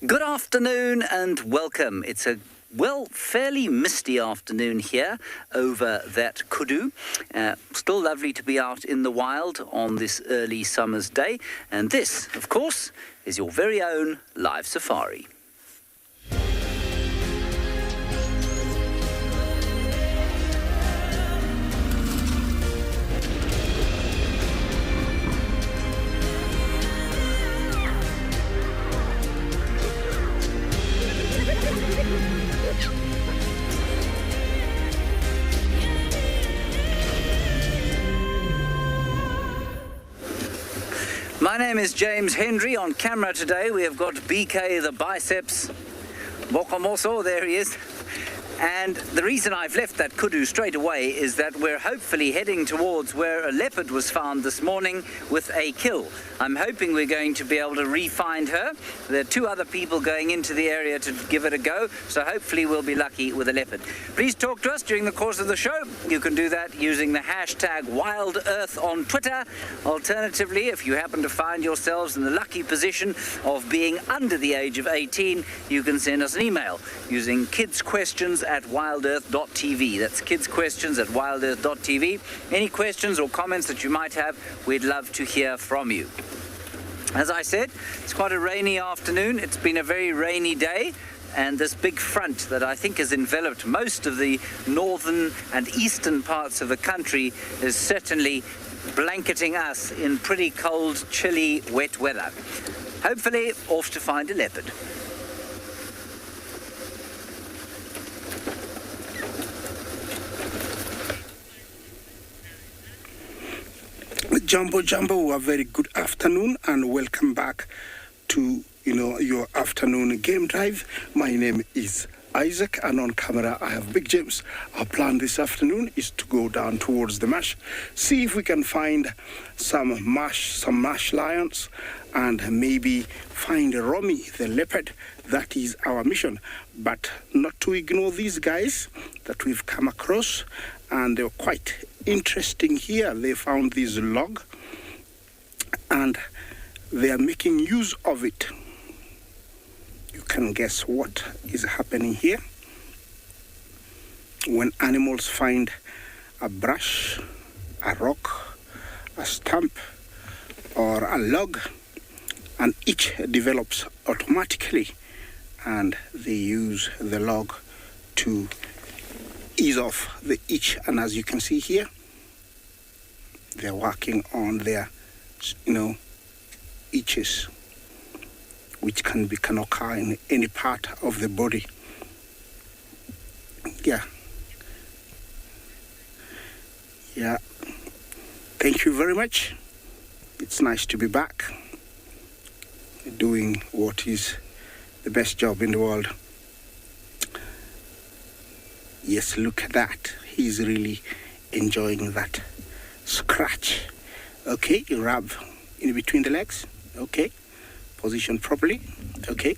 Good afternoon and welcome. It's a fairly misty afternoon here over that kudu. Still lovely to be out in the wild on this early summer's day. And this, of course, is your very own live safari. My name is James Hendry. On camera today we have got BK the Biceps Bokomoso, there he is. And the reason I've left that kudu straight away is that we're hopefully heading towards where a leopard was found this morning with a kill. I'm hoping we're going to be able to re-find her. There are two other people going into the area to give it a go, so hopefully we'll be lucky with a leopard. Please talk to us during the course of the show. You can do that using the hashtag WildEarth on Twitter. Alternatively, if you happen to find yourselves in the lucky position of being under the age of 18, you can send us an email using kidsquestions@wildearth.tv. That's kidsquestions@wildearth.tv. Any questions or comments that you might have, we'd love to hear from you. As I said, it's quite a rainy afternoon. It's been a very rainy day, and this big front that I think has enveloped most of the northern and eastern parts of the country is certainly blanketing us in pretty cold, chilly, wet weather. Hopefully off to find a leopard. Jumbo, a very good afternoon and welcome back to your afternoon game drive. My name is Isaac and on camera I have Big James. Our plan this afternoon is to go down towards the marsh, see if we can find some marsh lions and maybe find Romy the leopard. That is our mission, but not to ignore these guys that we've come across, and they're quite interesting here. They found this log and they are making use of it. You can guess what is happening here. When animals find a brush, a rock, a stump, or a log, an itch develops automatically, and they use the log to ease off the itch. And as you can see here, they're working on their itches, which can occur in any part of the body. Yeah. Thank you very much. It's nice to be back doing what is the best job in the world. Yes, look at that. He's really enjoying that scratch. Okay, you rub in between the legs. Okay, position properly. Okay.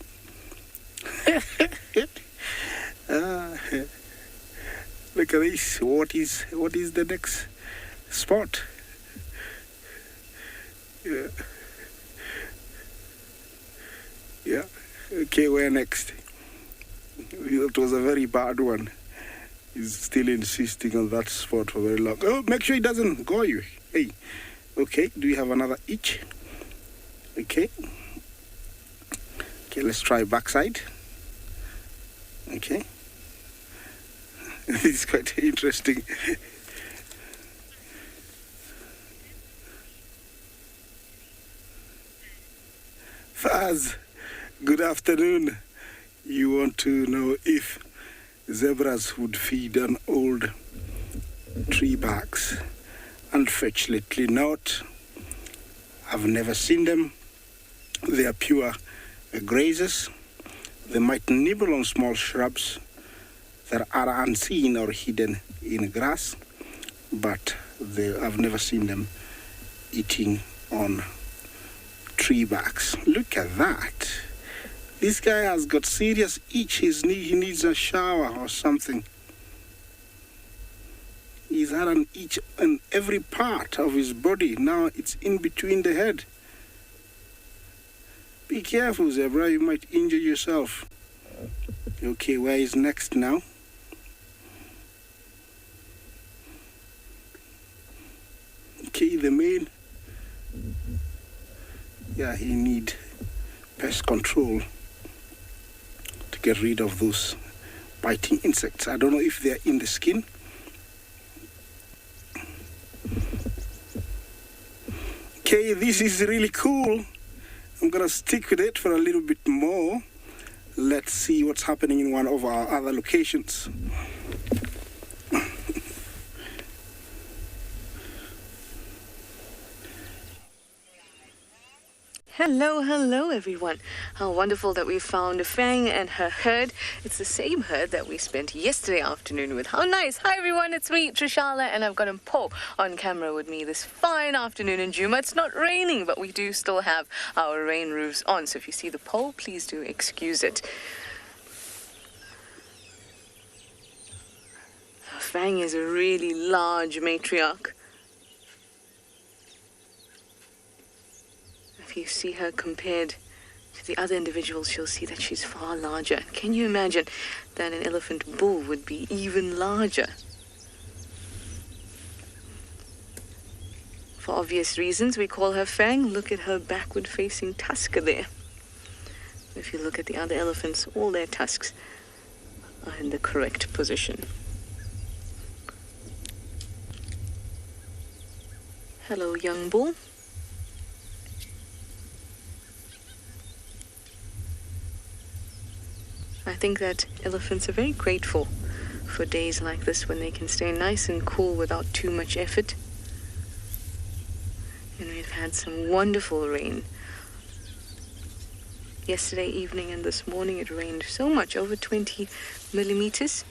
Look at this. What is the next spot? Yeah. Okay, where next? It was a very bad one. He's still insisting on that spot for very long. Oh, make sure it doesn't go you. Hey. Okay, do you have another itch? Okay, let's try backside. Okay. It's quite interesting. Faz, good afternoon. You want to know if zebras would feed on old tree barks? Unfortunately not. I've never seen them. They are pure grazers. They might nibble on small shrubs that are unseen or hidden in grass, but I've never seen them eating on tree barks. Look at that. This guy has got serious itch. He needs a shower or something. He's had an itch in every part of his body. Now it's in between the head. Be careful, zebra, you might injure yourself. Okay, where is next now? Okay, the male. Yeah, he need pest control to get rid of those biting insects. I don't know if they're in the skin. Okay, this is really cool. I'm gonna stick with it for a little bit more. Let's see what's happening in one of our other locations. Hello everyone. How wonderful that we found Fang and her herd. It's the same herd that we spent yesterday afternoon with. How nice. Hi everyone, it's me, Trishala, and I've got Mpo on camera with me this fine afternoon in Djuma. It's not raining, but we do still have our rain roofs on, so if you see the pole, please do excuse it. Fang is a really large matriarch. If you see her compared to the other individuals, you'll see that she's far larger. Can you imagine that an elephant bull would be even larger? For obvious reasons, we call her Fang. Look at her backward-facing tusk there. If you look at the other elephants, all their tusks are in the correct position. Hello, young bull. I think that elephants are very grateful for days like this when they can stay nice and cool without too much effort. And we've had some wonderful rain. Yesterday evening and this morning it rained so much, over 20 millimeters.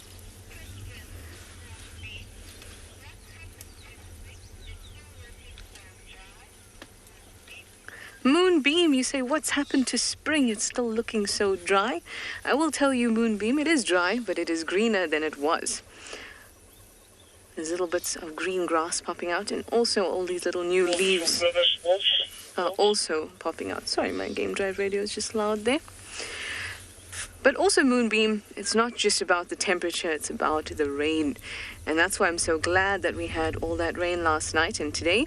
Moonbeam, you say, what's happened to spring? It's still looking so dry. I will tell you, Moonbeam, it is dry, but it is greener than it was. There's little bits of green grass popping out, and also all these little new leaves are also popping out. Sorry, my game drive radio is just loud there. But also, Moonbeam, it's not just about the temperature, it's about the rain. And that's why I'm so glad that we had all that rain last night and today.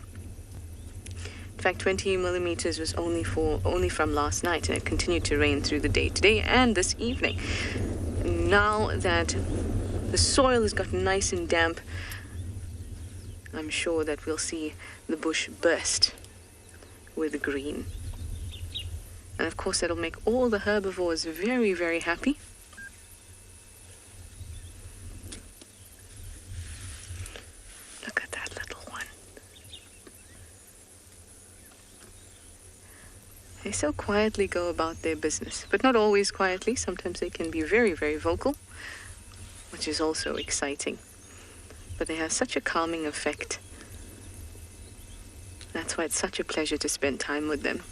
In fact, 20 millimeters was only from last night, and it continued to rain through the day today and this evening. Now that the soil has gotten nice and damp, I'm sure that we'll see the bush burst with green. And of course, that'll make all the herbivores very, very happy. Look at that little one. They so quietly go about their business, but not always quietly. Sometimes they can be very, very vocal, which is also exciting. But they have such a calming effect. That's why it's such a pleasure to spend time with them.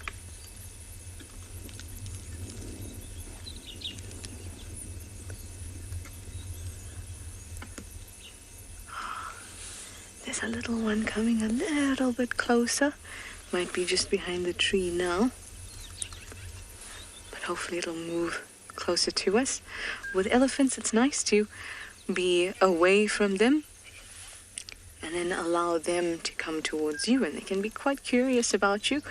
There's a little one coming a little bit closer. Might be just behind the tree now. But hopefully it'll move closer to us. With elephants, it's nice to be away from them and then allow them to come towards you, and they can be quite curious about you.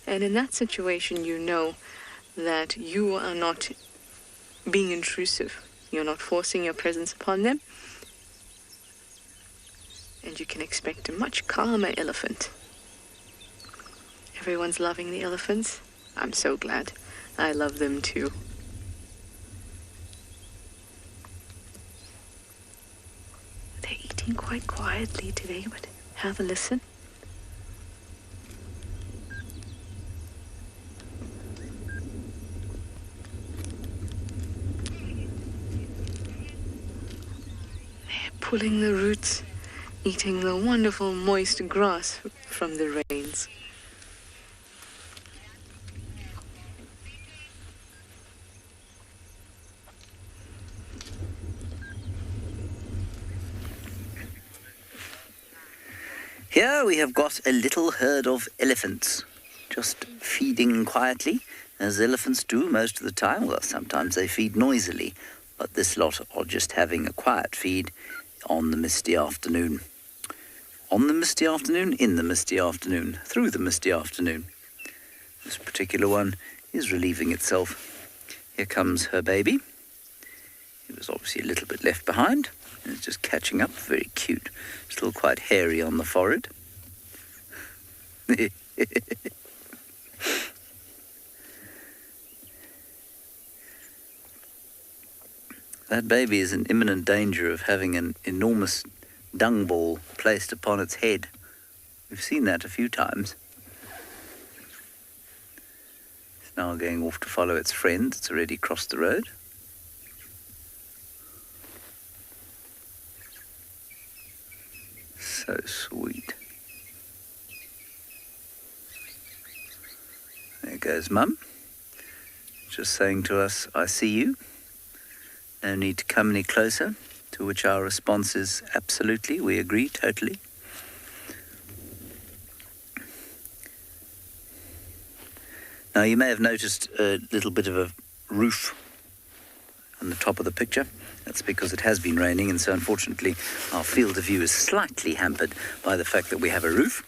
And in that situation, you know that you are not being intrusive. You're not forcing your presence upon them. And you can expect a much calmer elephant. Everyone's loving the elephants. I'm so glad. I love them too. They're eating quite quietly today, but have a listen. They're pulling the roots, eating the wonderful moist grass from the rains. Here we have got a little herd of elephants, just feeding quietly. as elephants do most of the time. Well, sometimes they feed noisily, but this lot are just having a quiet feed on the misty afternoon. On the misty afternoon, in the misty afternoon, through the misty afternoon. This particular one is relieving itself. Here comes her baby. He was obviously a little bit left behind. And it's just catching up. Very cute. Still quite hairy on the forehead. That baby is in imminent danger of having an enormous dung ball placed upon its head. We've seen that a few times. It's now going off to follow its friend. It's already crossed the road. So sweet. There goes Mum. Just saying to us, I see you. No need to come any closer, to which our response is absolutely, we agree, totally. Now, you may have noticed a little bit of a roof on the top of the picture. That's because it has been raining, and so unfortunately our field of view is slightly hampered by the fact that we have a roof.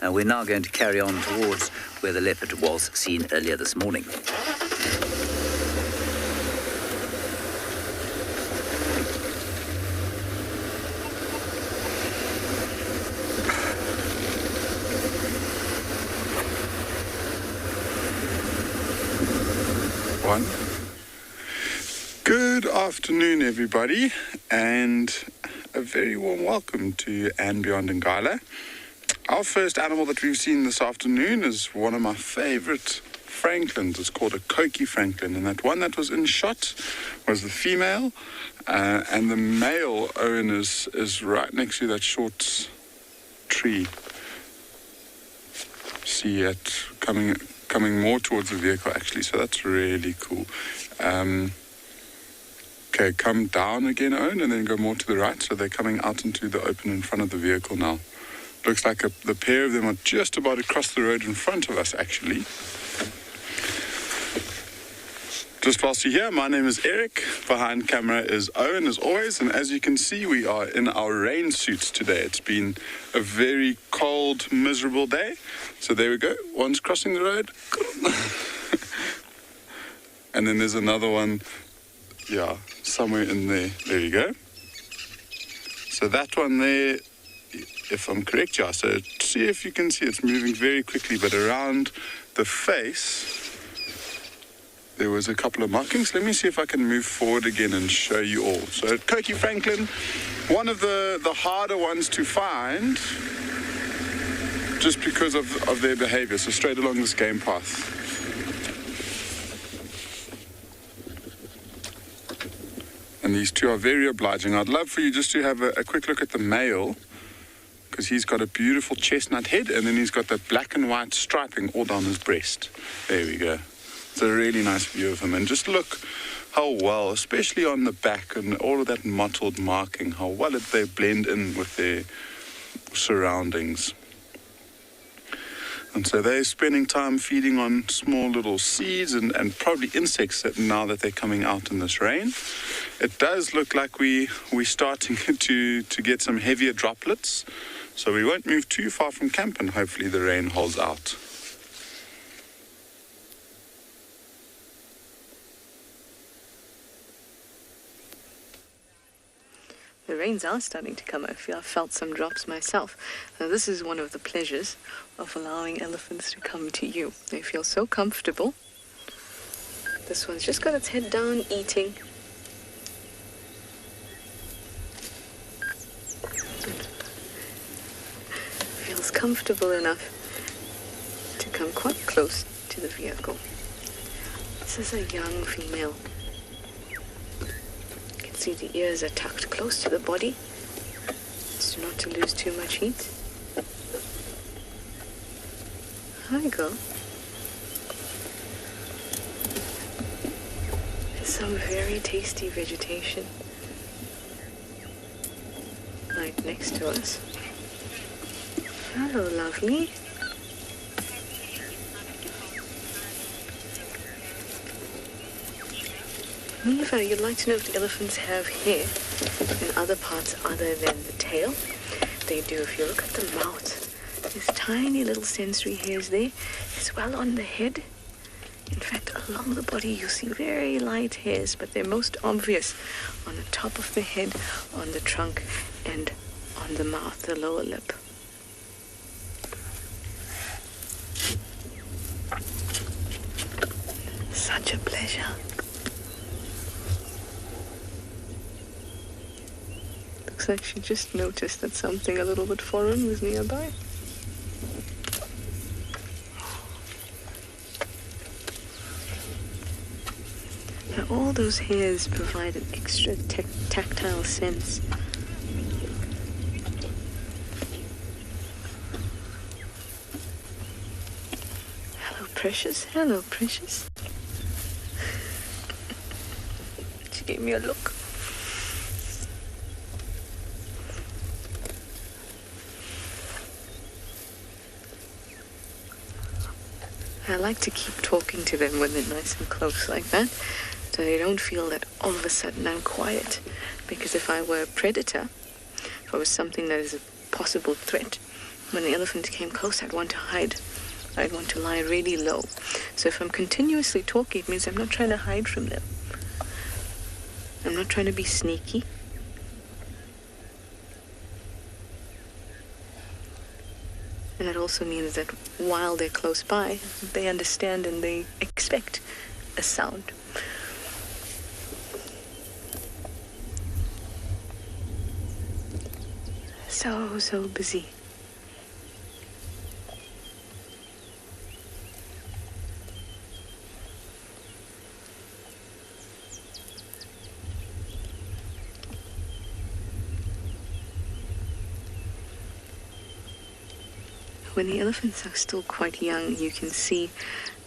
We're now going to carry on towards where the leopard was seen earlier this morning. Good afternoon, everybody, and a very warm welcome to And Beyond Ngala. Our first animal that we've seen this afternoon is one of my favorite francolins. It's called a Koki francolin, and that one that was in shot was the female, and the male Owen is right next to that short tree. See it coming more towards the vehicle, actually, so that's really cool. Okay, come down again, Owen, and then go more to the right. So they're coming out into the open in front of the vehicle now. Looks like the pair of them are just about to cross the road in front of us, actually. Just whilst you're here, my name is Eric. Behind camera is Owen, as always. And as you can see, we are in our rain suits today. It's been a very cold, miserable day. So there we go. One's crossing the road. And then there's another one, yeah, somewhere in there. There you go. So that one there, if I'm correct, yeah, so see if you can see it's moving very quickly, but around the face, there was a couple of markings. Let me see if I can move forward again and show you all. So Koki francolin, one of the harder ones to find, just because of their behavior. So straight along this game path. And these two are very obliging. I'd love for you just to have a quick look at the male, because he's got a beautiful chestnut head, and then he's got that black and white striping all down his breast. There we go. It's a really nice view of him. And just look how well, especially on the back and all of that mottled marking, how well they blend in with their surroundings. And so they're spending time feeding on small little seeds and probably insects now that they're coming out in this rain. It does look like we're starting to get some heavier droplets. So we won't move too far from camp, and hopefully the rain holds out. The rains are starting to come. I've felt some drops myself. Now, this is one of the pleasures of allowing elephants to come to you. They feel so comfortable. This one's just got its head down, eating. Feels comfortable enough to come quite close to the vehicle. This is a young female. See, the ears are tucked close to the body so not to lose too much heat. Hi, girl. There's some very tasty vegetation right next to us. Hello, lovely. Neva, you'd like to know if the elephants have hair in other parts other than the tail? They do. If you look at the mouth, there's tiny little sensory hairs there, as well on the head. In fact, along the body you'll see very light hairs, but they're most obvious on the top of the head, on the trunk, and on the mouth, the lower lip. Such a pleasure. Looks like she just noticed that something a little bit foreign was nearby. Now, all those hairs provide an extra tactile sense. Hello, precious. Hello, precious. She gave me a look. I like to keep talking to them when they're nice and close like that, so they don't feel that all of a sudden I'm quiet. Because if I were a predator, if I was something that is a possible threat, when the elephant came close, I'd want to hide. I'd want to lie really low. So if I'm continuously talking, it means I'm not trying to hide from them. I'm not trying to be sneaky. And that also means that while they're close by, they understand and they expect a sound. So busy. When the elephants are still quite young, you can see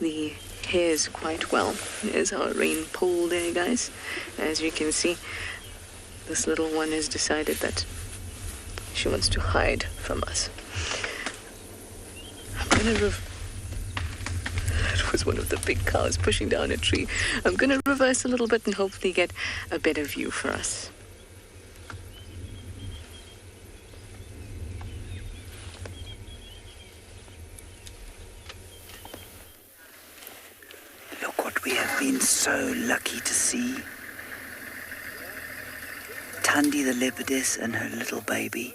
the hairs quite well. There's our rain pool there, guys. As you can see, this little one has decided that she wants to hide from us. I'm gonna That was one of the big cows pushing down a tree. I'm gonna reverse a little bit and hopefully get a better view for us. Been so lucky to see. Tandy the leopardess and her little baby,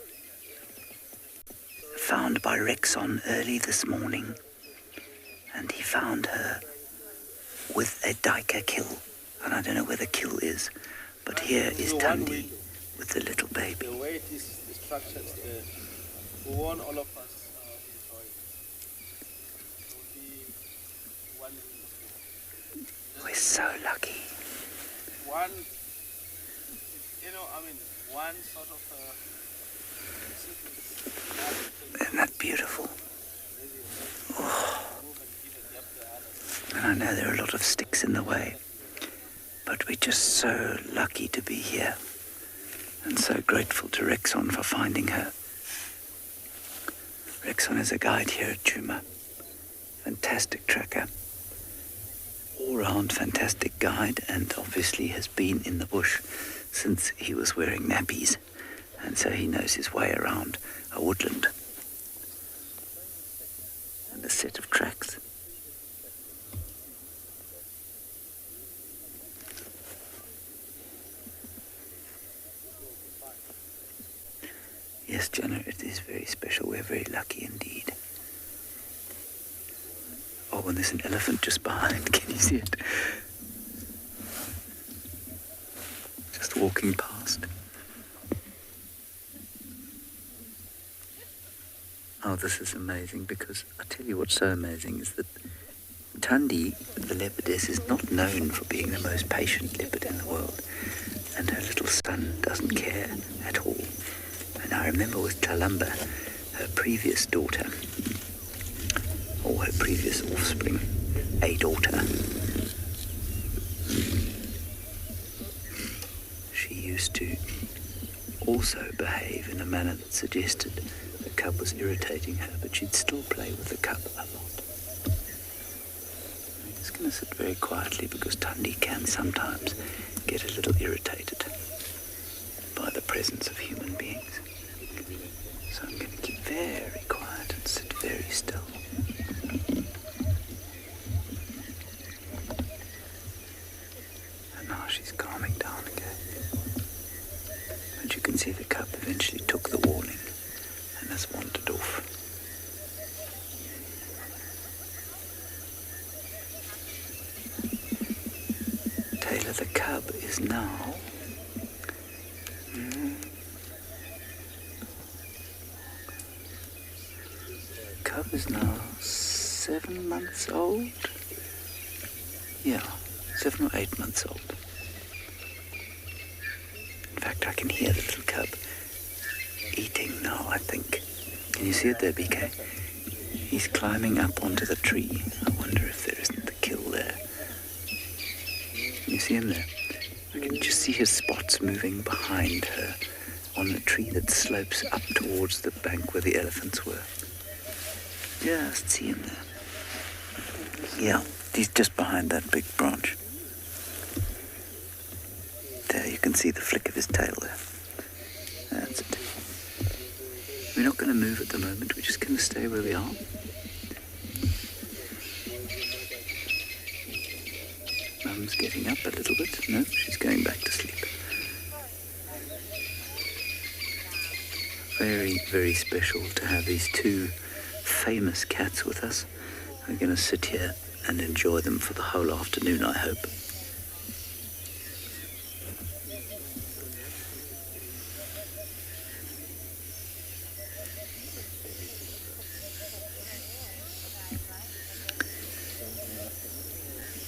found by Rexon early this morning, and he found her with a duiker kill, and I don't know where the kill is, but here is Tandy with the little baby. The way it is structured, we want all of us enjoy. We're so lucky. One sort of Isn't that beautiful? Oh. And I know there are a lot of sticks in the way, but we're just so lucky to be here, and so grateful to Rexon for finding her. Rexon is a guide here at Chuma. Fantastic tracker. All-round fantastic guide, and obviously has been in the bush since he was wearing nappies, and so he knows his way around a woodland and a set of tracks. Yes, Jenna, it is very special. We're very lucky indeed. Oh, and there's an elephant just behind. Can you see it? Just walking past. Oh, this is amazing, because I tell you what's so amazing is that Tandy, the leopardess, is not known for being the most patient leopard in the world, and her little son doesn't care at all. And I remember with Talamba, her previous daughter, or her previous offspring, a daughter, she used to also behave in a manner that suggested the cub was irritating her, but she'd still play with the cub a lot. I'm just going to sit very quietly, because Tandy can sometimes get a little irritated by the presence of human beings. So I'm going to keep very quiet and sit very still. And now she's calming down again. But you can see the cub eventually took the warning and has wandered off. Taylor the cub is now Cub is now 7 months old. Yeah, 7 or 8 months old. In fact, I can hear the little cub eating now, I think. Can you see it there, BK? He's climbing up onto the tree. I wonder if there isn't the kill there. Can you see him there? I can just see his spots moving behind her on the tree that slopes up towards the bank where the elephants were. Just see him there. Yeah, he's just behind that big branch. There, you can see the flick of his tail there. That's it. We're not going to move at the moment. We're just going to stay where we are. Mum's getting up a little bit. No, she's going back to sleep. Very, very special to have these two famous cats with us. We're going to sit here and enjoy them for the whole afternoon, I hope.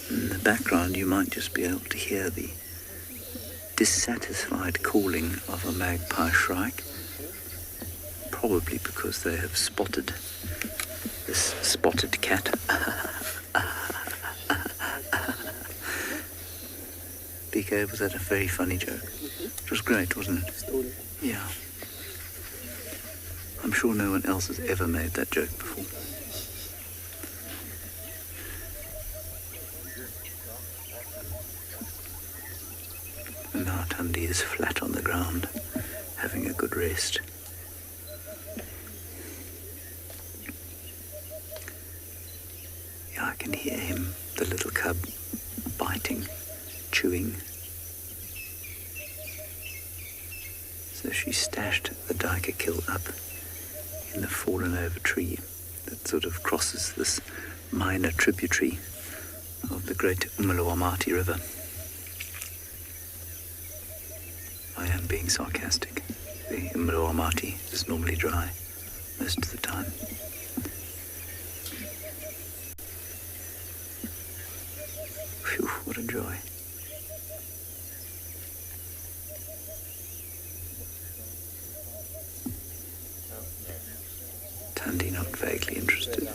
In the background, you might just be able to hear the dissatisfied calling of a magpie shrike, probably because they have spotted this spotted cat. BK, was that a very funny joke? It was great, wasn't it? Yeah. I'm sure no one else has ever made that joke before. And now Tundi is flat on the ground, having a good rest. I can hear him, the little cub, biting, chewing. So she stashed the duiker kill up in the fallen over tree that sort of crosses this minor tributary of the great Umaloamati River. I am being sarcastic. The Umaloamati is normally dry most of the time. Phew, what a joy. Tandy not vaguely interested.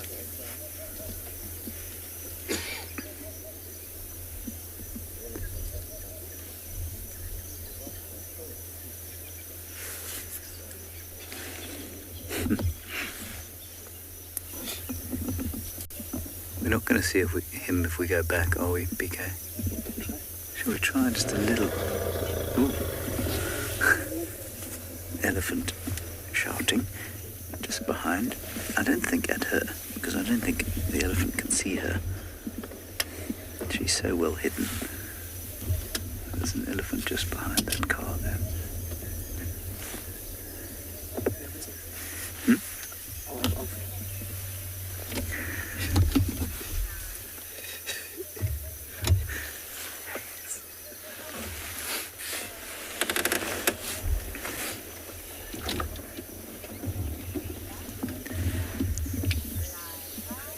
We're not going to see him if we go back, are we, BK? Shall we try just a little? Ooh. Elephant shouting just behind. I don't think at her, because I don't think the elephant can see her. She's so well hidden. There's an elephant just behind that car there.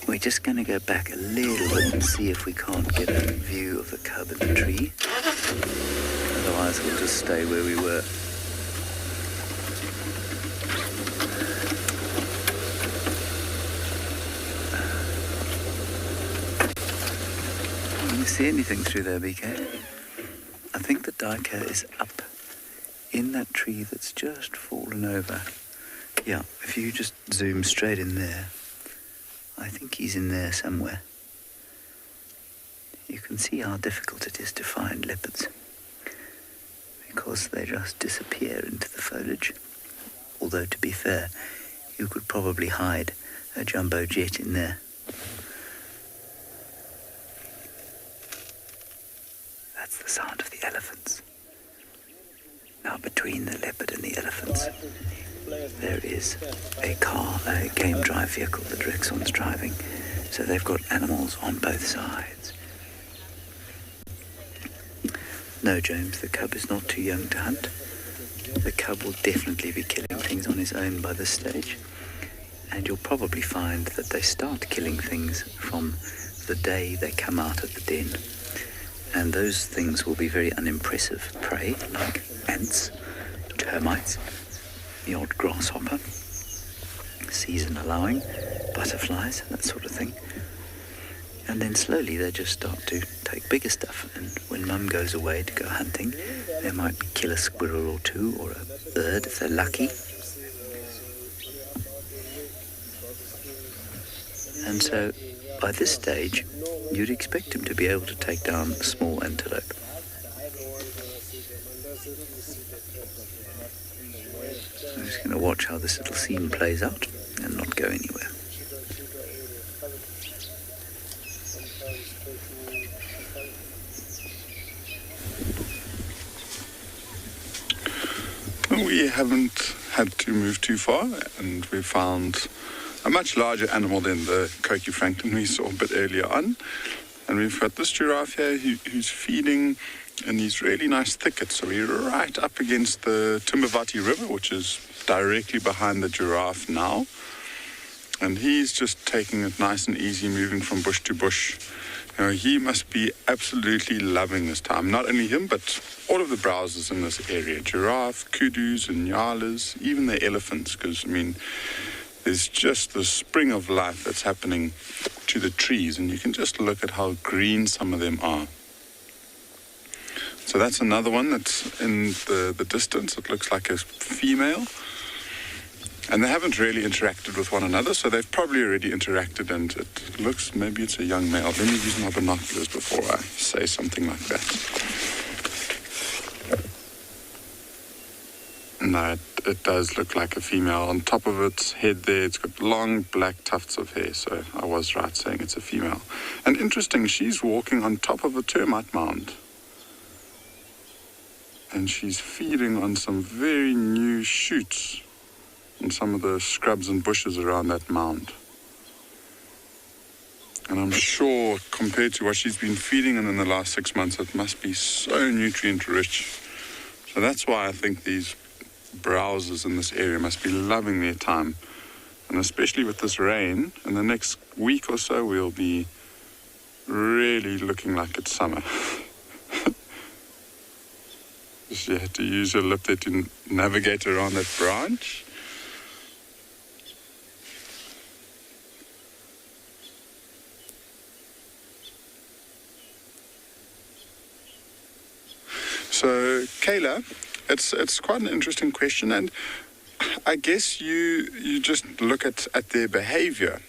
We're just going to go back a little bit and see if we can't get a view of the cub in the tree. Otherwise we'll just stay where we were. Can you see anything through there, BK? I think the duiker is up in that tree that's just fallen over. Yeah, if you just zoom straight in there, I think he's in there somewhere. You can see how difficult it is to find leopards. because they just disappear into the foliage. Although, to be fair, you could probably hide a jumbo jet in there. That's the sound of the elephants. Now, between the leopard and the elephants, there is a car, a game drive vehicle that Rexon's driving. So they've got animals on both sides. No, James, the cub is not too young to hunt. The cub will definitely be killing things on his own by this stage. And you'll probably find that they start killing things from the day they come out of the den. And those things will be very unimpressive prey, like ants, termites, the odd grasshopper, season allowing, butterflies, that sort of thing. And then slowly they just start to take bigger stuff. And when mum goes away to go hunting, they might kill a squirrel or two, or a bird if they're lucky. And so by this stage, you'd expect him to be able to take down a small antelope. I'm just going to watch how this little scene plays out and not go anywhere. We haven't had to move too far, and we found a much larger animal than the Koki Franklin we saw a bit earlier on. And we've got this giraffe here who's feeding in these really nice thickets. So we're right up against the Timbavati River, which is directly behind the giraffe now. And he's just taking it nice and easy, moving from bush to bush. You know, he must be absolutely loving this time. Not only him, but all of the browsers in this area. Giraffe, kudus and nyalas, even the elephants. Because, I mean, there's just the spring of life that's happening to the trees. And you can just look at how green some of them are. So that's another one that's in the distance. It looks like a female. And they haven't really interacted with one another, so they've probably already interacted, and it looks, maybe it's a young male. Let me use my binoculars before I say something like that. No, it does look like a female. On top of its head there, it's got long black tufts of hair, so I was right saying it's a female. And interesting, she's walking on top of a termite mound. And she's feeding on some very new shoots in some of the scrubs and bushes around that mound. And I'm sure, compared to what she's been feeding in the last 6 months, it must be so nutrient rich. So that's why I think these browsers in this area must be loving their time. And especially with this rain, in the next week or so, we'll be really looking like it's summer. You had to use your lip there to navigate around that branch. So, Kayla, it's quite an interesting question, and I guess you just look at their behavior.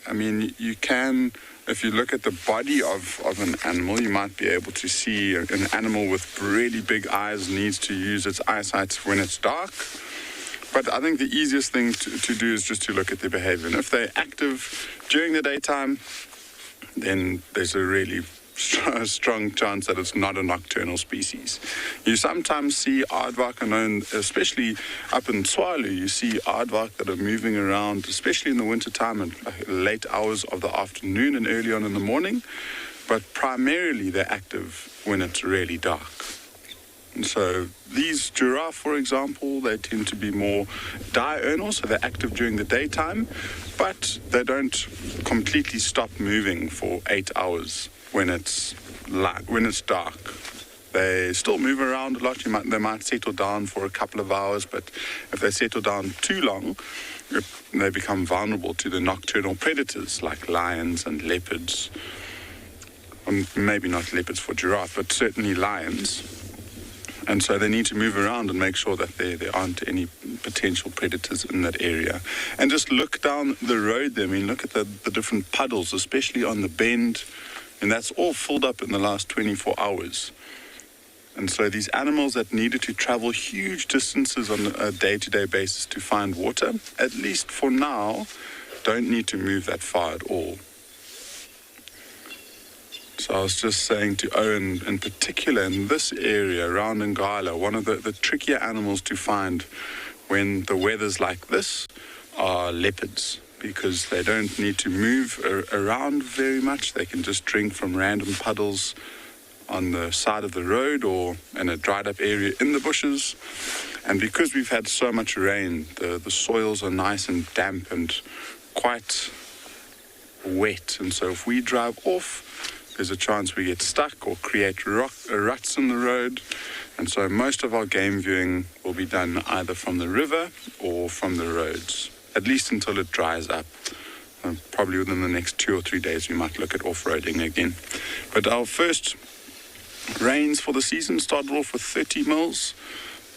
I mean, you can, if you look at the body of an animal, you might be able to see an animal with really big eyes needs to use its eyesight when it's dark. But I think the easiest thing to do is just to look at their behavior. And if they're active during the daytime, then there's a really strong chance that it's not a nocturnal species. You sometimes see aardvark, especially up in Tswalu, you see aardvark that are moving around, especially in the wintertime and late hours of the afternoon and early on in the morning. But primarily they're active when it's really dark. And so these giraffe, for example, they tend to be more diurnal, so they're active during the daytime, but they don't completely stop moving for 8 hours when it's dark. They still move around a lot. They might settle down for a couple of hours, but if they settle down too long, they become vulnerable to the nocturnal predators like lions and leopards. Maybe not leopards for giraffe, but certainly lions. And so they need to move around and make sure that there aren't any potential predators in that area. And just look down the road there. I mean, look at the different puddles, especially on the bend. And that's all filled up in the last 24 hours. And so these animals that needed to travel huge distances on a day-to-day basis to find water, at least for now, don't need to move that far at all. So I was just saying to Owen, in particular in this area around Ngala, one of the trickier animals to find when the weather's like this are leopards, because they don't need to move around very much. They can just drink from random puddles on the side of the road or in a dried up area in the bushes. And because we've had so much rain, the soils are nice and damp and quite wet. And so if we drive off, there's a chance we get stuck or create ruts in the road. And so most of our game viewing will be done either from the river or from the roads, at least until it dries up. Probably within the next 2 or 3 days, we might look at off-roading again. But our first rains for the season started off with 30 mils.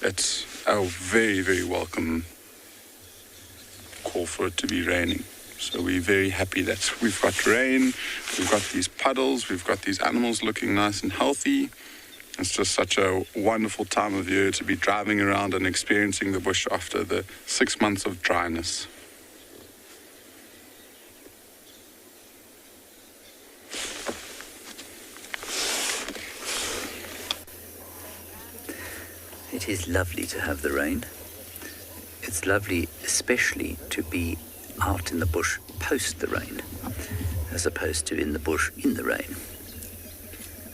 It's a very, very welcome call for it to be raining. So we're very happy that we've got rain, we've got these puddles, we've got these animals looking nice and healthy. It's just such a wonderful time of year to be driving around and experiencing the bush after the 6 months of dryness. It is lovely to have the rain. It's lovely especially to be out in the bush post the rain, as opposed to in the bush in the rain,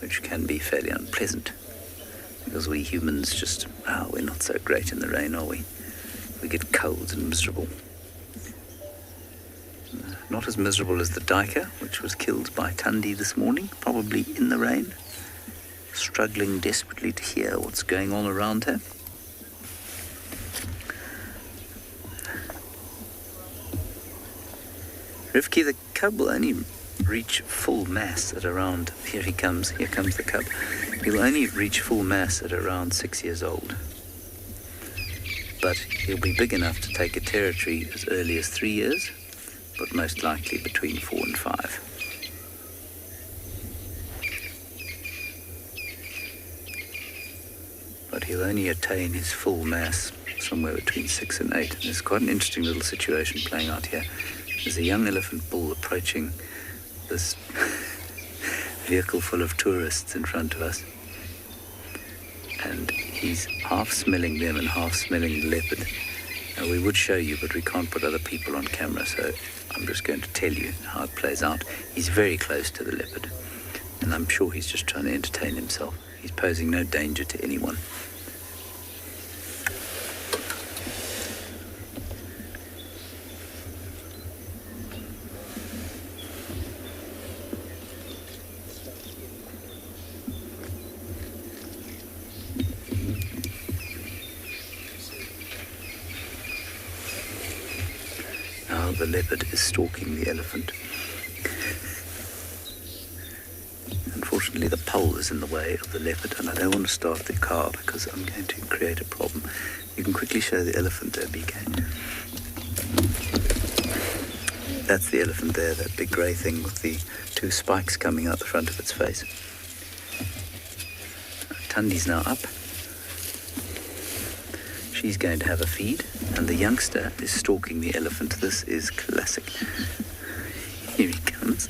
which can be fairly unpleasant, because we humans just, we're not so great in the rain, are we? We get cold and miserable. Not as miserable as the duiker, which was killed by Tundi this morning, probably in the rain, struggling desperately to hear what's going on around her. Rivki, the cub will only reach full mass at around, here comes the cub. He'll only reach full mass at around 6 years old. But he'll be big enough to take a territory as early as 3 years, but most likely between 4 and 5. But he'll only attain his full mass somewhere between 6 and 8. And there's quite an interesting little situation playing out here. There's a young elephant bull approaching this vehicle full of tourists in front of us. And he's half smelling them and half smelling the leopard. Now, we would show you, but we can't put other people on camera, so I'm just going to tell you how it plays out. He's very close to the leopard, and I'm sure he's just trying to entertain himself. He's posing no danger to anyone. The leopard is stalking the elephant. Unfortunately, the pole is in the way of the leopard, and I don't want to start the car because I'm going to create a problem. You can quickly show the elephant there, BK. That's the elephant there, that big grey thing with the 2 spikes coming out the front of its face. Tundi's now up. She's going to have a feed, and the youngster is stalking the elephant. This is classic. Here he comes.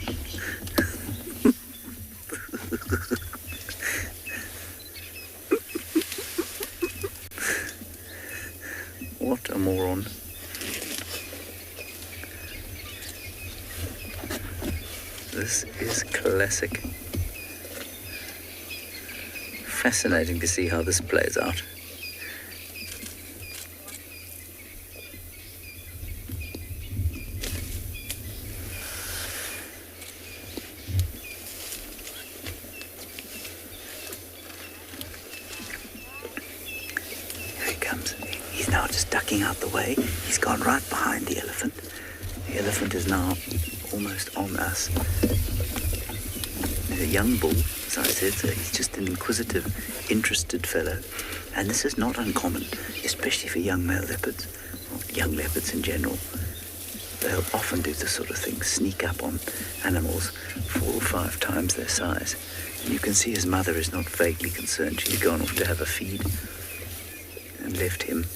What a moron. This is classic. Fascinating to see how this plays out. Out the way. He's gone right behind the elephant. The elephant is now almost on us. He's a young bull, as I said, so he's just an inquisitive, interested fellow. And this is not uncommon, especially for young male leopards, or young leopards in general. they'll often do this sort of thing, sneak up on animals 4 or 5 times their size. And you can see his mother is not vaguely concerned. She's gone off to have a feed and left him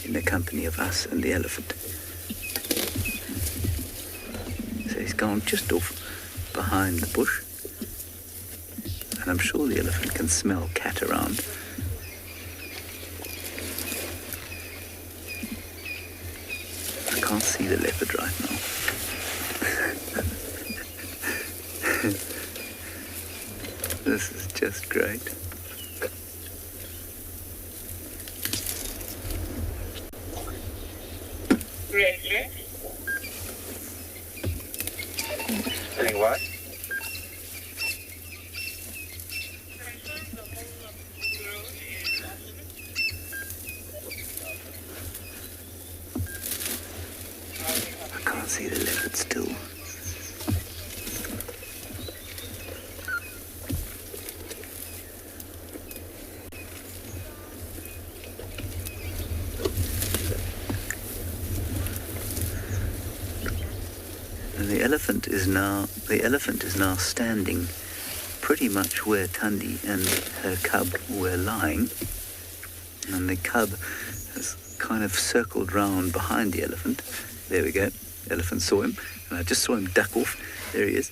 in the company of us and the elephant. So he's gone just off behind the bush. And I'm sure the elephant can smell cat around. I can't see the leopard right now. This is just great. Saying what? I can't see the leopard still. And the elephant is now standing pretty much where Tundi and her cub were lying. And the cub has kind of circled round behind the elephant. There we go. The elephant saw him, and I just saw him duck off. There he is.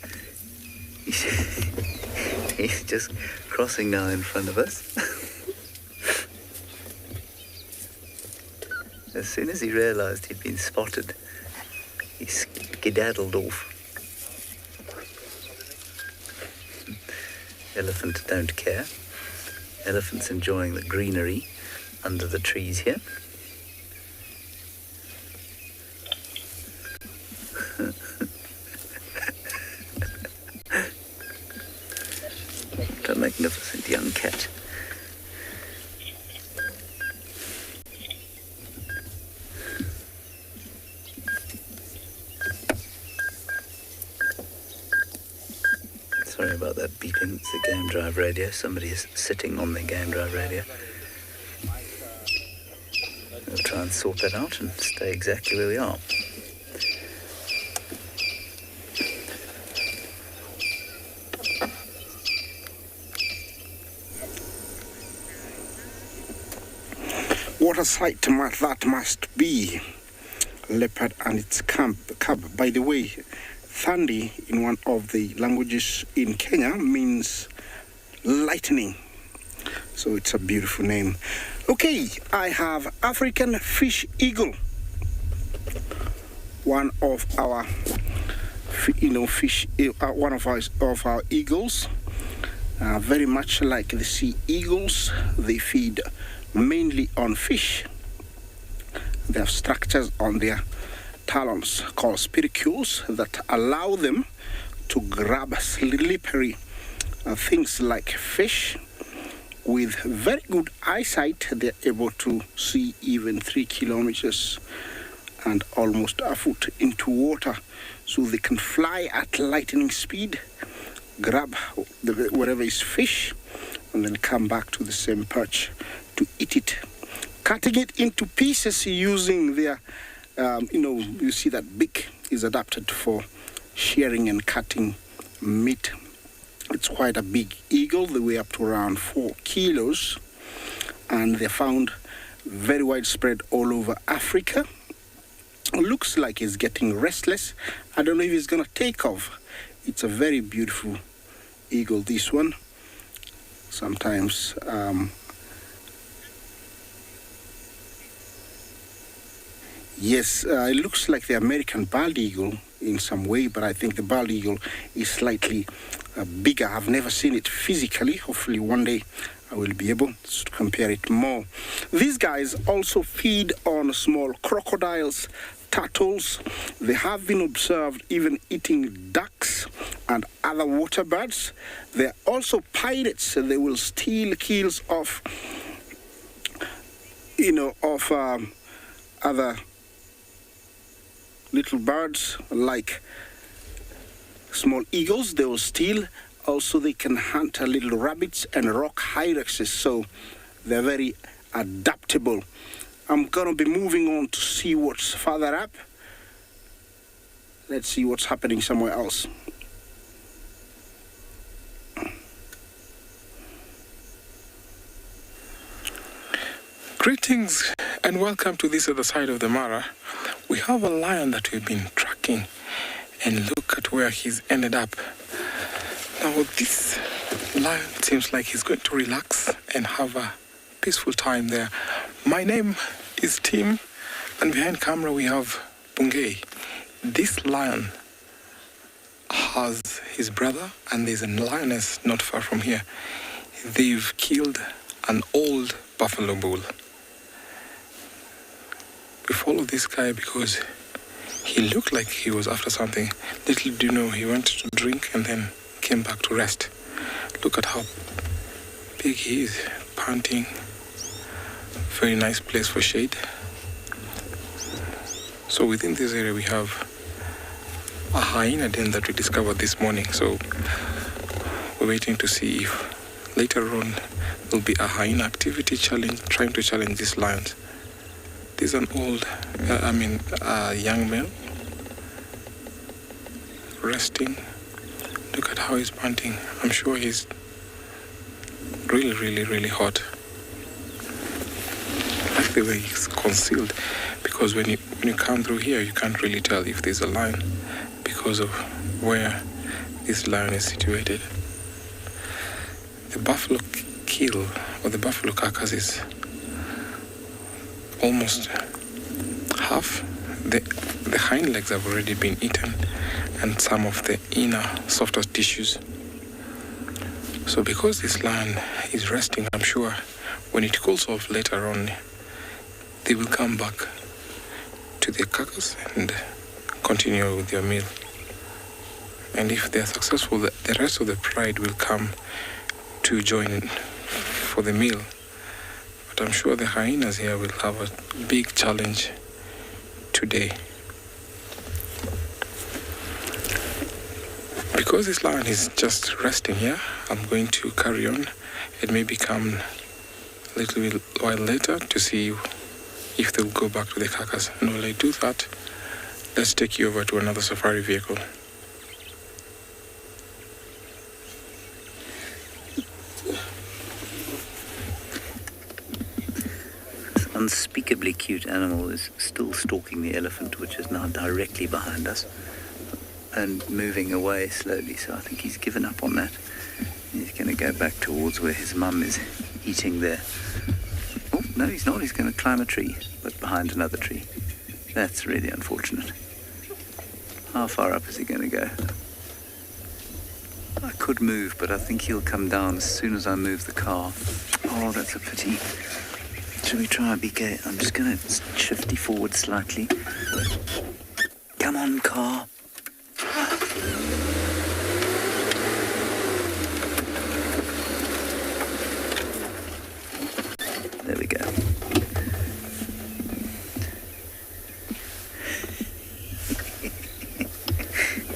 He's just crossing now in front of us. As soon as he realized he'd been spotted, he skedaddled off. Elephant don't care. Elephant's enjoying the greenery under the trees here. What a magnificent young cat. Sorry about that beeping. It's the game drive radio. Somebody is sitting on the game drive radio. We'll try and sort that out and stay exactly where we are. What a sight that must be. Leopard and its cub. By the way, Thandi in one of the languages in Kenya means lightning. So it's a beautiful name. Okay, I have African fish eagle. One of our, one of our eagles. Very much like the sea eagles, they feed mainly on fish. They have structures on their talons called spiracules that allow them to grab slippery things like fish. With very good eyesight, they're able to see even 3 kilometers and almost a foot into water. So they can fly at lightning speed, grab whatever is fish, and then come back to the same perch to eat it. Cutting it into pieces using their, you see that beak is adapted for shearing and cutting meat. It's quite a big eagle. They weigh up to around 4 kilos, and they're found very widespread all over Africa. Looks like he's getting restless. I don't know if he's gonna take off. It's a very beautiful eagle, this one. Sometimes it looks like the American bald eagle in some way, but I think the bald eagle is slightly bigger. I've never seen it physically. Hopefully one day I will be able to compare it more. These guys also feed on small crocodiles, turtles. They have been observed even eating ducks and other water birds. They're also pirates. They will steal kills of other little birds like small eagles. They will steal. Also, they can hunt little rabbits and rock hyraxes, so they're very adaptable. I'm gonna be moving on to see what's further up. Let's see what's happening somewhere else. Greetings and welcome to this other side of the Mara. We have a lion that we've been tracking, and look at where he's ended up. Now this lion seems like he's going to relax and have a peaceful time there. My name is Tim, and behind camera we have Bungei. This lion has his brother, and there's a lioness not far from here. They've killed an old buffalo bull. We followed this guy because he looked like he was after something. Little do you know, he went to drink and then came back to rest. Look at how big he is, panting. Very nice place for shade. So within this area we have a hyena den that we discovered this morning. So we're waiting to see if later on there'll be a hyena activity challenge, trying to challenge these lions. This is an old, young male resting. Look at how he's panting. I'm sure he's really, really, really hot. I like the way he's concealed, because when you come through here, you can't really tell if there's a lion because of where this lion is situated. The buffalo kill, or the buffalo carcass, is almost half. The hind legs have already been eaten, and some of the inner softer tissues. So because this lion is resting, I'm sure when it cools off later on, they will come back to their carcass and continue with their meal. And if they are successful, the rest of the pride will come to join for the meal. But I'm sure the hyenas here will have a big challenge today. Because this lion is just resting here, I'm going to carry on. It may become a little bit while later to see if they'll go back to the carcass. And while I do that, let's take you over to another safari vehicle. Unspeakably cute animal is still stalking the elephant, which is now directly behind us and moving away slowly. So I think he's given up on that. He's going to go back towards where his mum is eating there. Oh, no, he's not. He's going to climb a tree, but behind another tree. That's really unfortunate. How far up is he going to go? I could move, but I think he'll come down as soon as I move the car. Oh, that's a pity. Should we try BK? I'm just going to shift you forward slightly. Come on, car. There we go.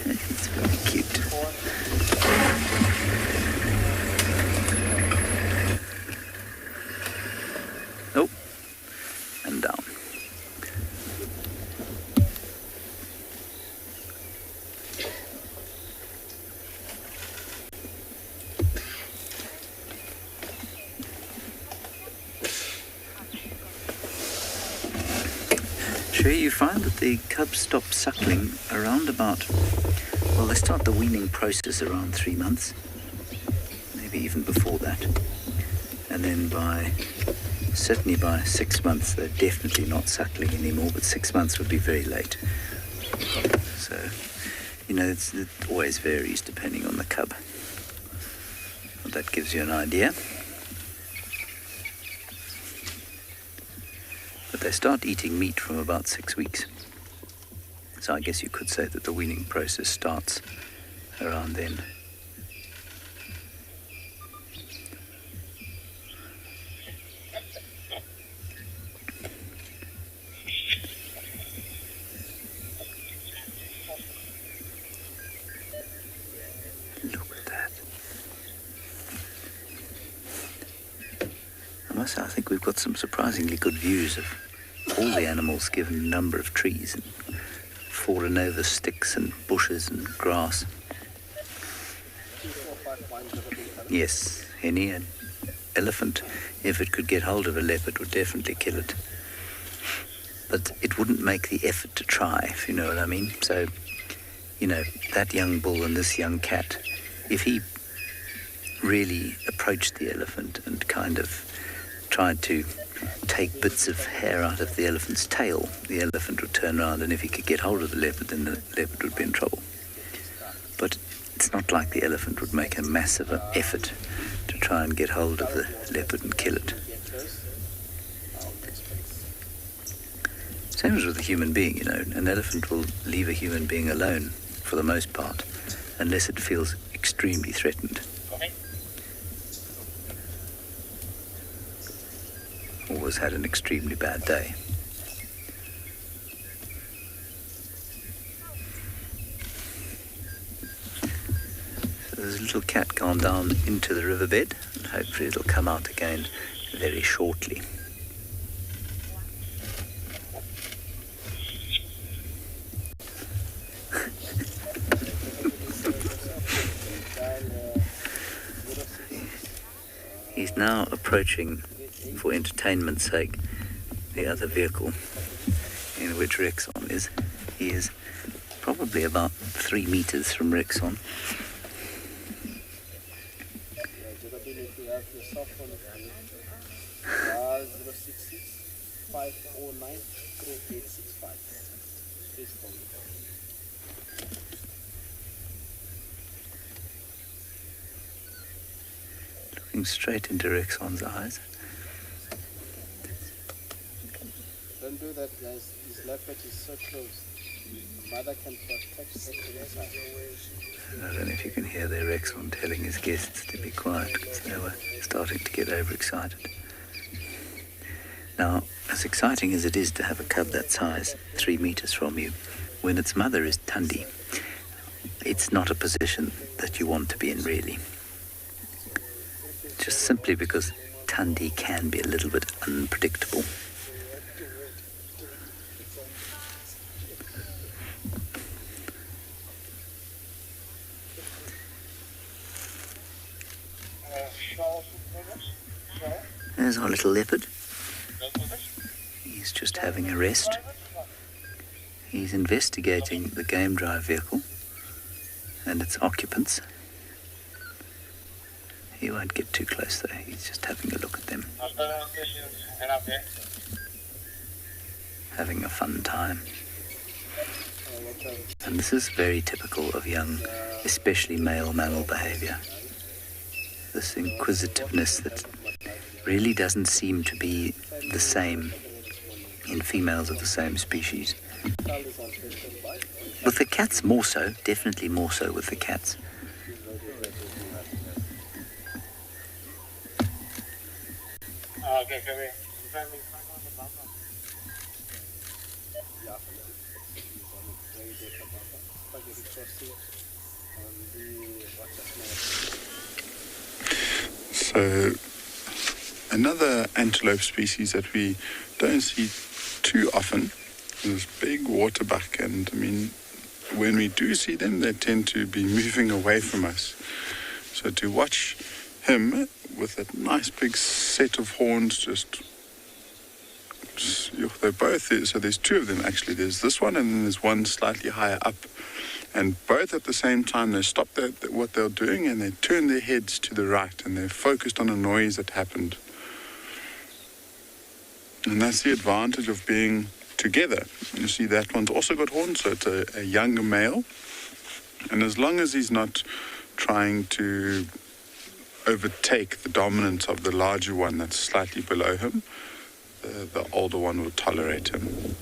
It's very cute. Oh, and down. Sure, you find that the cubs stop suckling around about, well, they start the weaning process around 3 months, maybe even before that. And then certainly by 6 months, they're definitely not suckling anymore, but 6 months would be very late. So, it always varies depending on the cub. But that gives you an idea. But they start eating meat from about 6 weeks. So I guess you could say that the weaning process starts around then. Look at that. I think we've got some surprisingly good views of all the animals given a number of trees and fallen over sticks and bushes and grass. 3, 4, 5 wines that have been cut. Yes, any elephant, if it could get hold of a leopard, would definitely kill it. But it wouldn't make the effort to try, if you know what I mean. So, you know, that young bull and this young cat, if he really approached the elephant and kind of tried to take bits of hair out of the elephant's tail, the elephant would turn around, and if he could get hold of the leopard, then the leopard would be in trouble. But it's not like the elephant would make a massive effort to try and get hold of the leopard and kill it. Same as with a human being, you know. An elephant will leave a human being alone for the most part, unless it feels extremely threatened. Always had an extremely bad day. So there's a little cat gone down into the riverbed, and hopefully it'll come out again very shortly. He's now approaching, for entertainment's sake, the other vehicle in which Rexon is. He is probably about 3 meters from Rexon. Durability, you have your cell phone, 066 509 3865. Please call me. Looking straight into Rexon's eyes. Don't do that, guys. This leopard is so close. The mother can protect her inside. I don't know if you can hear their Rexon telling his guests to be quiet, because they were starting to get overexcited. Now, as exciting as it is to have a cub that size, 3 meters from you, when its mother is Tundi, it's not a position that you want to be in, really. Just simply because Tundi can be a little bit unpredictable. There's our little leopard. He's just having a rest. He's investigating the game drive vehicle and its occupants. He won't get too close though, he's just having a look at them. Having a fun time. And this is very typical of young, especially male mammal behavior. This inquisitiveness that really doesn't seem to be the same in females of the same species. With the cats more so, definitely more so with the cats. So, another antelope species that we don't see too often is big waterbuck, and I mean, when we do see them, they tend to be moving away from us. So to watch him with that nice big set of horns, they're both, so there's two of them actually. There's this one and then there's one slightly higher up. And both at the same time, they stop what they're doing and they turn their heads to the right and they're focused on a noise that happened. And that's the advantage of being together. You see, that one's also got horns, so it's a younger male. And as long as he's not trying to overtake the dominance of the larger one that's slightly below him, the older one will tolerate him.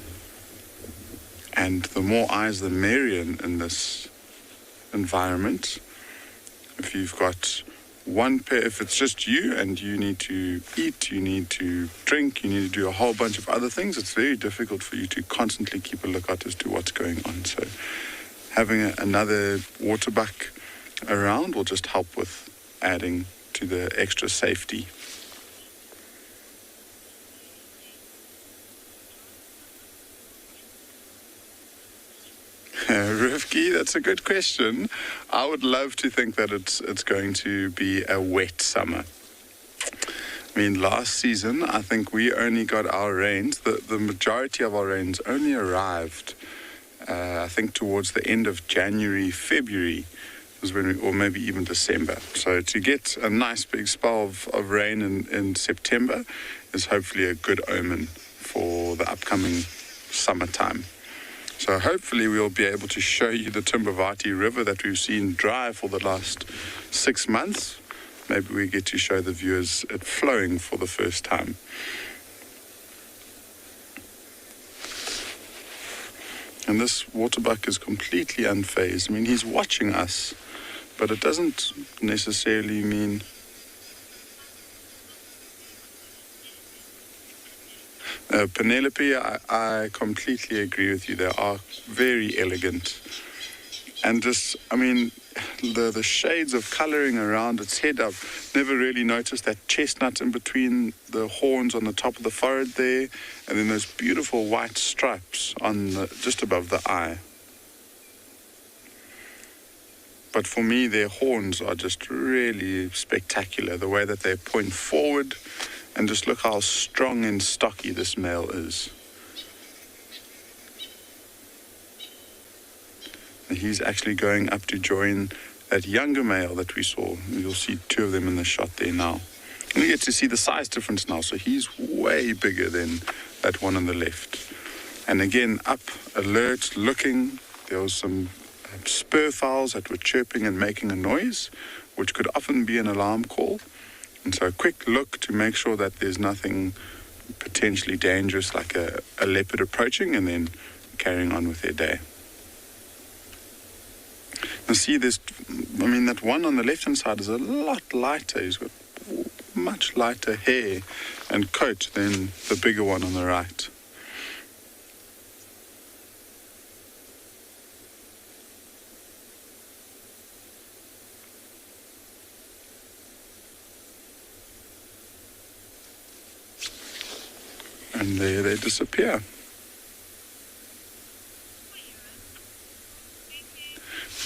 And the more eyes, the merrier in this environment. If you've got one pair, if it's just you and you need to eat, you need to drink, you need to do a whole bunch of other things, it's very difficult for you to constantly keep a lookout as to what's going on. So having another waterbuck around will just help with adding to the extra safety. Rivki, that's a good question. I would love to think that it's going to be a wet summer. I mean, last season, I think we only got our rains. The majority of our rains only arrived, I think, towards the end of January, February, was when we, or maybe even December. So to get a nice big spell of rain in September is hopefully a good omen for the upcoming summertime. So hopefully we'll be able to show you the Timbavati River that we've seen dry for the last 6 months. Maybe we get to show the viewers it flowing for the first time. And this waterbuck is completely unfazed. I mean, he's watching us, but it doesn't necessarily mean... Penelope, I completely agree with you. They are very elegant. And just, I mean, the shades of colouring around its head, I've never really noticed that chestnut in between the horns on the top of the forehead there, and then those beautiful white stripes on just above the eye. But for me, their horns are just really spectacular, the way that they point forward, and just look how strong and stocky this male is. And he's actually going up to join that younger male that we saw. You'll see 2 of them in the shot there now. And you get to see the size difference now. So he's way bigger than that one on the left. And again, up, alert, looking. There was some spur fowls that were chirping and making a noise, which could often be an alarm call. And so a quick look to make sure that there's nothing potentially dangerous like a leopard approaching, and then carrying on with their day. Now see, that one on the left-hand side is a lot lighter. He's got much lighter hair and coat than the bigger one on the right. And there they disappear.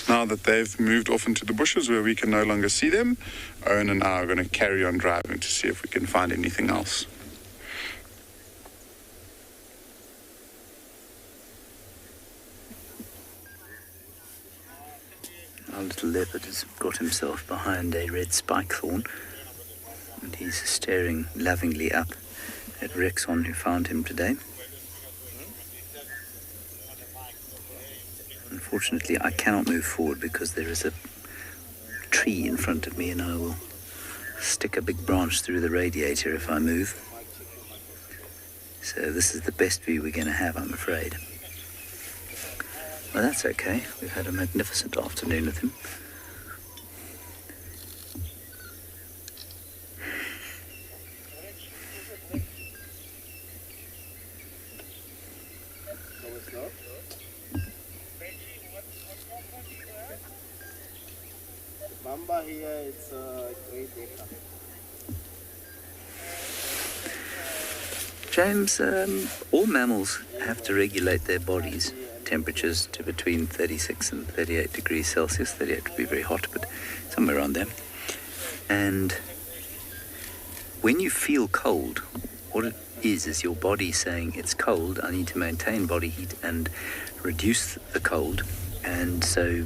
Now that they've moved off into the bushes where we can no longer see them, Owen and I are going to carry on driving to see if we can find anything else. Our little leopard has got himself behind a red spike thorn, and he's staring lovingly up at Rexon, who found him today. Unfortunately, I cannot move forward because there is a tree in front of me, and I will stick a big branch through the radiator if I move. So this is the best view we're going to have, I'm afraid. Well, that's okay. We've had a magnificent afternoon with him. Mamba here, it's a great acre. James, all mammals have to regulate their bodies' temperatures to between 36 and 38 degrees Celsius. 38 would be very hot, but somewhere around there. And when you feel cold, what it is your body saying, it's cold, I need to maintain body heat and reduce the cold. And so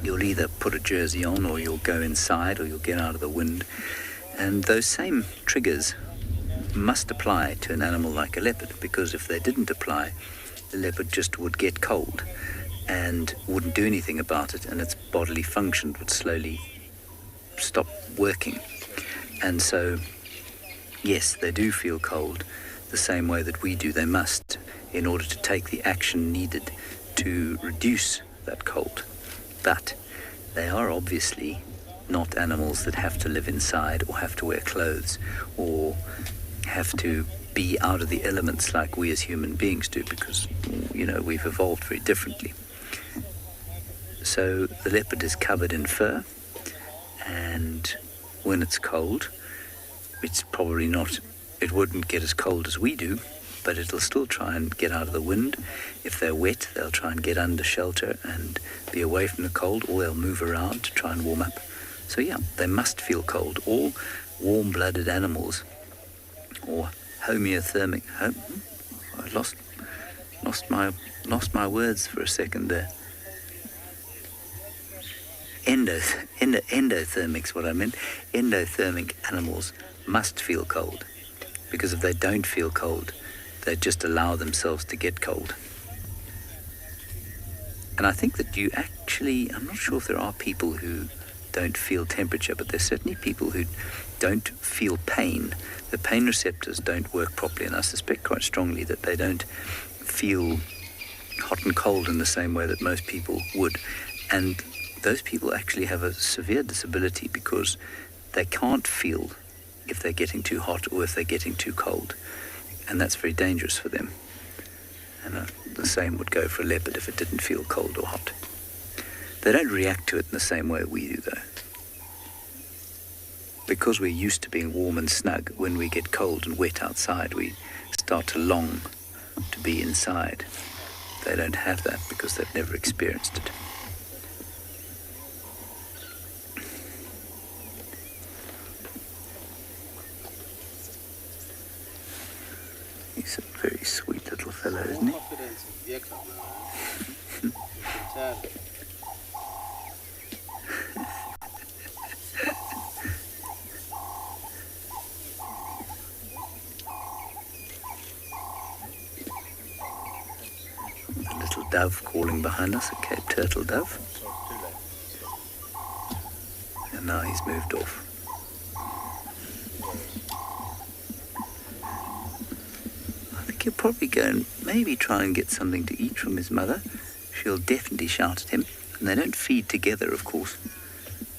you'll either put a jersey on, or you'll go inside, or you'll get out of the wind. And those same triggers must apply to an animal like a leopard, because if they didn't apply, the leopard just would get cold and wouldn't do anything about it, and its bodily function would slowly stop working. And so, yes, they do feel cold the same way that we do. They must, in order to take the action needed to reduce that cold. But they are obviously not animals that have to live inside, or have to wear clothes, or have to be out of the elements like we as human beings do, because, we've evolved very differently. So the leopard is covered in fur, and when it's cold, it's probably not, it wouldn't get as cold as we do, but it'll still try and get out of the wind. If they're wet, they'll try and get under shelter and be away from the cold, or they'll move around to try and warm up. So yeah, they must feel cold. All warm-blooded animals, or homeothermic. I lost my words for a second there. Endothermic's what I meant. Endothermic animals must feel cold, because if they don't feel cold, they just allow themselves to get cold. And I think that I'm not sure if there are people who don't feel temperature, but there's certainly people who don't feel pain. The pain receptors don't work properly, and I suspect quite strongly that they don't feel hot and cold in the same way that most people would. And those people actually have a severe disability because they can't feel if they're getting too hot or if they're getting too cold. And that's very dangerous for them. And the same would go for a leopard if it didn't feel cold or hot. They don't react to it in the same way we do, though. Because we're used to being warm and snug, when we get cold and wet outside, we start to long to be inside. They don't have that because they've never experienced it. He's a very sweet little fellow, isn't he? Confidence in vehicle now. You can tell. A little dove calling behind us, a Cape turtle dove. And now he's moved off. He'll probably go and maybe try and get something to eat from his mother. She'll definitely shout at him. And they don't feed together, of course.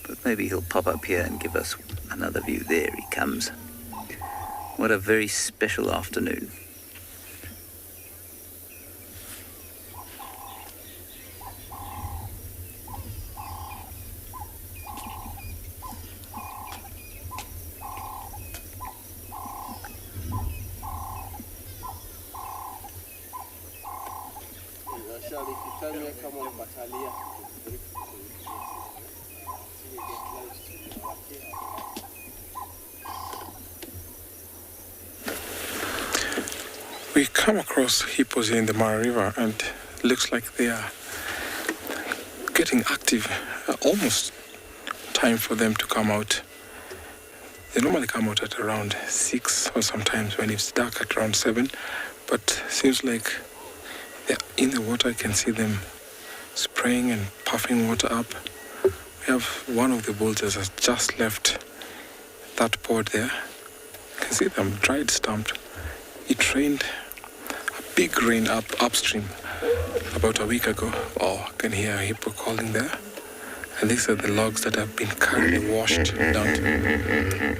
But maybe he'll pop up here and give us another view. There he comes. What a very special afternoon. Charlie, if you tell me I come on Batalia, we get close to our We come across hippos in the Mara River, and looks like they are getting active. Almost time for them to come out. They normally come out at around 6, or sometimes when it's dark at around 7, but seems like they're in the water. I can see them spraying and puffing water up. We have one of the bulls that has just left that pod there. You can see them dried stamped. It rained a big rain upstream about a week ago. Oh, I can hear a hippo calling there. And these are the logs that have been currently washed down.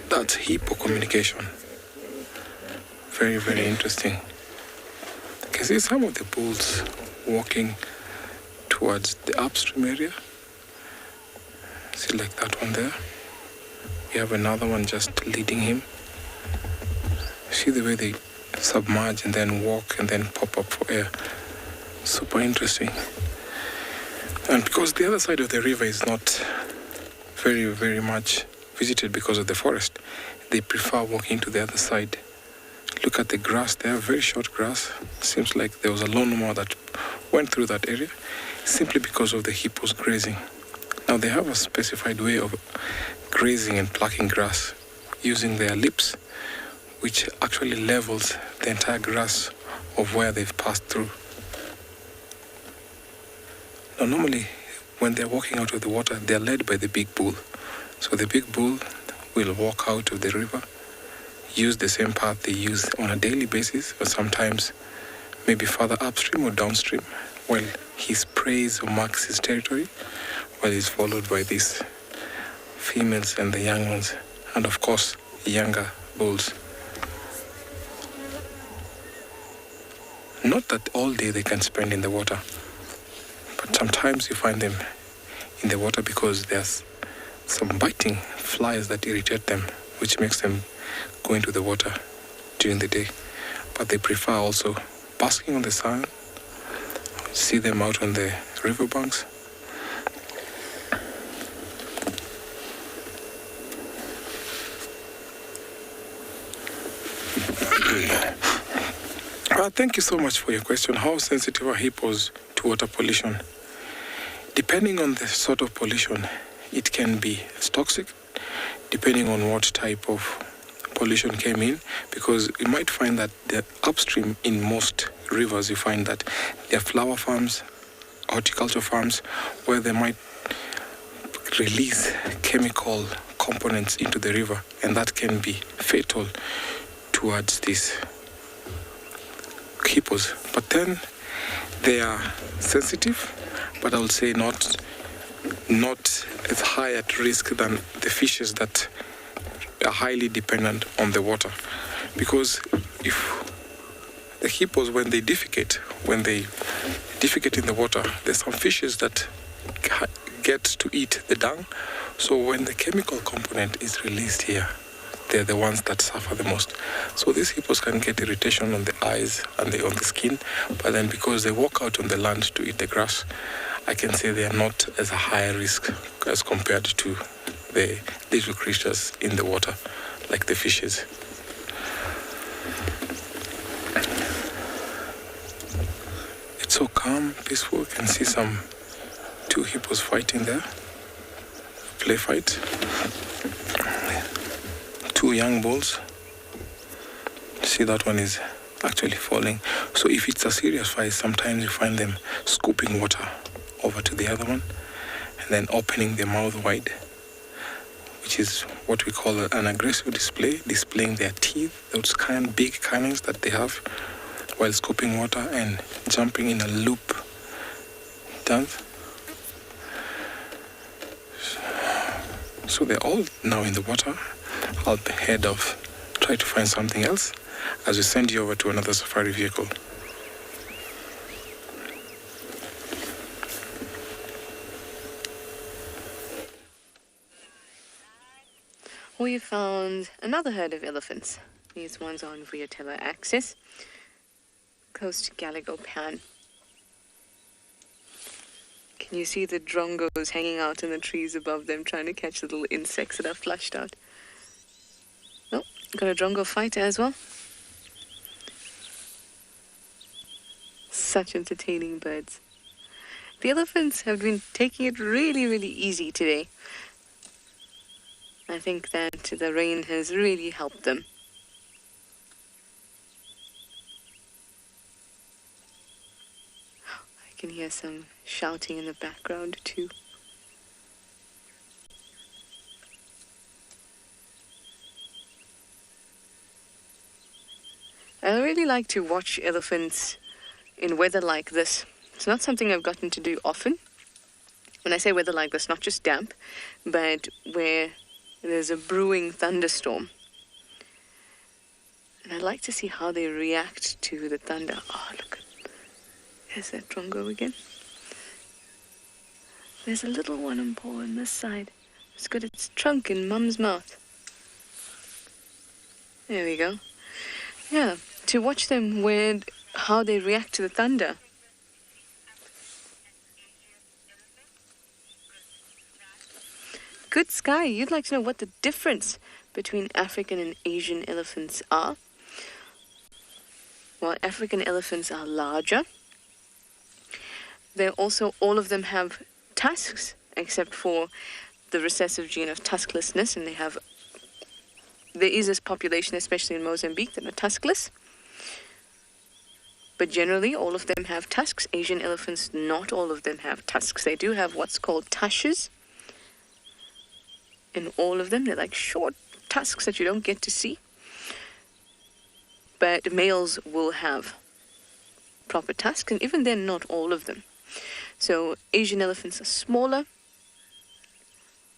That's hippo communication. Very, very interesting. You can see some of the bulls walking towards the upstream area. See, like that one there. We have another one just leading him. See the way they submerge and then walk and then pop up for air. Super interesting. And because the other side of the river is not very, very much visited because of the forest, they prefer walking to the other side. Look at the grass there, very short grass. Seems like there was a lawnmower that went through that area simply because of the hippos grazing. Now they have a specified way of grazing and plucking grass using their lips, which actually levels the entire grass of where they've passed through. Now normally when they're walking out of the water, they're led by the big bull. So the big bull will walk out of the river, use the same path they use on a daily basis, or sometimes maybe further upstream or downstream, while he sprays or marks his territory, while he's followed by these females and the young ones, and of course younger bulls. Not that all day they can spend in the water, but sometimes you find them in the water because there's some biting flies that irritate them, which makes them go into the water during the day. but they prefer also basking on the sun. See them out on the riverbanks. Thank you so much for your question. How sensitive are hippos to water pollution? Depending on the sort of pollution, it can be toxic, depending on what type of pollution came in, because you might find that the upstream in most rivers, you find that there are flower farms, horticulture farms, where they might release chemical components into the river, and that can be fatal towards these hippos. But then they are sensitive, but I would say not as high at risk than the fishes that are highly dependent on the water. Because if the hippos, when they defecate in the water, there's some fishes that get to eat the dung. So when the chemical component is released here, they're the ones that suffer the most. So these hippos can get irritation on the eyes and on the skin, but then because they walk out on the land to eat the grass, I can say they are not as a high risk as compared to the little creatures in the water, like the fishes. It's so calm, peaceful. You can see two hippos fighting there, play fight. Two young bulls. See, that one is actually falling. So if it's a serious fight, sometimes you find them scooping water over to the other one and then opening their mouth wide, which is what we call an aggressive display, displaying their teeth, those big cannons that they have while scooping water and jumping in a loop dance. So they're all now in the water. I'll head off, try to find something else as we send you over to another safari vehicle. We found another herd of elephants. These ones are on Vuyatela axis, close to Gallagher Pan. Can you see the drongos hanging out in the trees above them, trying to catch little insects that are flushed out? Oh, got a drongo fighter as well. Such entertaining birds. The elephants have been taking it really, really easy today. I think that the rain has really helped them. I can hear some shouting in the background too. I really like to watch elephants in weather like this. It's not something I've gotten to do often. When I say weather like this, not just damp, but where there's a brewing thunderstorm. And I like to see how they react to the thunder. Oh, look. There's that drongo again. There's a little one on paw on this side. It's got its trunk in Mum's mouth. There we go. Yeah, to watch them how they react to the thunder. Good Sky, you'd like to know what the difference between African and Asian elephants are? Well, African elephants are larger. All of them have tusks, except for the recessive gene of tusklessness, and there is this population, especially in Mozambique, that are tuskless. But generally, all of them have tusks. Asian elephants, not all of them have tusks. They do have what's called tushes. In all of them, they're like short tusks that you don't get to see. But males will have proper tusks, and even then, not all of them. So Asian elephants are smaller.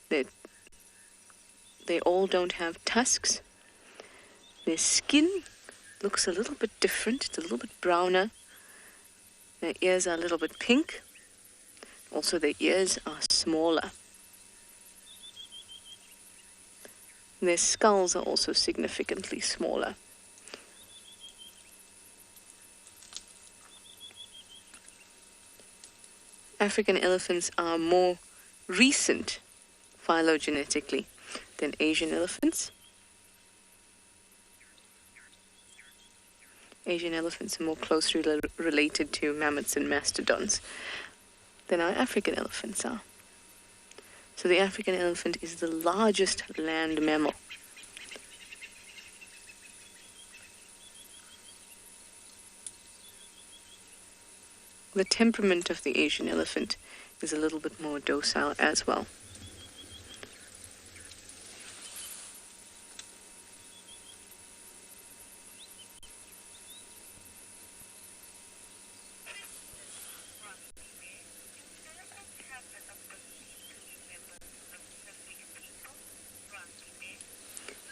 They all don't have tusks. Their skin looks a little bit different. It's a little bit browner. Their ears are a little bit pink. Also, their ears are smaller. Their skulls are also significantly smaller. African elephants are more recent phylogenetically than Asian elephants. Asian elephants are more closely related to mammoths and mastodons than our African elephants are. So the African elephant is the largest land mammal. The temperament of the Asian elephant is a little bit more docile as well.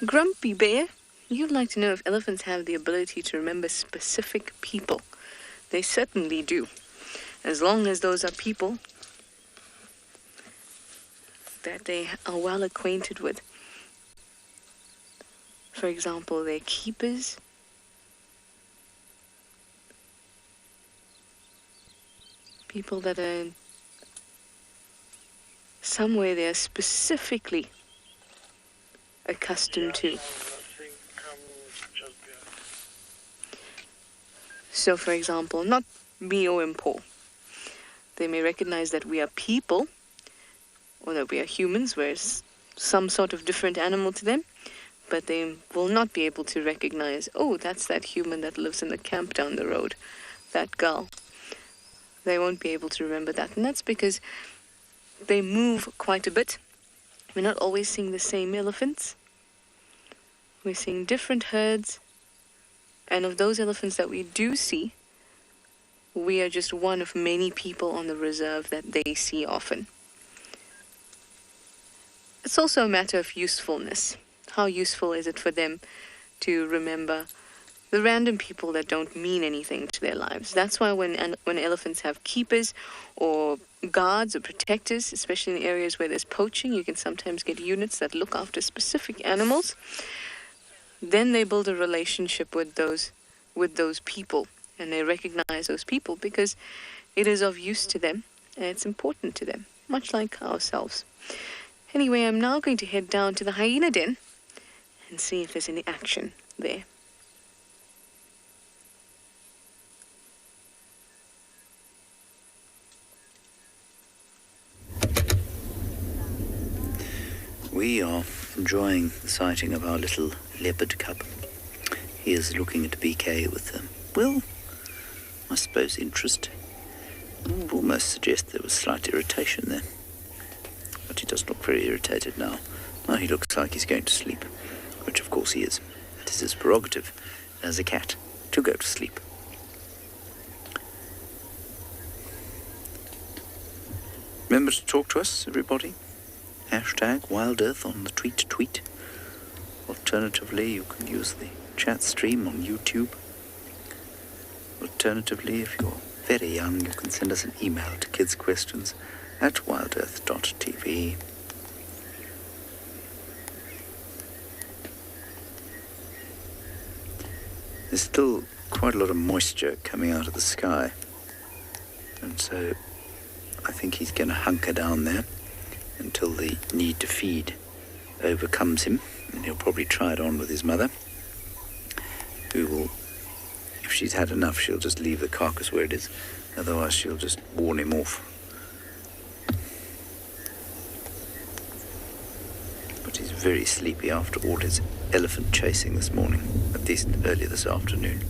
Grumpy Bear, you'd like to know if elephants have the ability to remember specific people. They certainly do. As long as those are people that they are well acquainted with. For example, their keepers. People that are somewhere they are specifically accustomed to. So, for example, not Mio and Paul. They may recognize that we are people, or that we are humans, we're some sort of different animal to them, but they will not be able to recognize, oh, that's that human that lives in the camp down the road, that girl. They won't be able to remember that, and that's because they move quite a bit. We're not always seeing the same elephants. We're seeing different herds. And of those elephants that we do see, we are just one of many people on the reserve that they see often. It's also a matter of usefulness. How useful is it for them to remember the random people that don't mean anything to their lives? That's why when elephants have keepers or guards or protectors, especially in areas where there's poaching, you can sometimes get units that look after specific animals. Then they build a relationship with those people, and they recognize those people because it is of use to them and it's important to them, much like ourselves. Anyway, I'm now going to head down to the Hyena Den and see if there's any action there. We are enjoying the sighting of our little leopard cub. He is looking at BK with, well, I suppose interest. I would almost suggest there was slight irritation there. But he does look very irritated now. Now he looks like he's going to sleep, which of course he is. It is his prerogative as a cat to go to sleep. Remember to talk to us, everybody. #WildEarth on the tweet. Alternatively, you can use the chat stream on YouTube. Alternatively, if you're very young, you can send us an email to kidsquestions@wildearth.tv. There's still quite a lot of moisture coming out of the sky, and so I think he's going to hunker down there until the need to feed overcomes him, and he'll probably try it on with his mother, who will, if she's had enough, she'll just leave the carcass where it is. Otherwise, she'll just warn him off. But he's very sleepy after all his elephant chasing this morning, at least earlier this afternoon.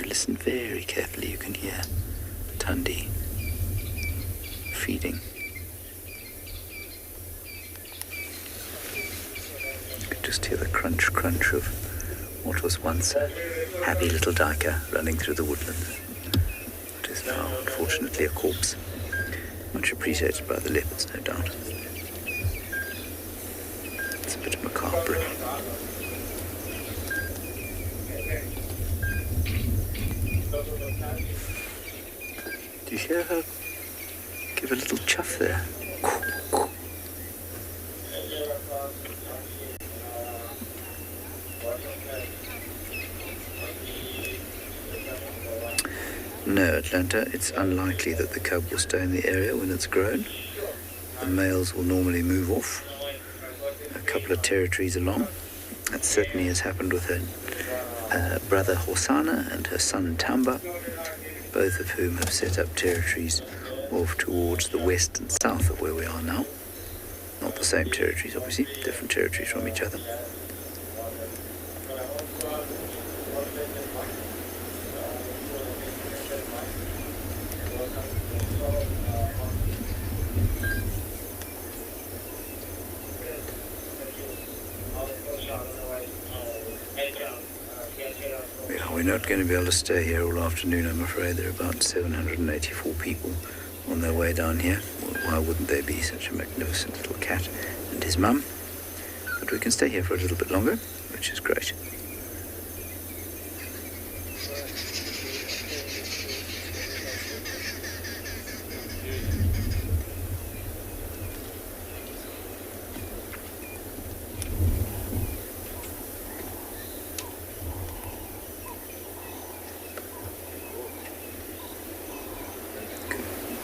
Listen very carefully, you can hear Tundi feeding. You can just hear the crunch of what was once a happy little duiker running through the woodlands. It is now, unfortunately, a corpse. Much appreciated by the leopards, no doubt. It's a bit macabre. Do you hear her give a little chuff there? No, Atlanta, it's unlikely that the cub will stay in the area when it's grown. The males will normally move off a couple of territories along. That certainly has happened with her brother Hosanna and her son Tamba, both of whom have set up territories off towards the west and south of where we are now. Not the same territories, obviously, different territories from each other. We're not going to be able to stay here all afternoon, I'm afraid. There are about 784 people on their way down here. Well, why wouldn't there be such a magnificent little cat and his mum? But we can stay here for a little bit longer, which is great.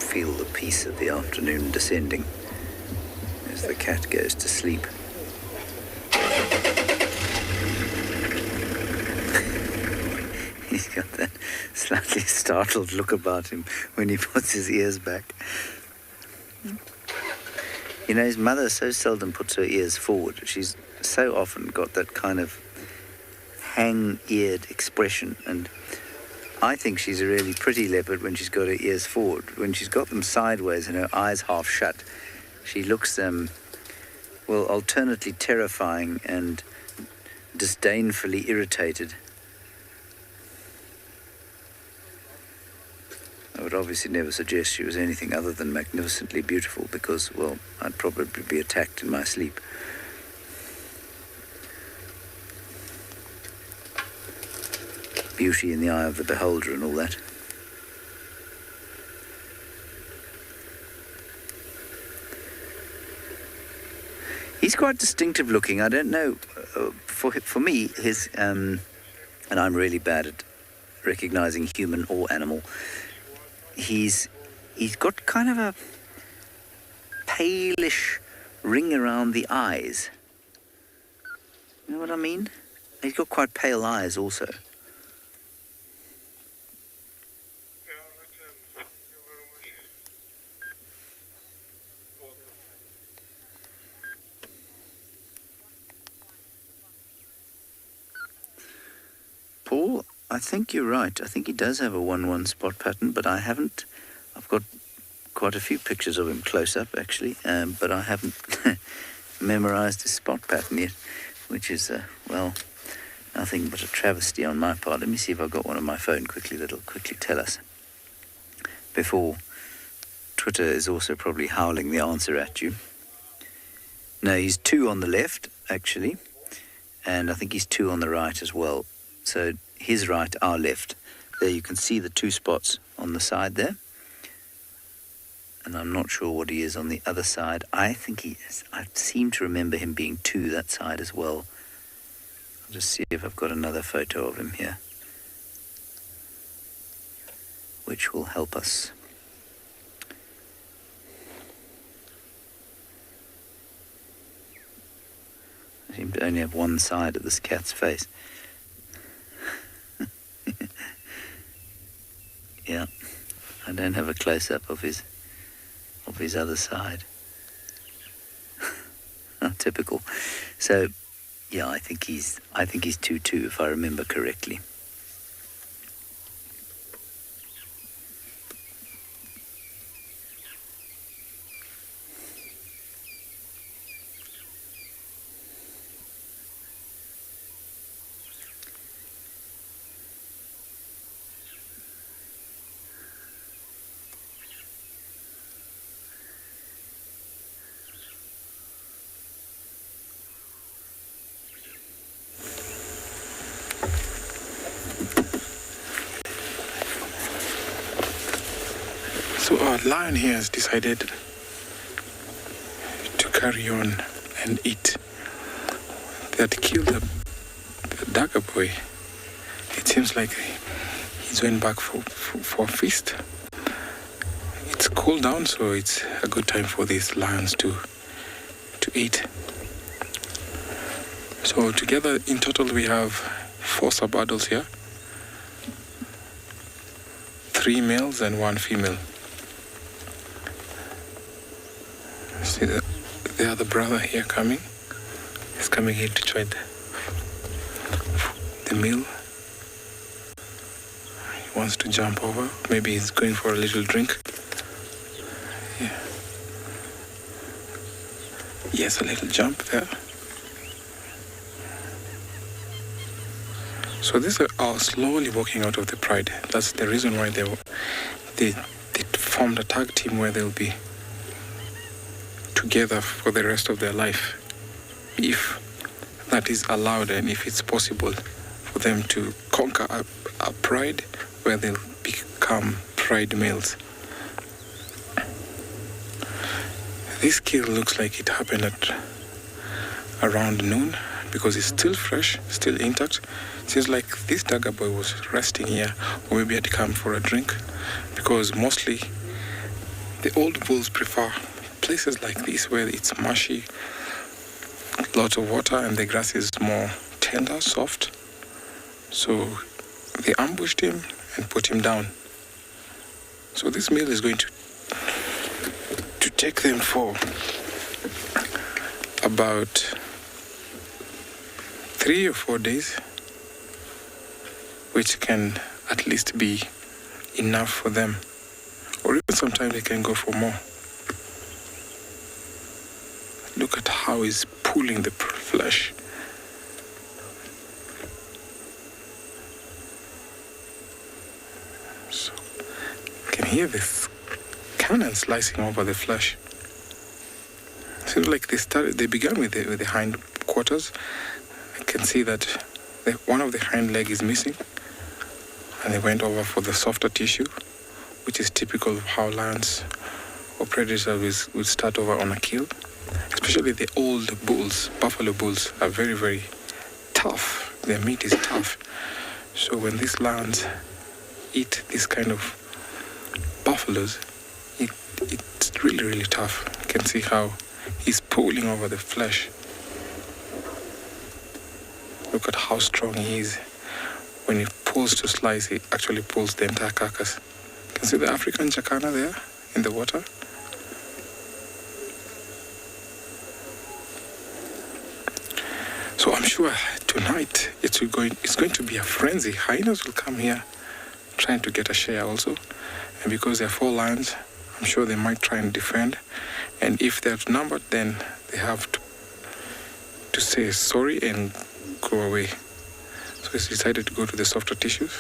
Feel the peace of the afternoon descending as the cat goes to sleep. He's got that slightly startled look about him when he puts his ears back. You know, his mother so seldom puts her ears forward. She's so often got that kind of hang-eared expression, and I think she's a really pretty leopard when she's got her ears forward. When she's got them sideways and her eyes half shut, she looks, well, alternately terrifying and disdainfully irritated. I would obviously never suggest she was anything other than magnificently beautiful because, well, I'd probably be attacked in my sleep. Beauty in the eye of the beholder and all that. He's quite distinctive looking. I don't know, for me, his, and I'm really bad at recognizing human or animal, he's got kind of a palish ring around the eyes. You know what I mean? He's got quite pale eyes also. Paul, I think you're right. I think he does have a 1-1 spot pattern, but I've got quite a few pictures of him close up, actually, but I haven't memorized his spot pattern yet, which is, well, nothing but a travesty on my part. Let me see if I've got one on my phone quickly that'll quickly tell us. Before Twitter is also probably howling the answer at you. No, he's 2 on the left, actually, and I think he's 2 on the right as well. So his right, our left. There you can see the 2 spots on the side there. And I'm not sure what he is on the other side. I think he is. I seem to remember him being 2 that side as well. I'll just see if I've got another photo of him here, which will help us. I seem to only have one side of this cat's face. Yeah, I don't have a close-up of his other side. Typical. So, yeah, I think he's 2-2 if I remember correctly. So our lion here has decided to carry on and eat. They had killed the darker boy. It seems like He's went back for a feast. It's cooled down, so it's a good time for these lions to eat. So together, in total, we have 4 sub-adults here. 3 males and 1 female. See the other brother here coming. He's coming here to try the meal. He wants to jump over. Maybe he's going for a little drink. Yeah. Yes, a little jump there. So these are slowly walking out of the pride. That's the reason why they formed a tag team where they'll be together for the rest of their life, if that is allowed and if it's possible for them to conquer a pride where they'll become pride males. This kill looks like it happened at around noon because it's still fresh, still intact. Seems like this dagger boy was resting here, or maybe had come for a drink, because mostly the old bulls prefer places like this where it's marshy, lots of water, and the grass is more tender, soft. So they ambushed him and put him down. So this meal is going to take them for about 3 or 4 days, which can at least be enough for them. Or even sometimes they can go for more. Look at how he's pulling the flesh. So you can hear this cannon slicing over the flesh. Seems like they began with the hind quarters. I can see that one of the hind leg is missing, and they went over for the softer tissue, which is typical of how lions or predators would start over on a kill. Especially the old bulls, buffalo bulls, are very, very tough. Their meat is tough. So when these lions eat this kind of buffaloes, it's really, really tough. You can see how he's pulling over the flesh. Look at how strong he is. When he pulls to slice, he actually pulls the entire carcass. You can see the African jacana there in the water. So I'm sure tonight it's going to be a frenzy. Hyenas will come here trying to get a share also. And because there are 4 lions, I'm sure they might try and defend. And if they're outnumbered, then they have to say sorry and go away. So he's decided to go to the softer tissues.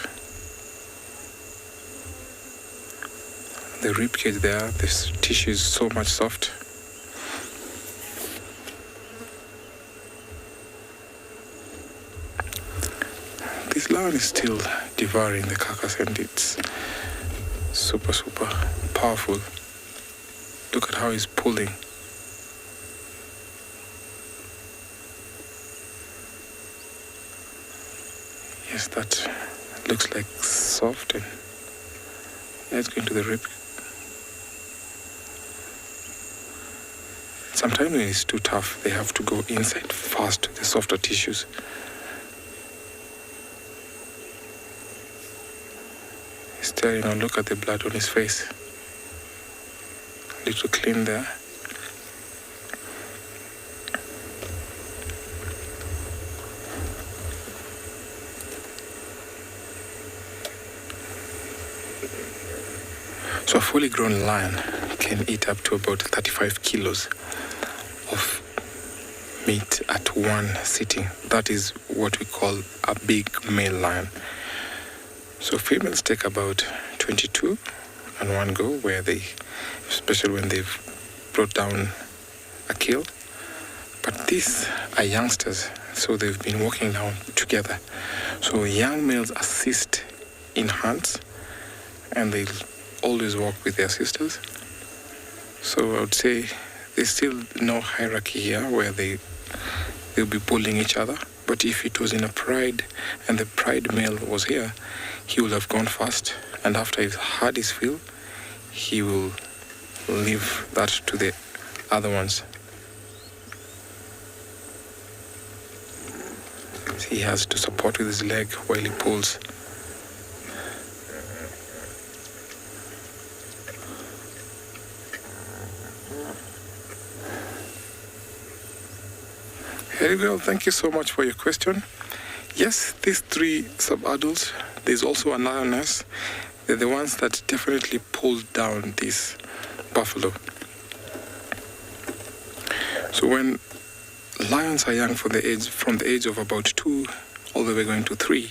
The rib cage there, this tissue is so much soft. This lion is still devouring the carcass, and it's super, super powerful. Look at how he's pulling. Yes, that looks like soft, and yeah, it's going to the rib. Sometimes when it's too tough, they have to go inside fast to the softer tissues. He's staring and look at the blood on his face. A little clean there. So a fully grown lion can eat up to about 35 kilos of meat at one sitting. That is what we call a big male lion. So females take about 22 on one go, where they, especially when they've brought down a kill. But these are youngsters, so they've been walking down together. So young males assist in hunts, and they always walk with their sisters. So I would say there's still no hierarchy here where they'll be bullying each other. But if it was in a pride and the pride male was here, he will have gone fast, and after he's had his fill, he will leave that to the other ones. He has to support with his leg while he pulls. Very well, thank you so much for your question. Yes, these three sub-adults, there's also a lioness. They're the ones that definitely pulled down this buffalo. So when lions are young from the age of about 2 all the way going to 3,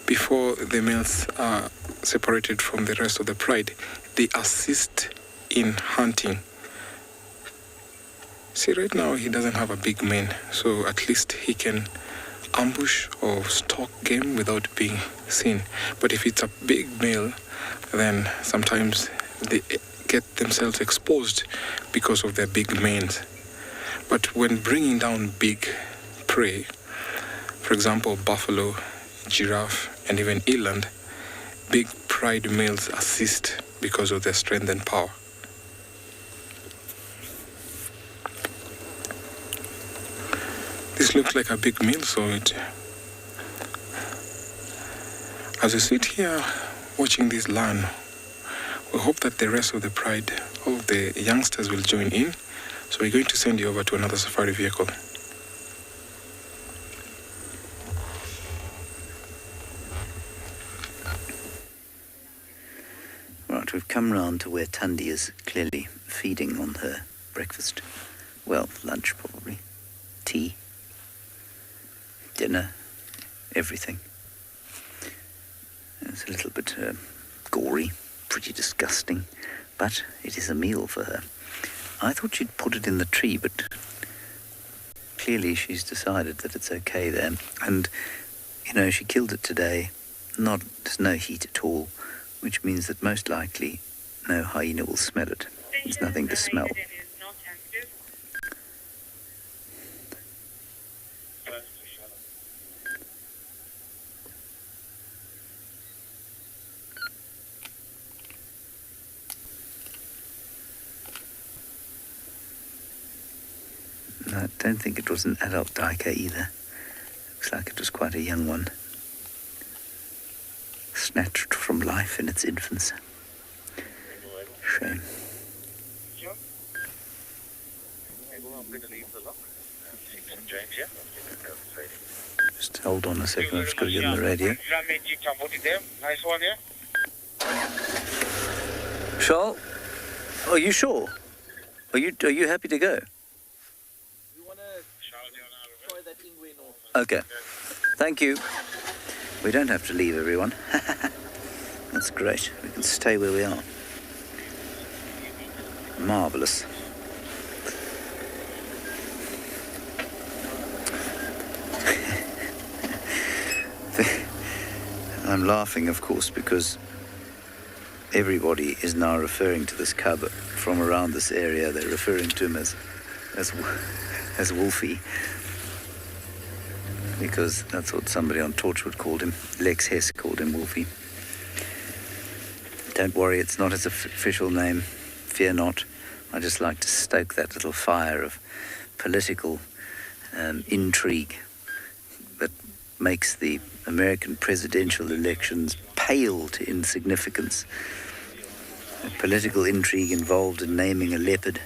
before the males are separated from the rest of the pride, they assist in hunting. See, right now he doesn't have a big mane, so at least he can ambush or stalk game without being seen. But if it's a big male, then sometimes they get themselves exposed because of their big manes. But when bringing down big prey, for example, buffalo, giraffe, and even eland, big pride males assist because of their strength and power. This looks like a big meal, so as we sit here watching this lion, we hope that the rest of the pride, all of the youngsters will join in. So we're going to send you over to another safari vehicle. Right, we've come round to where Tundi is clearly feeding on her breakfast. Well, lunch probably. Tea. Dinner. Everything. It's a little bit gory, pretty disgusting, but it is a meal for her. I thought she'd put it in the tree, but clearly she's decided that it's okay there. And, you know, she killed it today. There's no heat at all, which means that most likely no hyena will smell it. There's nothing to smell. I don't think it was an adult duiker either. Looks like it was quite a young one. Snatched from life in its infancy. Shame. Just hold on a second, I've just got to get on the radio. Charles, are you sure? Are you happy to go? Okay. Thank you. We don't have to leave, everyone. That's great. We can stay where we are. Marvellous. I'm laughing, of course, because everybody is now referring to this cub from around this area. They're referring to him as Wolfie, because that's what somebody on Torchwood called him. Lex Hess called him Wolfie. Don't worry, it's not his official name. Fear not. I just like to stoke that little fire of political intrigue that makes the American presidential elections pale to insignificance. A political intrigue involved in naming a leopard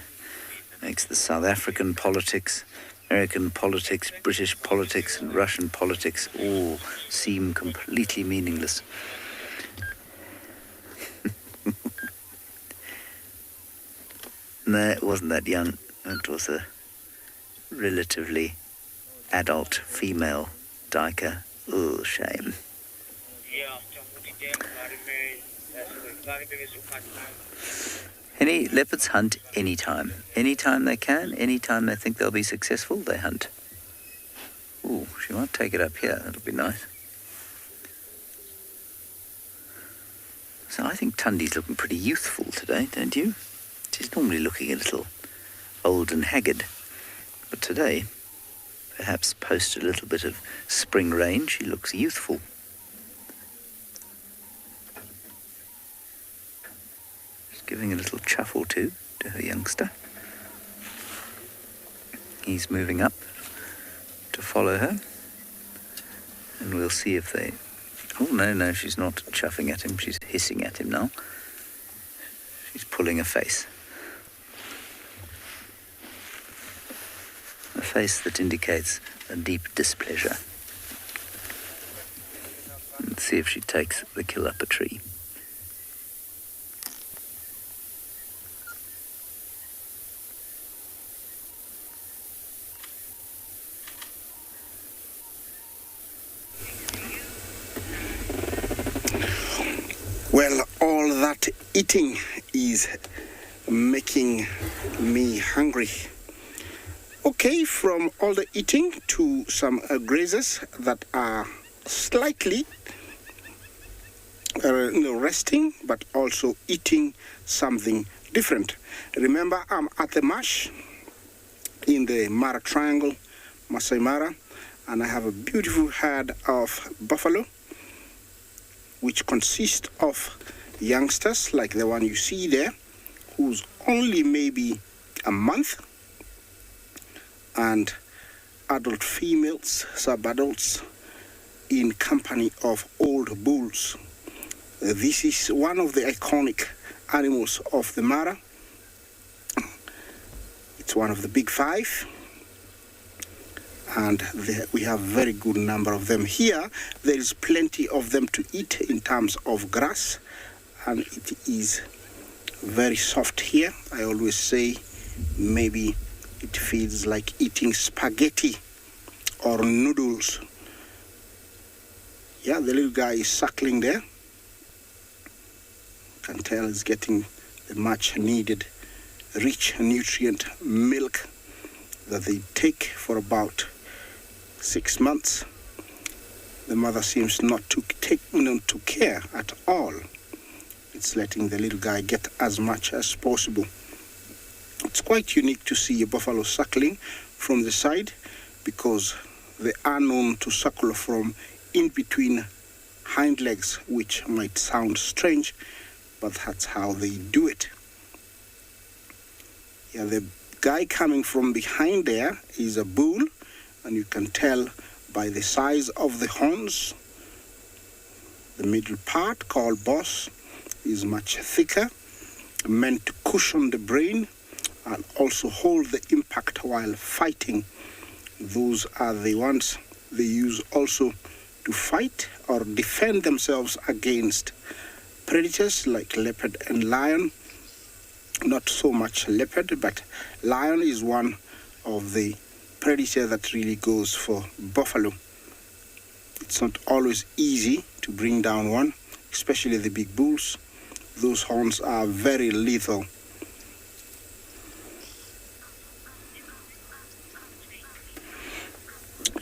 makes the South African politics, American politics, British politics, and Russian politics all seem completely meaningless. No, it wasn't that young. It was a relatively adult female duiker. Oh, shame. Any leopards hunt anytime. Anytime they can, anytime they think they'll be successful, they hunt. Ooh, she might take it up here. That'll be nice. So I think Tundi's looking pretty youthful today, don't you? She's normally looking a little old and haggard. But today, perhaps post a little bit of spring rain, she looks youthful. giving a little chuffle to her youngster. He's moving up to follow her. And we'll see if they... Oh, no, she's not chuffing at him. She's hissing at him now. She's pulling a face. A face that indicates a deep displeasure. Let's see if she takes the kill up a tree. Well, all that eating is making me hungry. Okay, from all the eating to some grazers that are slightly resting, but also eating something different. Remember, I'm at the marsh in the Mara Triangle, Masai Mara, and I have a beautiful herd of buffalo, which consist of youngsters like the one you see there, who's only maybe a month, and adult females, sub-adults, in company of old bulls. This is one of the iconic animals of the Mara. It's one of the big five, and we have a very good number of them here. There is plenty of them to eat in terms of grass, and it is very soft here. I always say maybe it feels like eating spaghetti or noodles. Yeah, the little guy is suckling there. You can tell he's getting the much needed rich nutrient milk that they take for about 6 months. The mother seems not to to care at all. It's letting the little guy get as much as possible. It's quite unique to see a buffalo suckling from the side, because they are known to suckle from in between hind legs, which might sound strange, but that's how they do it. Yeah, the guy coming from behind there is a bull, and you can tell by the size of the horns. The middle part, called boss, is much thicker, meant to cushion the brain and also hold the impact while fighting. Those are the ones they use also to fight or defend themselves against predators like leopard and lion. Not so much leopard, but lion is one of the predators that really goes for buffalo. It's not always easy to bring down one, especially the big bulls. Those horns are very lethal.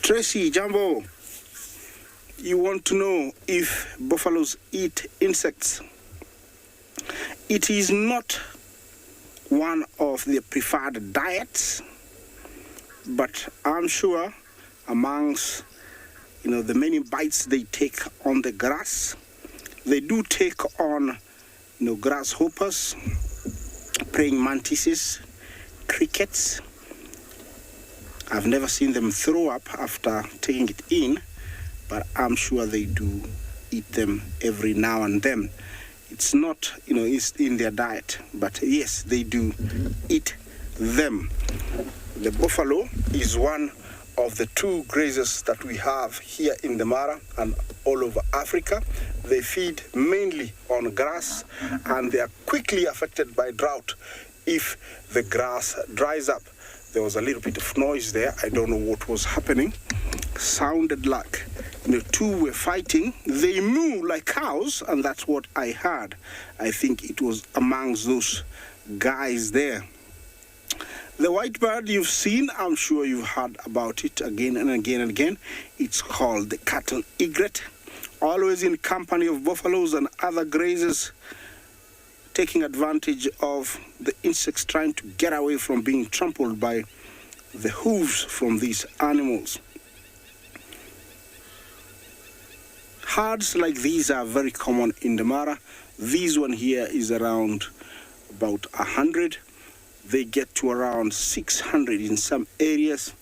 Tracy, Jumbo, you want to know if buffaloes eat insects? It is not one of their preferred diets, but I'm sure amongst the many bites they take on the grass, they do take on grasshoppers, praying mantises, crickets. I've never seen them throw up after taking it in, but I'm sure they do eat them every now and then. It's not, it's in their diet, but yes, they do eat them. The buffalo is one of the two grazers that we have here in the Mara and all over Africa. They feed mainly on grass, and they are quickly affected by drought if the grass dries up. There was a little bit of noise there. I don't know what was happening. Sounded like the two were fighting. They moo like cows, and that's what I heard. I think it was amongst those guys there. The white bird you've seen, I'm sure you've heard about it again and again and again. It's called the Cattle Egret, always in company of buffaloes and other grazers, taking advantage of the insects, trying to get away from being trampled by the hooves from these animals. Herds like these are very common in the Mara. This one here is around about 100. They get to around 600 in some areas.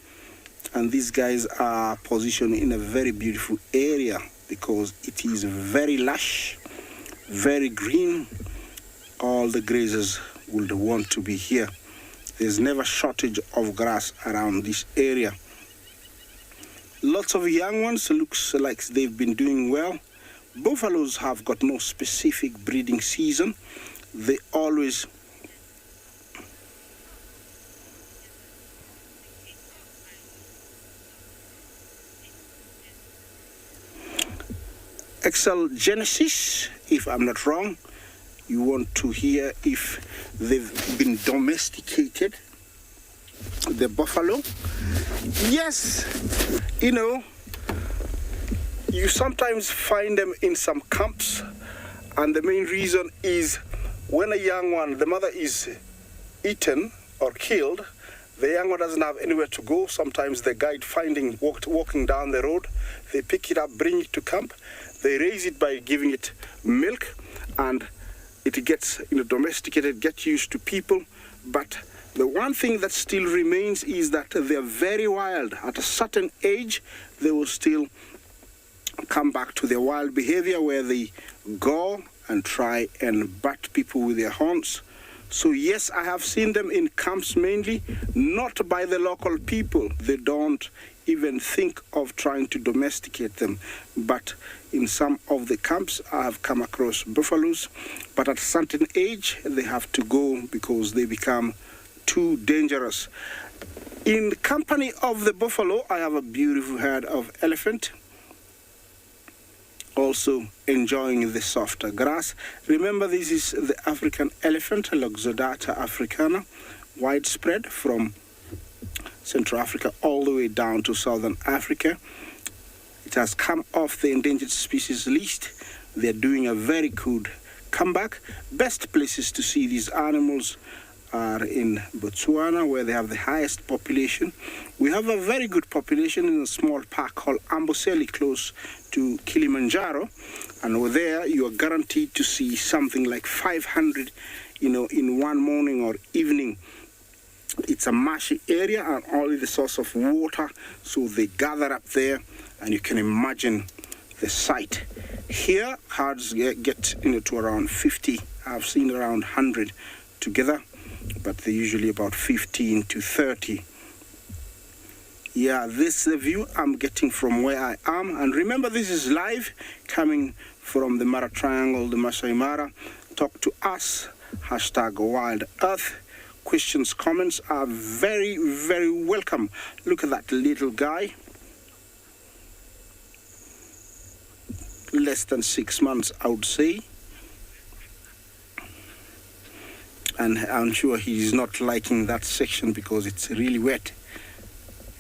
And these guys are positioned in a very beautiful area because it is very lush, very green. All the grazers would want to be here. There's never shortage of grass around this area. Lots of young ones, looks like they've been doing well. Buffaloes have got no specific breeding season. They always Excel Genesis, if I'm not wrong. You want to hear if they've been domesticated, the buffalo. Yes, you know, you sometimes find them in some camps, and the main reason is when a young one, the mother is eaten or killed, the young one doesn't have anywhere to go. Sometimes the guide walking down the road, they pick it up, bring it to camp. They raise it by giving it milk, and it gets domesticated, get used to people. But the one thing that still remains is that they're very wild. At a certain age, they will still come back to their wild behavior where they go and try and butt people with their horns. So yes, I have seen them in camps mainly, not by the local people. They don't even think of trying to domesticate them. But in some of the camps, I have come across buffaloes. But at a certain age, they have to go because they become too dangerous. In company of the buffalo, I have a beautiful herd of elephant, also enjoying the softer grass. Remember, this is the African elephant, Loxodonta africana, widespread from Central Africa all the way down to Southern Africa. It has come off the endangered species list. They're doing a very good comeback. Best places to see these animals are in Botswana, where they have the highest population. We have a very good population in a small park called Amboseli, close to Kilimanjaro, and over there you are guaranteed to see something like 500, in one morning or evening. It's a marshy area and only the source of water, so they gather up there, and you can imagine the sight. Here, herds get to around 50. I've seen around 100 together, but they're usually about 15 to 30. Yeah, this is the view I'm getting from where I am. And remember, this is live, coming from the Mara Triangle, the Masai Mara. Talk to us, #WildEarth. Questions, comments are very, very welcome. Look at that little guy. Less than 6 months, I would say. And I'm sure he's not liking that section because it's really wet.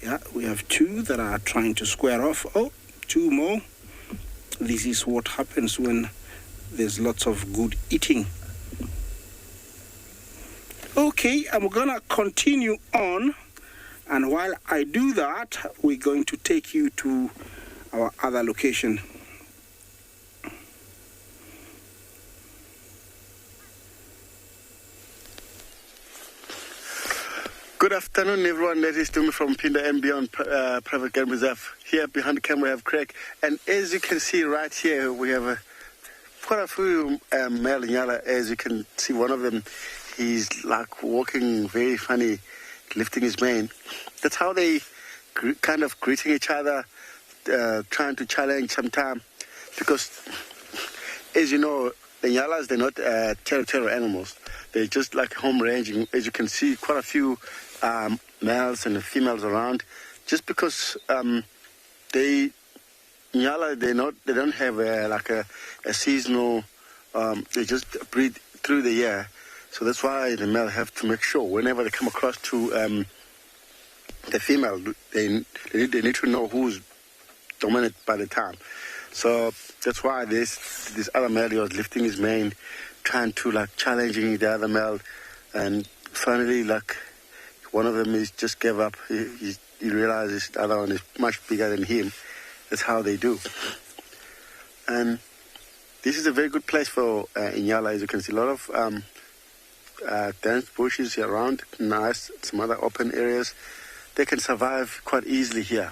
Yeah, we have two that are trying to square off. Oh, two more. This is what happens when there's lots of good eating. Okay, I'm gonna continue on, and while I do that, we're going to take you to our other location. Good afternoon, everyone. That is Tumi from Pinda and Beyond Private Game Reserve. Here behind the camera, we have Craig. And as you can see right here, we have quite a few male Nyala. As you can see, one of them, he's like walking very funny, lifting his mane. That's how they kind of greeting each other, trying to challenge sometime. Because, as you know, the Nyalas, they're not territorial animals. They're just like home ranging. As you can see, quite a few males and females around. Just because Nyala, they don't have a seasonal. They just breed through the year. So that's why the male have to make sure whenever they come across to the female, they need to know who's dominant by the time. So that's why this other male was lifting his mane, trying to challenging the other male, and finally one of them is just gave up. He realizes the other one is much bigger than him. That's how they do. And this is a very good place for Inyala. As you can see, a lot of dense bushes around, nice, some other open areas. They can survive quite easily here.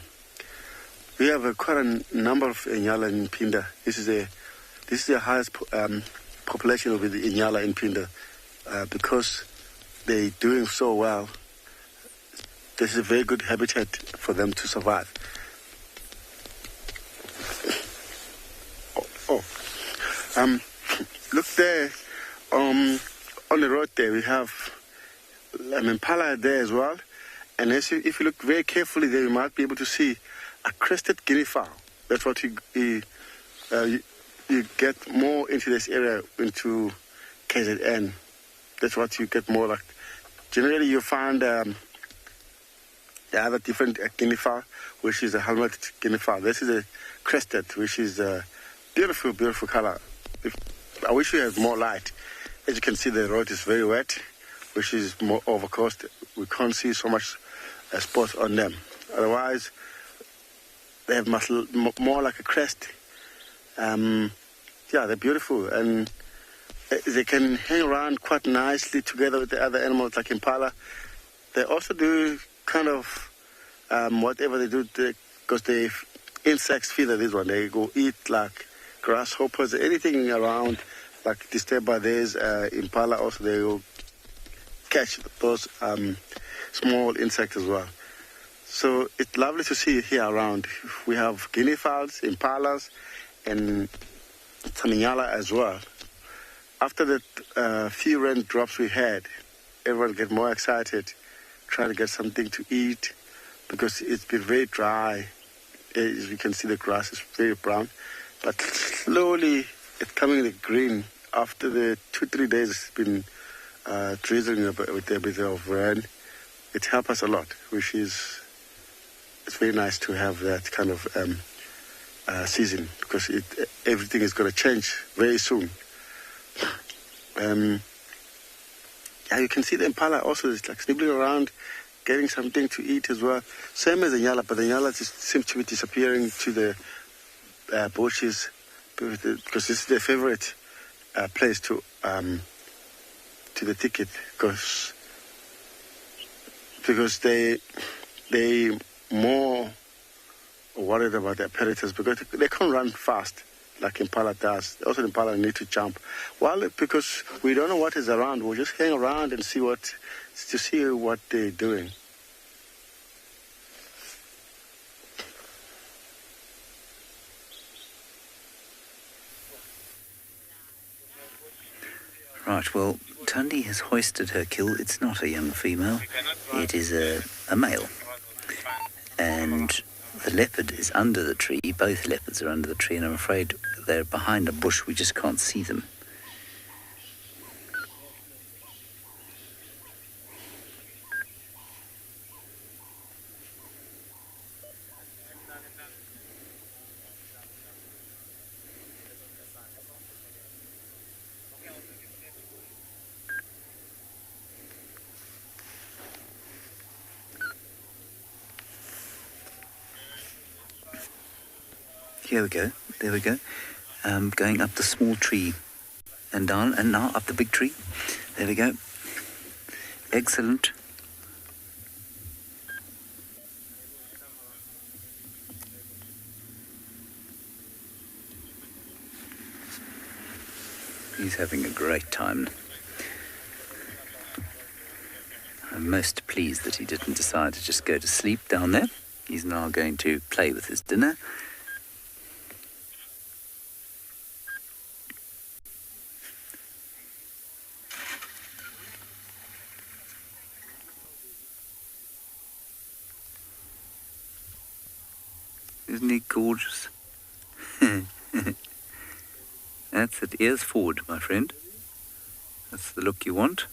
We have quite a number of Inyala in Pinda. This is the highest population of the Inyala in Pinda because they're doing so well. This is a very good habitat for them to survive. Look there, on the road there, we have impala there as well. And if you look very carefully there, you might be able to see a crested Guinea fowl. That's what you get more into this area, into KZN. That's what you get more like. Generally, you find the other different Guinea fowl, which is a helmeted Guinea fowl. This is a crested, which is a beautiful, beautiful color. I wish we had more light. As you can see, the road is very wet, which is more overcast. We can't see so much spots on them. Otherwise, they have more like a crest. Yeah, they're beautiful, and they can hang around quite nicely together with the other animals like impala. They also do kind of whatever they do, because they insects feed this one. They go eat like grasshoppers, anything around like disturbed by these impala. Also, they will catch those small insects as well. So it's lovely to see here around. We have guinea fowls, impalas, and Inyala as well. After the few raindrops we had, everyone get more excited, trying to get something to eat, because it's been very dry. As you can see, the grass is very brown, but slowly it's coming the green. After the 2-3 days it's been drizzling with a bit of rain, it helps us a lot, which is, it's very nice to have that kind of season, because everything is going to change very soon. Yeah, you can see the impala also is like snibbling around, getting something to eat as well. Same as the Inyala, but the Inyala just seems to be disappearing to the bushes, because this is their favorite place to the thicket, because they more worried about their predators, because they can't run fast like impala does. Also, the impala need to jump. Well, because we don't know what is around, we'll just hang around and see what they're doing. Right, well, Tundi has hoisted her kill. It's not a young female. It is a male. And the leopard is under the tree. Both leopards are under the tree, and I'm afraid they're behind a bush. We just can't see them. Here we go. There we go. Going up the small tree and down, and now up the big tree. There we go. Excellent. He's having a great time. I'm most pleased that he didn't decide to just go to sleep down there. He's now going to play with his dinner. Isn't he gorgeous? That's it. Ears forward, my friend. That's the look you want.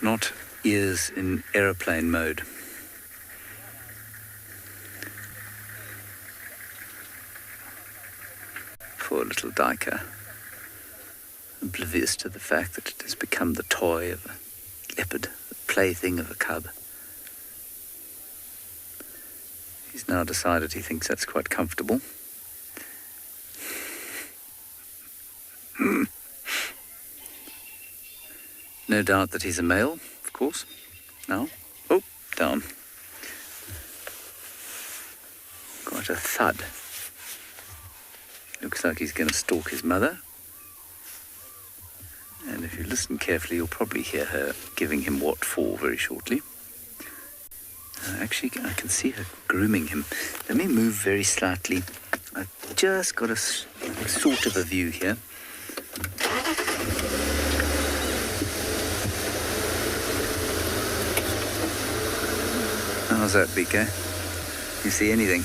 Not ears in aeroplane mode. Poor little Dyker. Oblivious to the fact that it has become the toy of a leopard, the plaything of a cub. He's now decided he thinks that's quite comfortable. No doubt that he's a male, of course. Now, oh, down. Quite a thud. Looks like he's going to stalk his mother. And if you listen carefully, you'll probably hear her giving him what for very shortly. Actually, I can see her grooming him. Let me move very slightly. I've just got a sort of a view here. How's that, BK? You see anything?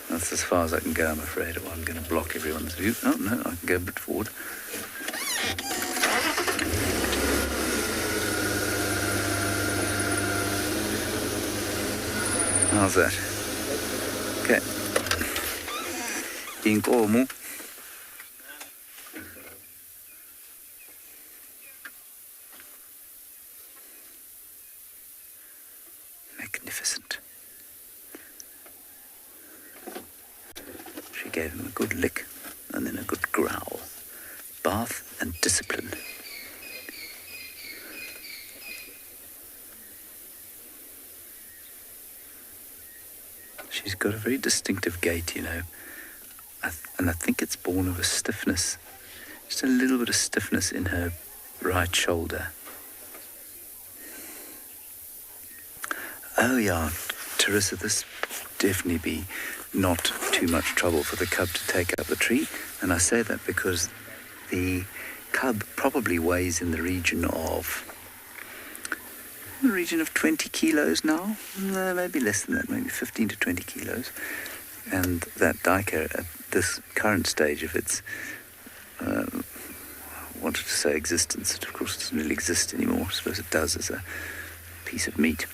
That's as far as I can go, I'm afraid. Or I'm going to block everyone's view. Oh, no, I can go a bit forward. How's that? Okay. Inkomo. Magnificent. She gave him a good lick and then a good growl. Bath and discipline. She's got a very distinctive gait, you know, and I think it's born of a stiffness, just a little bit of stiffness in her right shoulder. Oh yeah, Teresa, this would definitely be not too much trouble for the cub to take up the tree, and I say that because the cub probably weighs in the region of 20 kilos now, maybe less than that, maybe 15 to 20 kilos. And that duiker at this current stage of its, I wanted to say existence, it of course doesn't really exist anymore, I suppose it does as a piece of meat,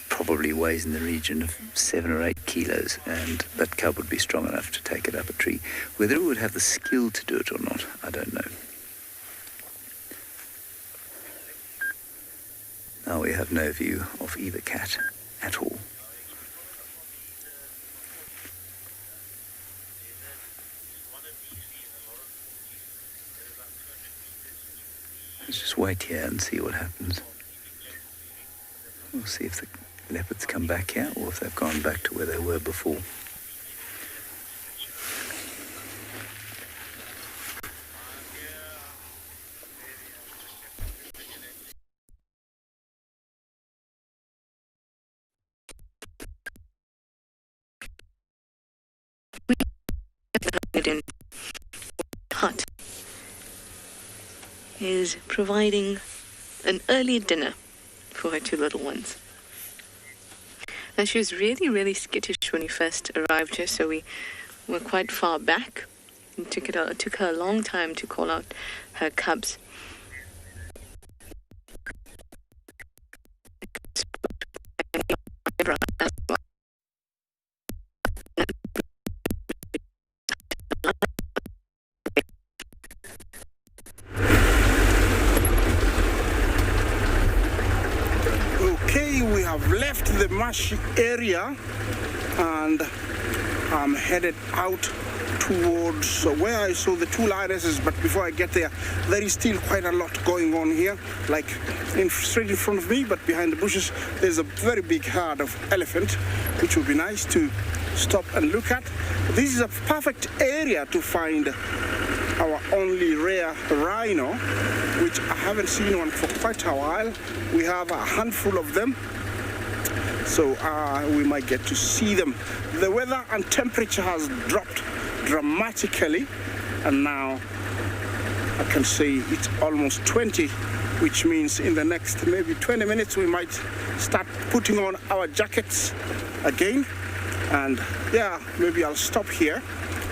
probably weighs in the region of 7 or 8 kilos, and that cub would be strong enough to take it up a tree. Whether it would have the skill to do it or not, I don't know. Now we have no view of either cat at all. Let's just wait here and see what happens. We'll see if the leopards come back here or if they've gone back to where they were before. Hut is providing an early dinner for her two little ones. And she was really, really skittish when we first arrived here, so we were quite far back. It took her a long time to call out her cubs. I've left the marshy area and I'm headed out towards where I saw the two lionesses, but before I get there, there is still quite a lot going on here, like straight in front of me, but behind the bushes there's a very big herd of elephant, which would be nice to stop and look at. This is a perfect area to find our only rare rhino, which I haven't seen one for quite a while. We have a handful of them, so we might get to see them. The weather and temperature has dropped dramatically, and now I can say it's almost 20, which means in the next maybe 20 minutes we might start putting on our jackets again. And yeah, maybe I'll stop here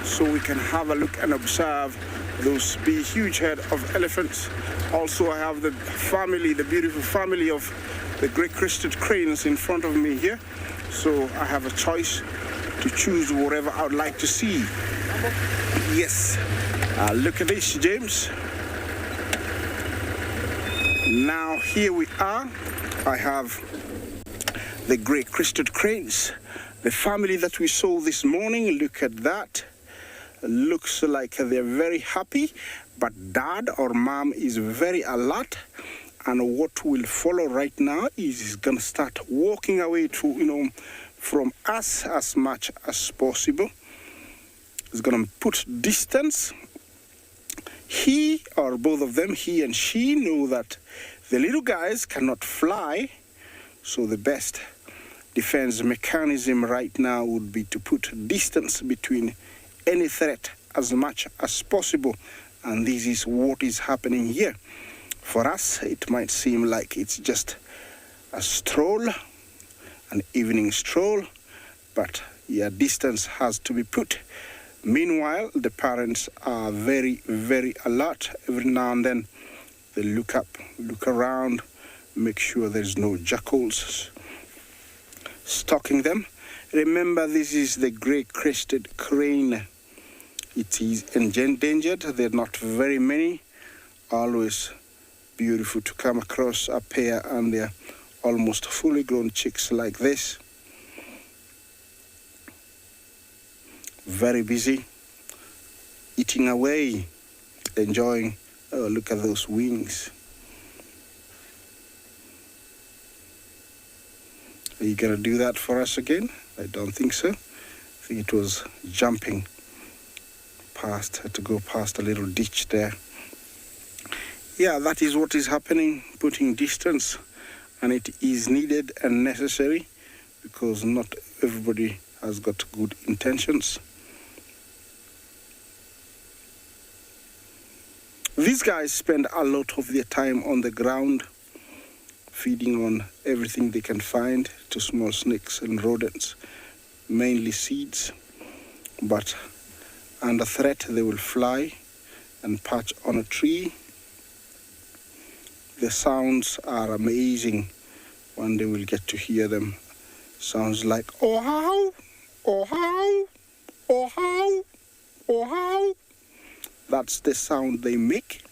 so we can have a look and observe those big huge herd of elephants. Also I have the family, the beautiful family of the great crested cranes in front of me here, so I have a choice to choose whatever I would like to see. Yes, look at this, James. Now here we are. I have the great crested cranes, the family that we saw this morning. Look at that. looks like they're very happy, but dad or mom is very alert. And what will follow right now is he's gonna start walking away from us as much as possible. He's gonna put distance. He, or both of them, he and she, know that the little guys cannot fly, so the best defense mechanism right now would be to put distance between any threat as much as possible. And this is what is happening here. For us, it might seem like it's just a stroll, an evening stroll, but yeah, distance has to be put. Meanwhile, the parents are very, very alert. Every now and then they look up, look around, make sure there's no jackals stalking them. Remember, this is the grey crested crane. It is endangered. There are not very many. Always beautiful to come across a pair, and they're almost fully grown chicks like this. Very busy, eating away, enjoying. Oh, look at those wings. Are you gonna do that for us again? I don't think so. I think it was jumping past, had to go past a little ditch there. Yeah, that is what is happening, putting distance, and it is needed and necessary because not everybody has got good intentions. These guys spend a lot of their time on the ground, feeding on everything they can find, to small snakes and rodents, mainly seeds. But under threat, they will fly and perch on a tree. The sounds are amazing. One day we'll get to hear them. Sounds like, oh how, oh how, oh how, oh how. That's the sound they make.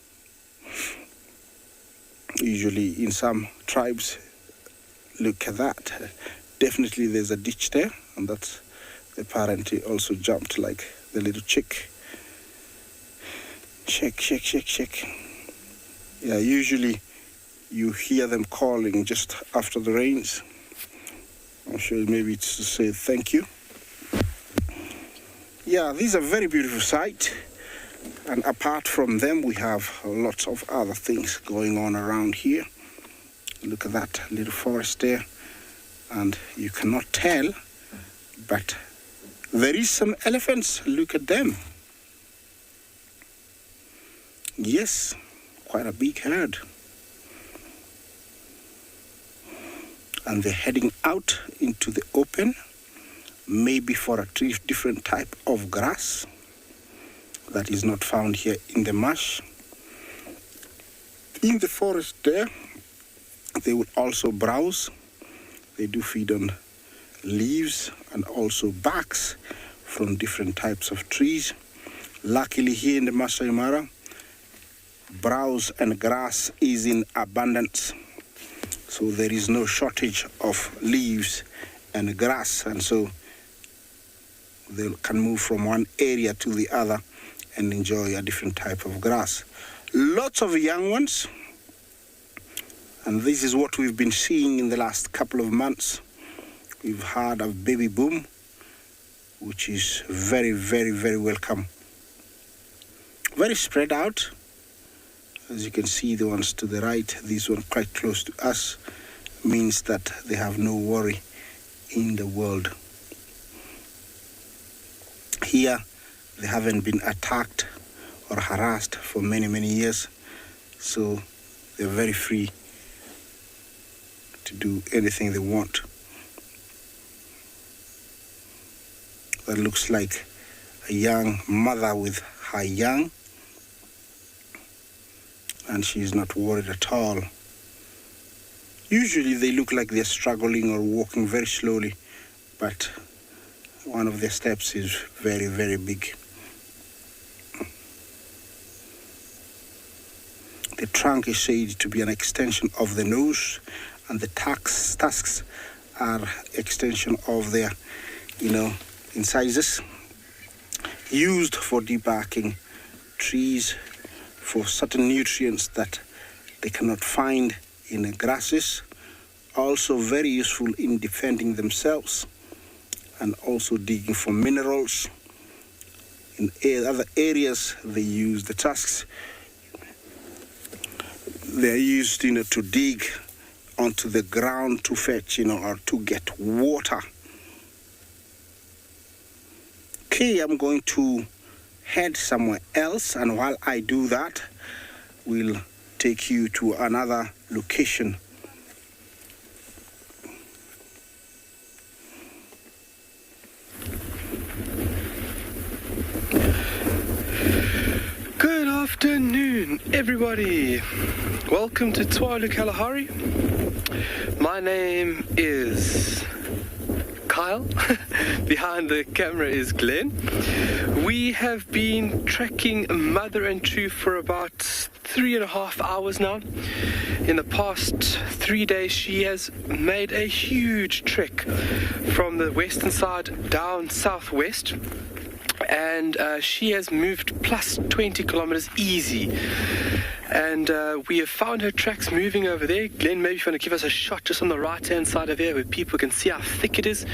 Usually in some tribes, look at that. Definitely there's a ditch there, and that's the parent also jumped like the little chick. Shake, shake, shake, shake. Yeah, usually you hear them calling just after the rains. I'm sure maybe it's to say thank you. Yeah, these are very beautiful sight. And apart from them, we have lots of other things going on around here. Look at that little forest there. And you cannot tell, but there is some elephants. Look at them. Yes, quite a big herd. And they're heading out into the open, maybe for a different type of grass that is not found here in the marsh. In the forest there, they will also browse. They do feed on leaves and also barks from different types of trees. Luckily here in the Masai Mara, browse and grass is in abundance. So there is no shortage of leaves and grass, and so they can move from one area to the other and enjoy a different type of grass. Lots of young ones, and this is what we've been seeing in the last couple of months. We've had a baby boom, which is very, very, very welcome. Very spread out. As you can see, the ones to the right, this one quite close to us, means that they have no worry in the world. Here, they haven't been attacked or harassed for many, many years, so they're very free to do anything they want. That looks like a young mother with her young, and she's not worried at all. Usually they look like they're struggling or walking very slowly, but one of their steps is very, very big. The trunk is said to be an extension of the nose, and the tusks are extension of their, incisors. used for debarking trees for certain nutrients that they cannot find in the grasses. Also very useful in defending themselves and also digging for minerals. In other areas, they use the tusks. They're used, to dig onto the ground to fetch, or to get water. Okay, I'm going to head somewhere else, and while I do that, we'll take you to another location. Good afternoon, everybody. Welcome to Tswalu Kalahari. My name is Kyle. Behind the camera is Glenn. We have been trekking Mother and True for about 3.5 hours now. In the past 3 days, she has made a huge trek from the western side down southwest. And she has moved plus 20 kilometers easy. And we have found her tracks moving over there. Glenn, maybe if you want to give us a shot just on the right-hand side of here where people can see how thick it is.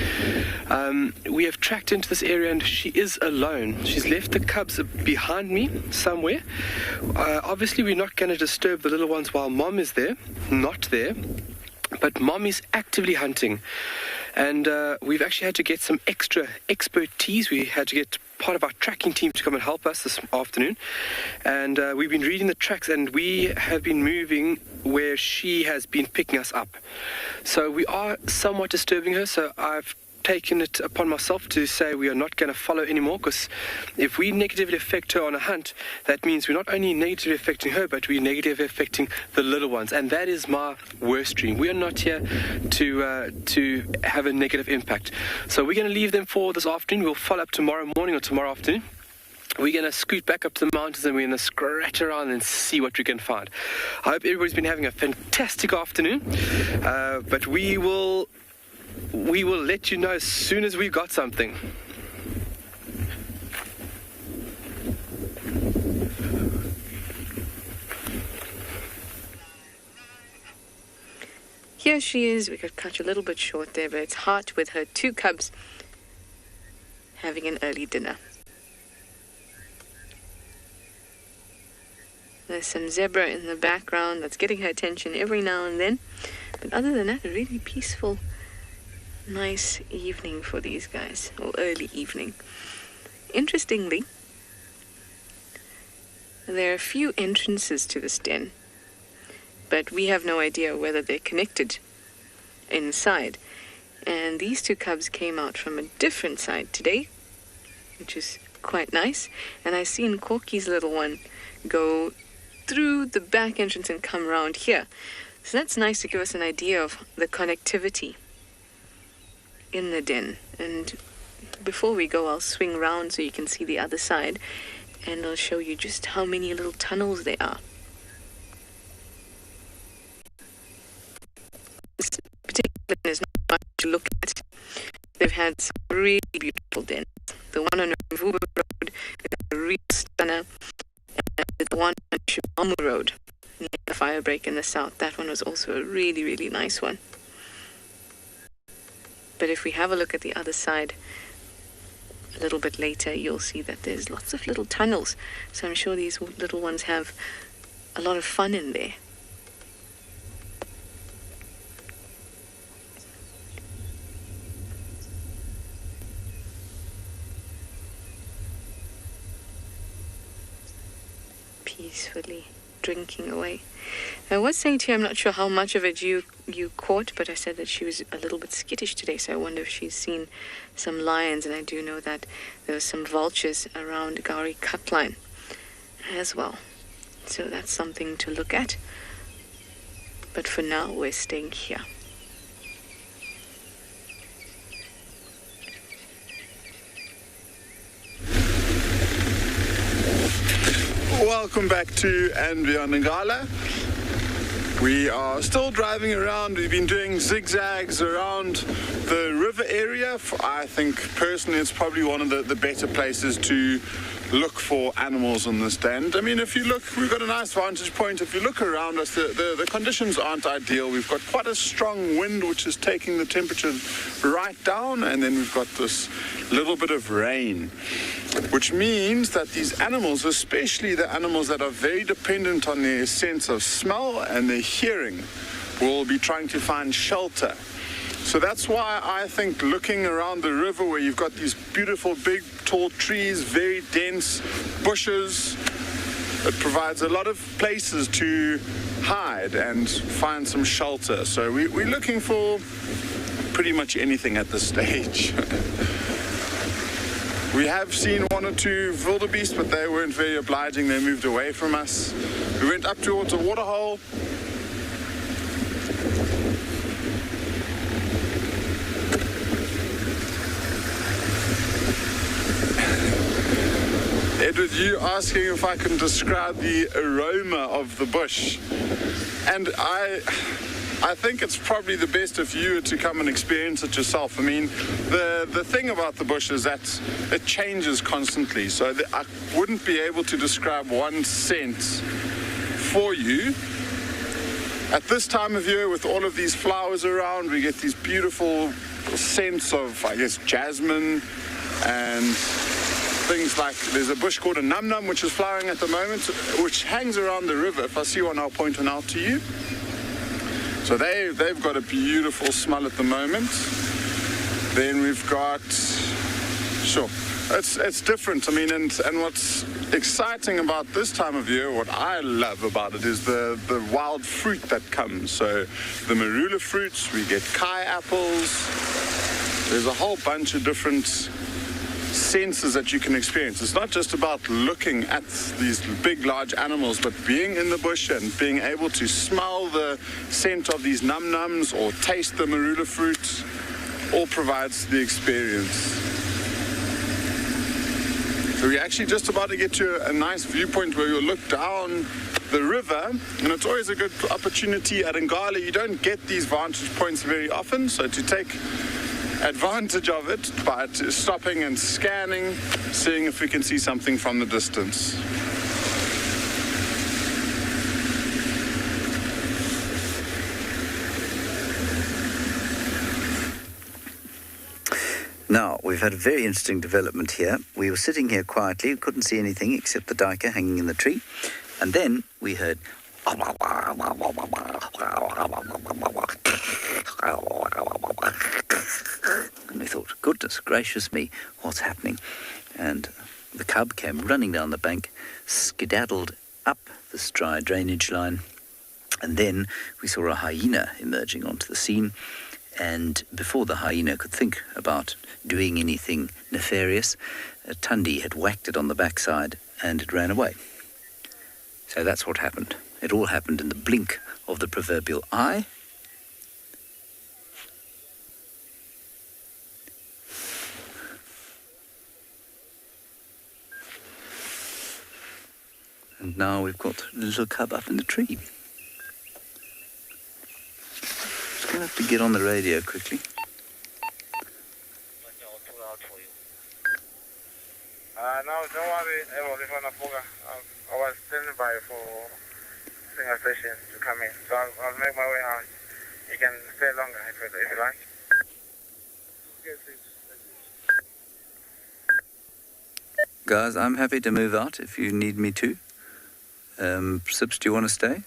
We have tracked into this area and she is alone. She's left the cubs behind me somewhere. Obviously, we're not going to disturb the little ones while Mom is there. Not there. But Mom is actively hunting. And we've actually had to get some extra expertise. We had to get part of our tracking team to come and help us this afternoon. And we've been reading the tracks, and we have been moving where she has been picking us up. So we are somewhat disturbing her, so I've taken it upon myself to say we are not going to follow anymore, because if we negatively affect her on a hunt, that means we're not only negatively affecting her, but we're negatively affecting the little ones, and that is my worst dream. We are not here to have a negative impact. So we're going to leave them for this afternoon. We'll follow up tomorrow morning or tomorrow afternoon. We're going to scoot back up to the mountains and we're going to scratch around and see what we can find. I hope everybody's been having a fantastic afternoon, but we will let you know as soon as we've got something. Here she is. We got cut a little bit short there, but it's Heart with her 2 cubs having an early dinner. There's some zebra in the background that's getting her attention every now and then. But other than that, a really peaceful, nice evening for these guys, or early evening. Interestingly, there are a few entrances to this den, but we have no idea whether they're connected inside. And these 2 cubs came out from a different side today, which is quite nice. And I've seen Corky's little one go through the back entrance and come around here. So that's nice to give us an idea of the connectivity in the den. And before we go, I'll swing round so you can see the other side, and I'll show you just how many little tunnels there are. This particular den is not much to look at. They've had some really beautiful dens. The one on Mvubu Road is a real stunner, and the one on Shimamu Road near the fire break in the south, that one was also a really, really nice one. But if we have a look at the other side a little bit later, you'll see that there's lots of little tunnels. So I'm sure these little ones have a lot of fun in there. Peacefully drinking away. I was saying to you, I'm not sure how much of it you caught, but I said that she was a little bit skittish today, so I wonder if she's seen some lions, and I do know that there were some vultures around Gari Cutline as well. So that's something to look at. But for now, we're staying here. Welcome back to And Beyond Ngala. We are still driving around. We've been doing zigzags around the river area. I think personally it's probably one of the better places to look for animals on this day. And I mean, if you look, we've got a nice vantage point. If you look around us, the conditions aren't ideal. We've got quite a strong wind which is taking the temperature right down, and then we've got this little bit of rain, which means that these animals, especially the animals that are very dependent on their sense of smell and their hearing, will be trying to find shelter. So that's why I think looking around the river where you've got these beautiful big tall trees, very dense bushes, it provides a lot of places to hide and find some shelter. So we're looking for pretty much anything at this stage. We have seen one or two wildebeest, but they weren't very obliging. They moved away from us. We went up towards a waterhole. Edward, you asking if I can describe the aroma of the bush. And I think it's probably the best if you were to come and experience it yourself. I mean, the thing about the bush is that it changes constantly. So I wouldn't be able to describe one scent for you. At this time of year, with all of these flowers around, we get these beautiful scents of, I guess, jasmine and things like, there's a bush called a num-num which is flowering at the moment, which hangs around the river. If I see one, I'll point one out to you. So they've got a beautiful smell at the moment. Then we've got, sure, it's different. I mean, and what's exciting about this time of year, what I love about it, is the wild fruit that comes. So the marula fruits, we get kai apples. There's a whole bunch of different senses that you can experience. It's not just about looking at these big, large animals, but being in the bush and being able to smell the scent of these num-nums or taste the marula fruits all provides the experience. So we're actually just about to get to a nice viewpoint where you'll look down the river, and it's always a good opportunity at Ngala. You don't get these vantage points very often, so to take advantage of it by stopping and scanning, seeing if we can see something from the distance. Now, we've had a very interesting development here. We were sitting here quietly, couldn't see anything except the duiker hanging in the tree, and then we heard and we thought, goodness gracious me, what's happening? And the cub came running down the bank, skedaddled up this dry drainage line, and then we saw a hyena emerging onto the scene. And before the hyena could think about doing anything nefarious, Tundi had whacked it on the backside and it ran away. So that's what happened. It all happened in the blink of the proverbial eye. And now we've got a little cub up in the tree. Just going to have to get on the radio quickly. No, don't worry, I was standing by for singer station to come in, so I'll make my way out. You can stay longer if you like. Guys, I'm happy to move out if you need me to. Sips, do you want to stay?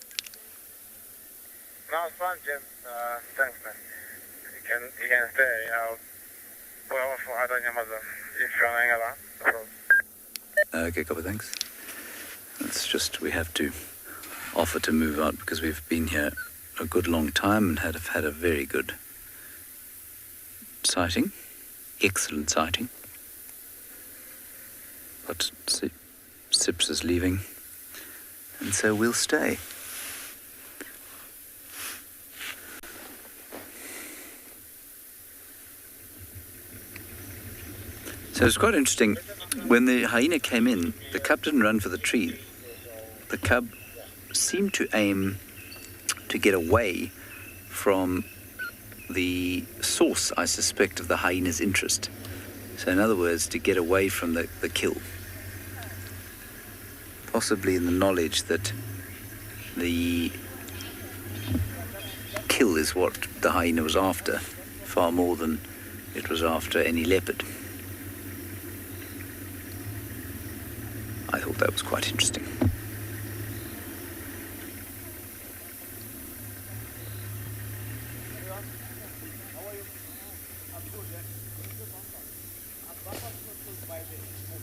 No, it's fine, Jim. Thanks, man. You can stay. I don't know if you're hanging around. Okay, copy, thanks. It's just we have to offer to move out because we've been here a good long time and have had a very good sighting. Excellent sighting. But Sips is leaving, and so we'll stay. So it's quite interesting. When the hyena came in, the cub didn't run for the tree. The cub seemed to aim to get away from the source, I suspect, of the hyena's interest. So in other words, to get away from the kill. Possibly in the knowledge that the kill is what the hyena was after, far more than it was after any leopard. I thought that was quite interesting.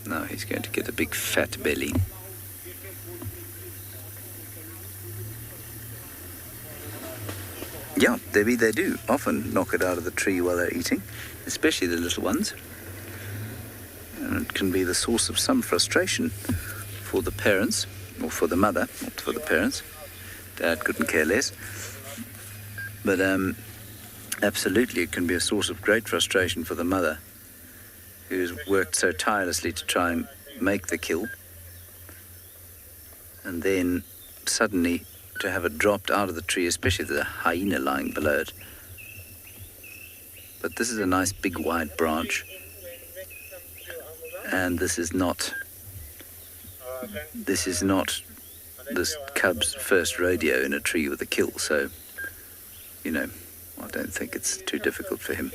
Now he's going to get a big fat belly. Yeah, they do often knock it out of the tree while they're eating, especially the little ones. And it can be the source of some frustration for the parents, or for the mother, not for the parents. Dad couldn't care less. But absolutely, it can be a source of great frustration for the mother, who's worked so tirelessly to try and make the kill, and then suddenly to have it dropped out of the tree, especially the hyena lying below it. But this is a nice big wide branch, and this is not this cub's first rodeo in a tree with a kill, so, you know, I don't think it's too difficult for him.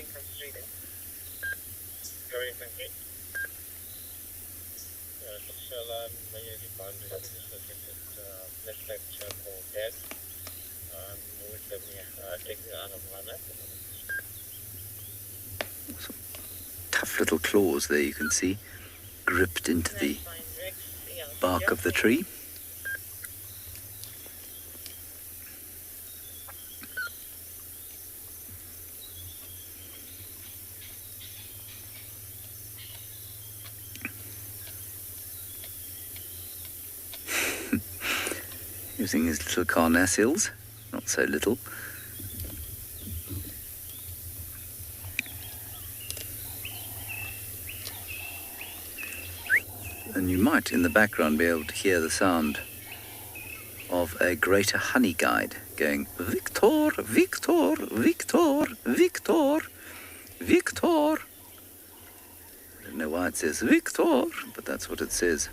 Some tough little claws there, you can see, gripped into the bark of the tree. Using his little carnassials, not so little. And you might, in the background, be able to hear the sound of a greater honey guide going, Victor, Victor, Victor, Victor, Victor. I don't know why it says Victor, but that's what it says.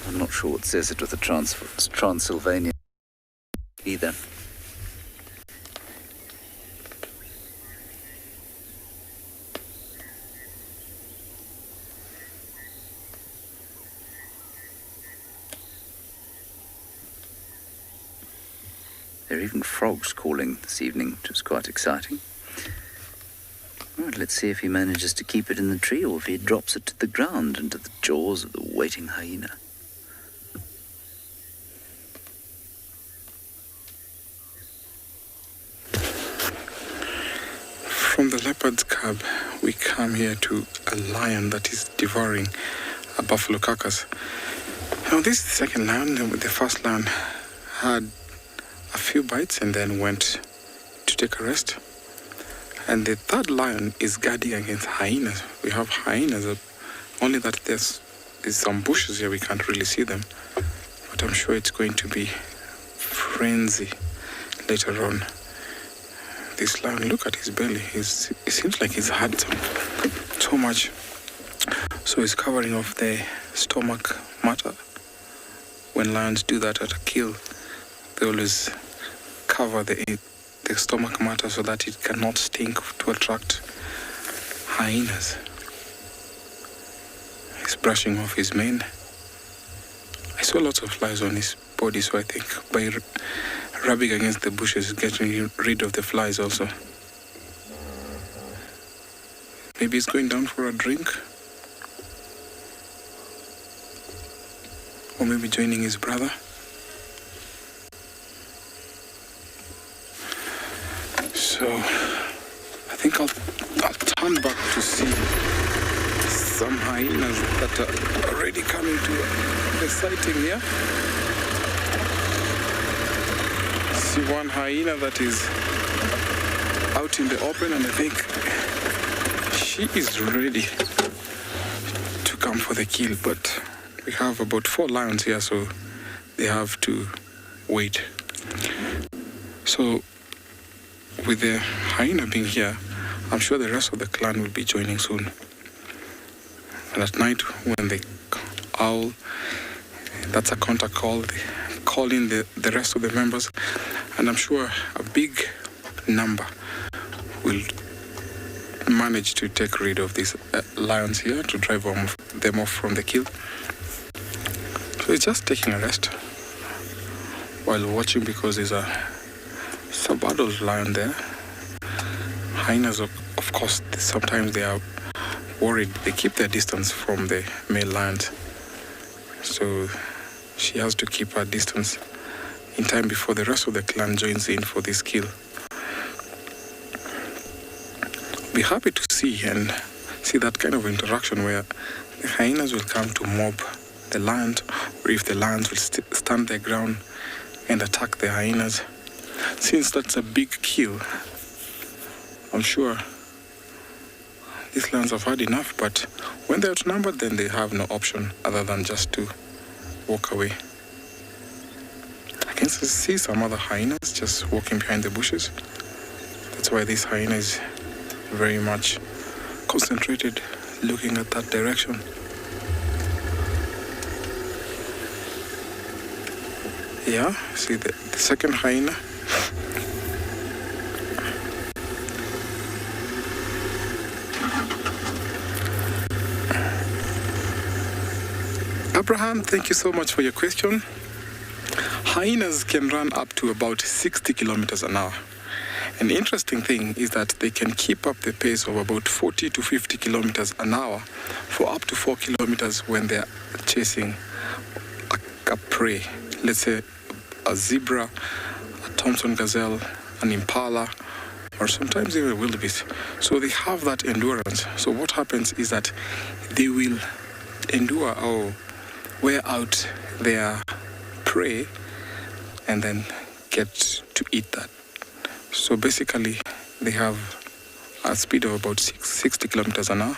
I'm not sure what says it with the Transylvanian either. There are even frogs calling this evening, which is quite exciting. Right, let's see if he manages to keep it in the tree or if he drops it to the ground into the jaws of the waiting hyena. From the leopard's cub, we come here to a lion that is devouring a buffalo carcass. Now, this is the second lion. The first lion had a few bites and then went to take a rest. And the third lion is guarding against hyenas. We have hyenas, only that there's some bushes here, we can't really see them. But I'm sure it's going to be frenzy later on. This lion, look at his belly. It seems like he's had so much. So he's covering off the stomach matter. When lions do that at a kill, they always cover the stomach matter so that it cannot stink to attract hyenas. He's brushing off his mane. I saw lots of flies on his body, so I think by rubbing against the bushes, getting rid of the flies also. Maybe he's going down for a drink. Or maybe joining his brother. So, I think I'll turn back to see some hyenas that are already coming to the sighting here. See one hyena that is out in the open, and I think she is ready to come for the kill, but we have about 4 lions here, so they have to wait. So with the hyena being here, I'm sure the rest of the clan will be joining soon. And at night, when they owl, that's a contact call, they call in the rest of the members, and I'm sure a big number will manage to take rid of these lions here to drive them off from the kill. So it's just taking a rest while watching, because there's a sub-adult lion there. Hyenas, of course, sometimes they are worried. They keep their distance from the male lions. So she has to keep her distance in time before the rest of the clan joins in for this kill. Be happy to see that kind of interaction where the hyenas will come to mob the lions, or if the lions will stand their ground and attack the hyenas. Since that's a big kill, I'm sure these lions have had enough, but when they're outnumbered, then they have no option other than just to walk away. I can see some other hyenas just walking behind the bushes. That's why this hyena is very much concentrated, looking at that direction. Yeah, see the second hyena. Abraham, thank you so much for your question. Hyenas can run up to about 60 kilometers an hour. An interesting thing is that they can keep up the pace of about 40 to 50 kilometers an hour for up to 4 kilometers when they're chasing a prey. Let's say a zebra, a Thompson gazelle, an impala, or sometimes even a wildebeest. So they have that endurance. So what happens is that they will endure or wear out their prey and then get to eat that. So basically, they have a speed of about 60 kilometers an hour,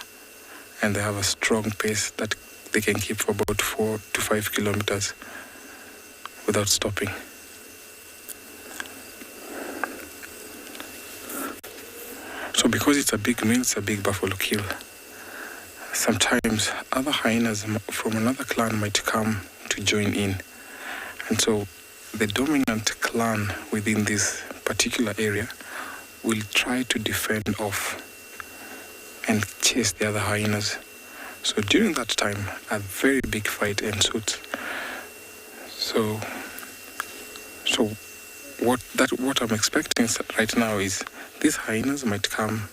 and they have a strong pace that they can keep for about 4 to 5 kilometers without stopping. So because it's a big meal, it's a big buffalo kill. Sometimes other hyenas from another clan might come to join in. And so the dominant clan within this particular area will try to defend off and chase the other hyenas. So during that time, a very big fight ensues. So what I'm expecting right now is these hyenas might come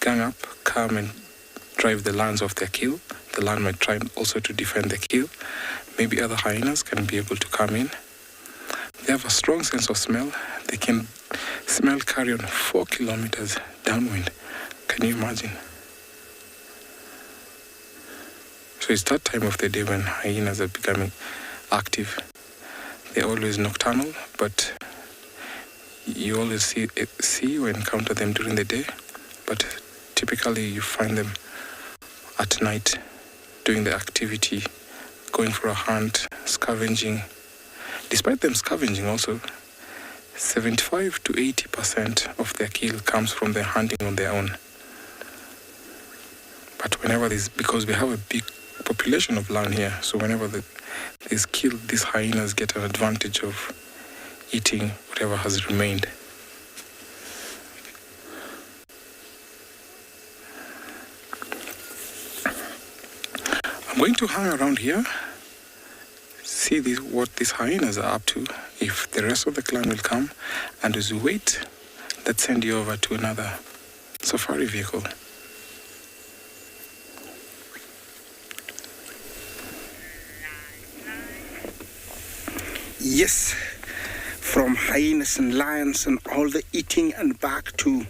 and drive the lions off their kill. The lion might try also to defend the kill. Maybe other hyenas can be able to come in. They have a strong sense of smell. They can smell carrion 4 kilometers downwind. Can you imagine? So it's that time of the day when hyenas are becoming active. They're always nocturnal, but you always see or encounter them during the day. But typically you find them at night doing the activity, going for a hunt, scavenging. Despite them scavenging also, 75 to 80% of their kill comes from their hunting on their own. But whenever because we have a big population of land here, so whenever these killed, these hyenas get an advantage of eating whatever has remained. I'm going to hang around here, see what these hyenas are up to, if the rest of the clan will come, and as we wait, let's send you over to another safari vehicle. Yes, from hyenas and lions and all the eating and back to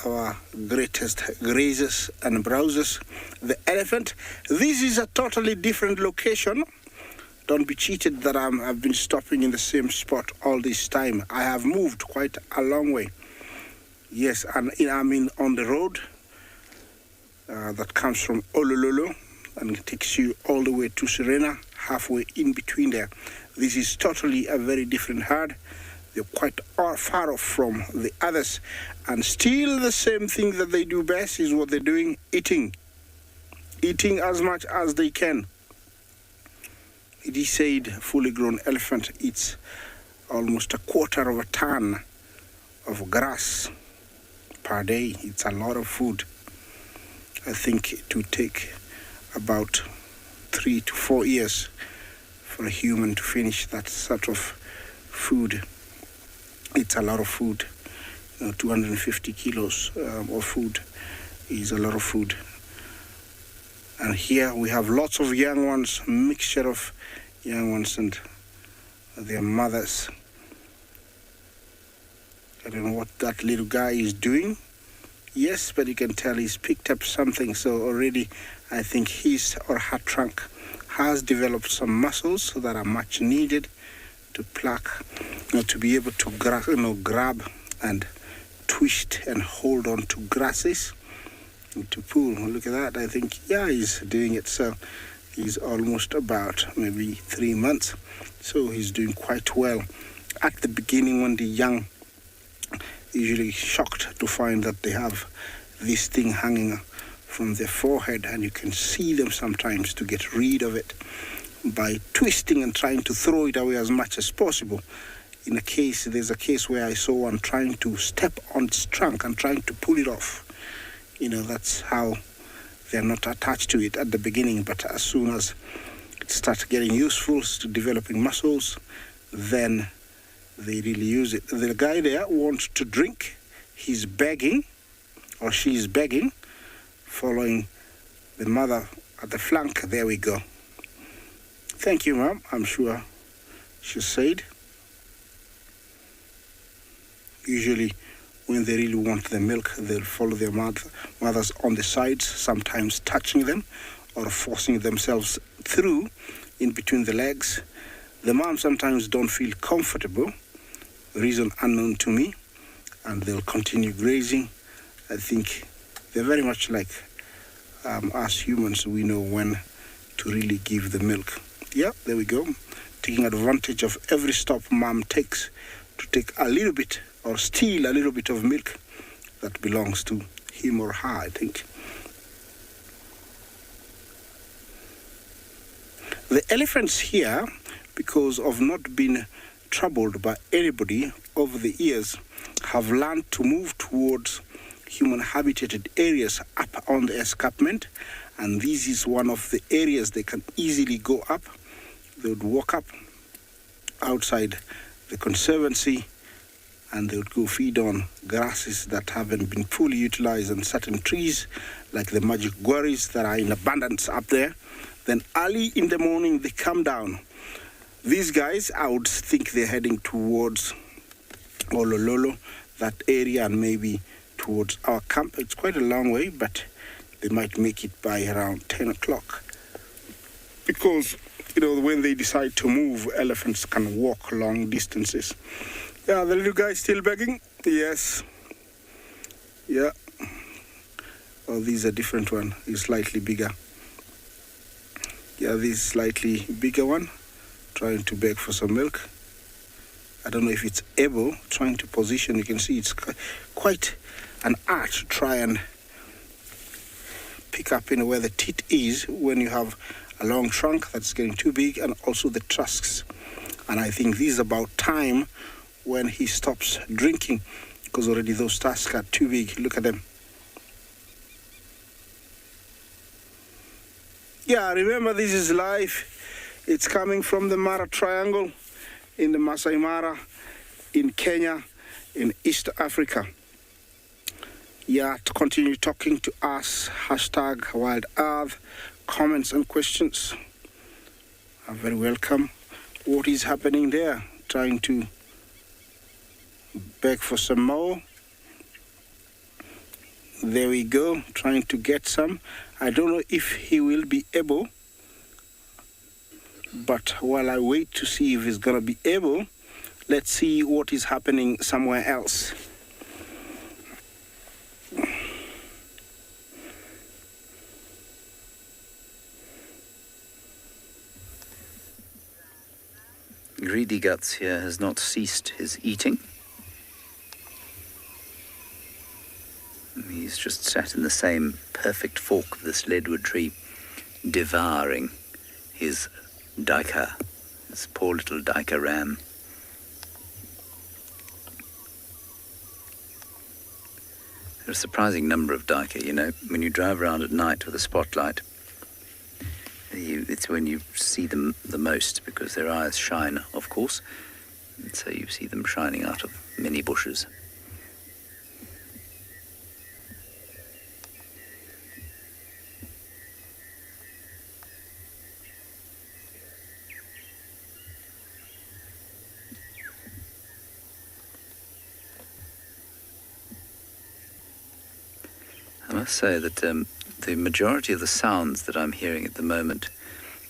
our greatest grazers and browsers, the elephant. This is a totally different location. Don't be cheated that I've been stopping in the same spot all this time. I have moved quite a long way. Yes, and I'm on the road that comes from Olololo and it takes you all the way to Serena, halfway in between there. This is totally a very different herd. They're quite far off from the others, and still the same thing that they do best is what they're doing, eating as much as they can. It is said a fully grown elephant eats almost a quarter of a ton of grass per day. It's a lot of food. I think it would take about 3 to 4 years for a human to finish that sort of food. It's a lot of food. 250 kilos of food is a lot of food. And here we have lots of young ones, a mixture of young ones and their mothers. I don't know what that little guy is doing. Yes, but you can tell he's picked up something. So already I think his or her trunk has developed some muscles that are much needed to pluck, to be able to grab and twist and hold on to grasses and to pull. Look at that. I think, yeah, he's doing it. So he's almost about maybe 3 months. So he's doing quite well. At the beginning, when the young, usually shocked to find that they have this thing hanging from their forehead, and you can see them sometimes to get rid of it by twisting and trying to throw it away as much as possible. There's a case where I saw one trying to step on its trunk and trying to pull it off. That's how they're not attached to it at the beginning, but as soon as it starts getting useful to developing muscles, then they really use it. The guy there wants to drink. He's begging, or she's begging, following the mother at the flank. There we go. Thank you, ma'am. I'm sure she said. Usually, when they really want the milk, they'll follow their mothers on the sides, sometimes touching them or forcing themselves through in between the legs. The mom sometimes don't feel comfortable, reason unknown to me, and they'll continue grazing. I think they're very much like us humans. We know when to really give the milk. Yeah, there we go. Taking advantage of every stop mom takes to take a little bit or steal a little bit of milk that belongs to him or her, I think. The elephants here, because of not being troubled by anybody over the years, have learned to move towards human habitated areas up on the escarpment, and this is one of the areas they can easily go up. They would walk up outside the conservancy and they would go feed on grasses that haven't been fully utilized on certain trees, like the magic guaris that are in abundance up there. Then early in the morning, they come down. These guys, I would think they're heading towards Olololo, that area, and maybe towards our camp. It's quite a long way, but they might make it by around 10 o'clock. Because, when they decide to move, elephants can walk long distances. Yeah, the little guy still begging? Yes. Yeah. Oh, these are different one. He's slightly bigger. Yeah, this slightly bigger one, trying to beg for some milk. I don't know if it's able, trying to position. You can see it's quite an art to try and pick up where the teat is when you have a long trunk that's getting too big, and also the tusks. And I think this is about time when he stops drinking, because already those tusks are too big. Look at them. Yeah, remember, this is live. It's coming from the Mara Triangle in the Masai Mara, in Kenya, in East Africa. Yeah, to continue talking to us, #WildEarth, comments and questions are very welcome. What is happening there? Trying to beg for some more. There we go, trying to get some. I don't know if he will be able, but while I wait to see if he's going to be able, let's see what is happening somewhere else. Greedy Guts here has not ceased his eating. He's just sat in the same perfect fork of this leadwood tree, devouring his duiker, his poor little duiker ram. There are a surprising number of duiker, you know. When you drive around at night with a spotlight, it's when you see them the most, because their eyes shine, of course, and so you see them shining out of many bushes. I must say that the majority of the sounds that I'm hearing at the moment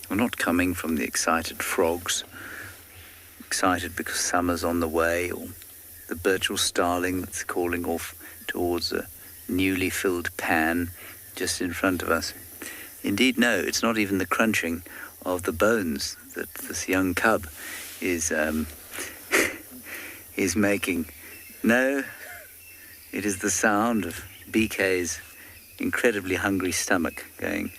are not coming from the excited frogs, excited because summer's on the way, or the Birchall starling that's calling off towards a newly filled pan just in front of us. Indeed, no, it's not even the crunching of the bones that this young cub is is making. No, it is the sound of BK's incredibly hungry stomach going.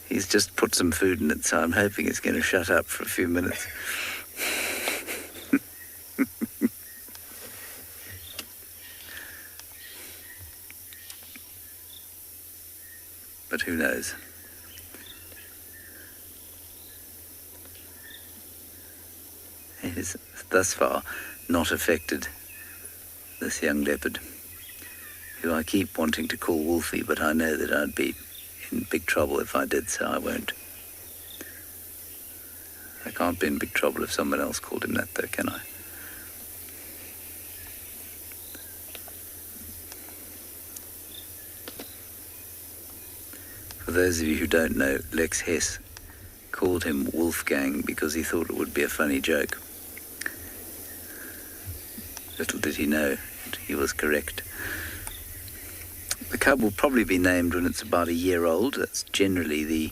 He's just put some food in it, so I'm hoping it's going to shut up for a few minutes. But who knows? It has thus far not affected this young leopard, who I keep wanting to call Wolfie, but I know that I'd be in big trouble if I did, so I won't. I can't be in big trouble if someone else called him that, though, can I? For those of you who don't know, Lex Hess called him Wolfgang because he thought it would be a funny joke. Little did he know, he was correct. The cub will probably be named when it's about a year old. That's generally the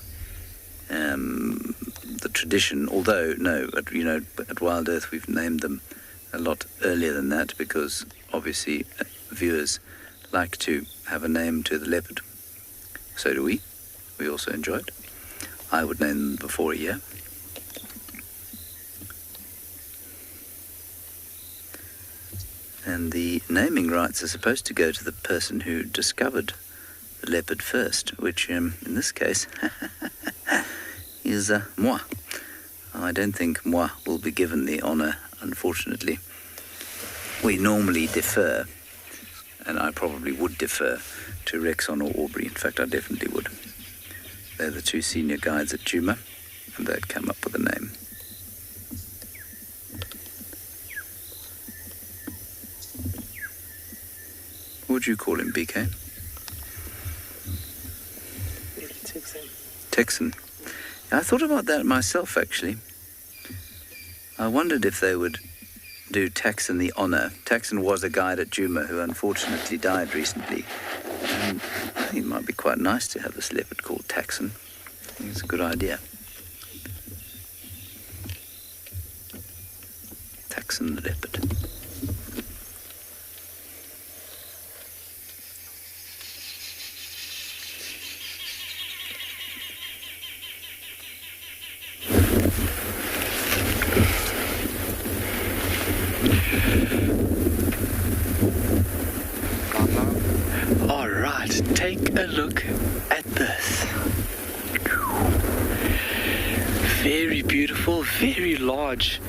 tradition. Although, no, at Wild Earth we've named them a lot earlier than that, because obviously viewers like to have a name to the leopard. So do we. We also enjoy it. I would name them before a year. And the naming rights are supposed to go to the person who discovered the leopard first, which in this case is moi. I don't think moi will be given the honour, unfortunately. We normally defer, and I probably would defer, to Rexon or Aubrey. In fact, I definitely would. They're the two senior guides at Djuma, and they'd come up with a name. What would you call him, BK? Texan. I thought about that myself, actually. I wondered if they would do Texan the honour. Texan was a guide at Djuma who unfortunately died recently. And I think it might be quite nice to have this leopard called Texan. I think it's a good idea. Texan the leopard. All right, take a look at this. Very beautiful, very large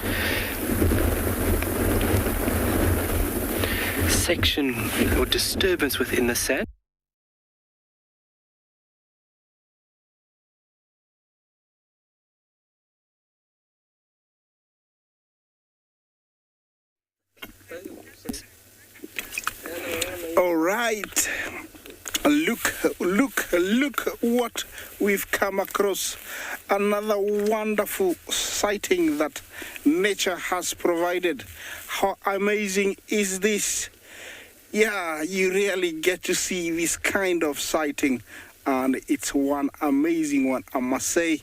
section or disturbance within the sand. All right. Look what we've come across. Another wonderful sighting that nature has provided. How amazing is this? Yeah, you really get to see this kind of sighting, and it's one amazing one. I must say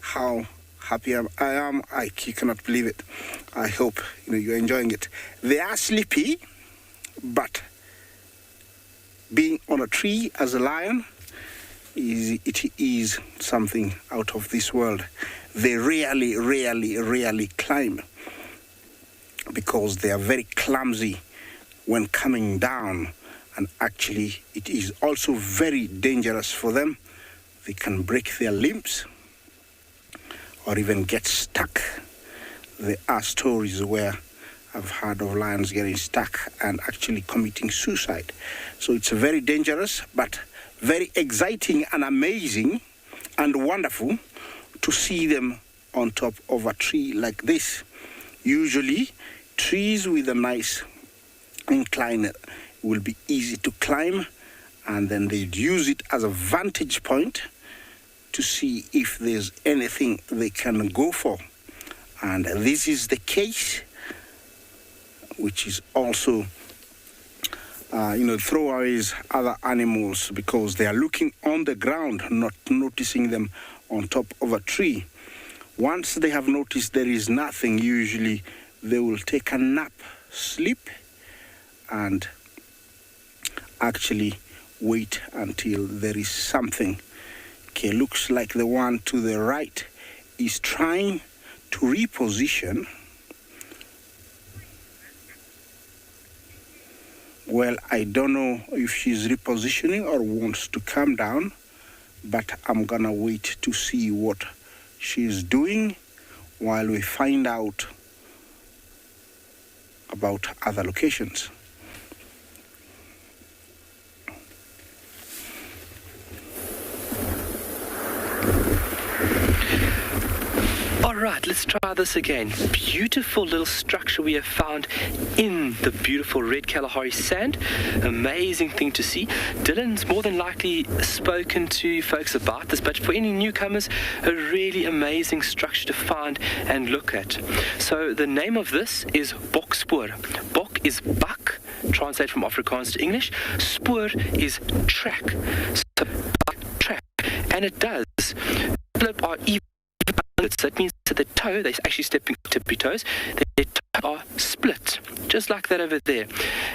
how happy I am. You cannot believe it. I hope you're enjoying it. They are sleepy, but being on a tree as a lion, it is something out of this world. They rarely climb because they are very clumsy when coming down, and actually it is also very dangerous for them. They can break their limbs or even get stuck. There are stories where I've heard of lions getting stuck and actually committing suicide. So it's very dangerous, but very exciting and amazing and wonderful to see them on top of a tree like this. Usually, trees with a nice incline will be easy to climb, and then they'd use it as a vantage point to see if there's anything they can go for. And this is the case, which is also throwaways other animals because they are looking on the ground, not noticing them on top of a tree. Once they have noticed there is nothing, usually they will take a nap, sleep, and actually wait until there is something. Okay, looks like the one to the right is trying to reposition. Well, I don't know if she's repositioning or wants to come down, but I'm gonna wait to see what she's doing while we find out about other locations. Alright, let's try this again. Beautiful little structure we have found in the beautiful red Kalahari sand. Amazing thing to see. Dylan's more than likely spoken to folks about this, but for any newcomers, a really amazing structure to find and look at. So the name of this is bokspoor. Bok is buck, translate from Afrikaans to English. Spoor is track. So buck track. And it does. Are even. So that means that the toe, they're actually stepping tippy toes, their toes are split, just like that over there.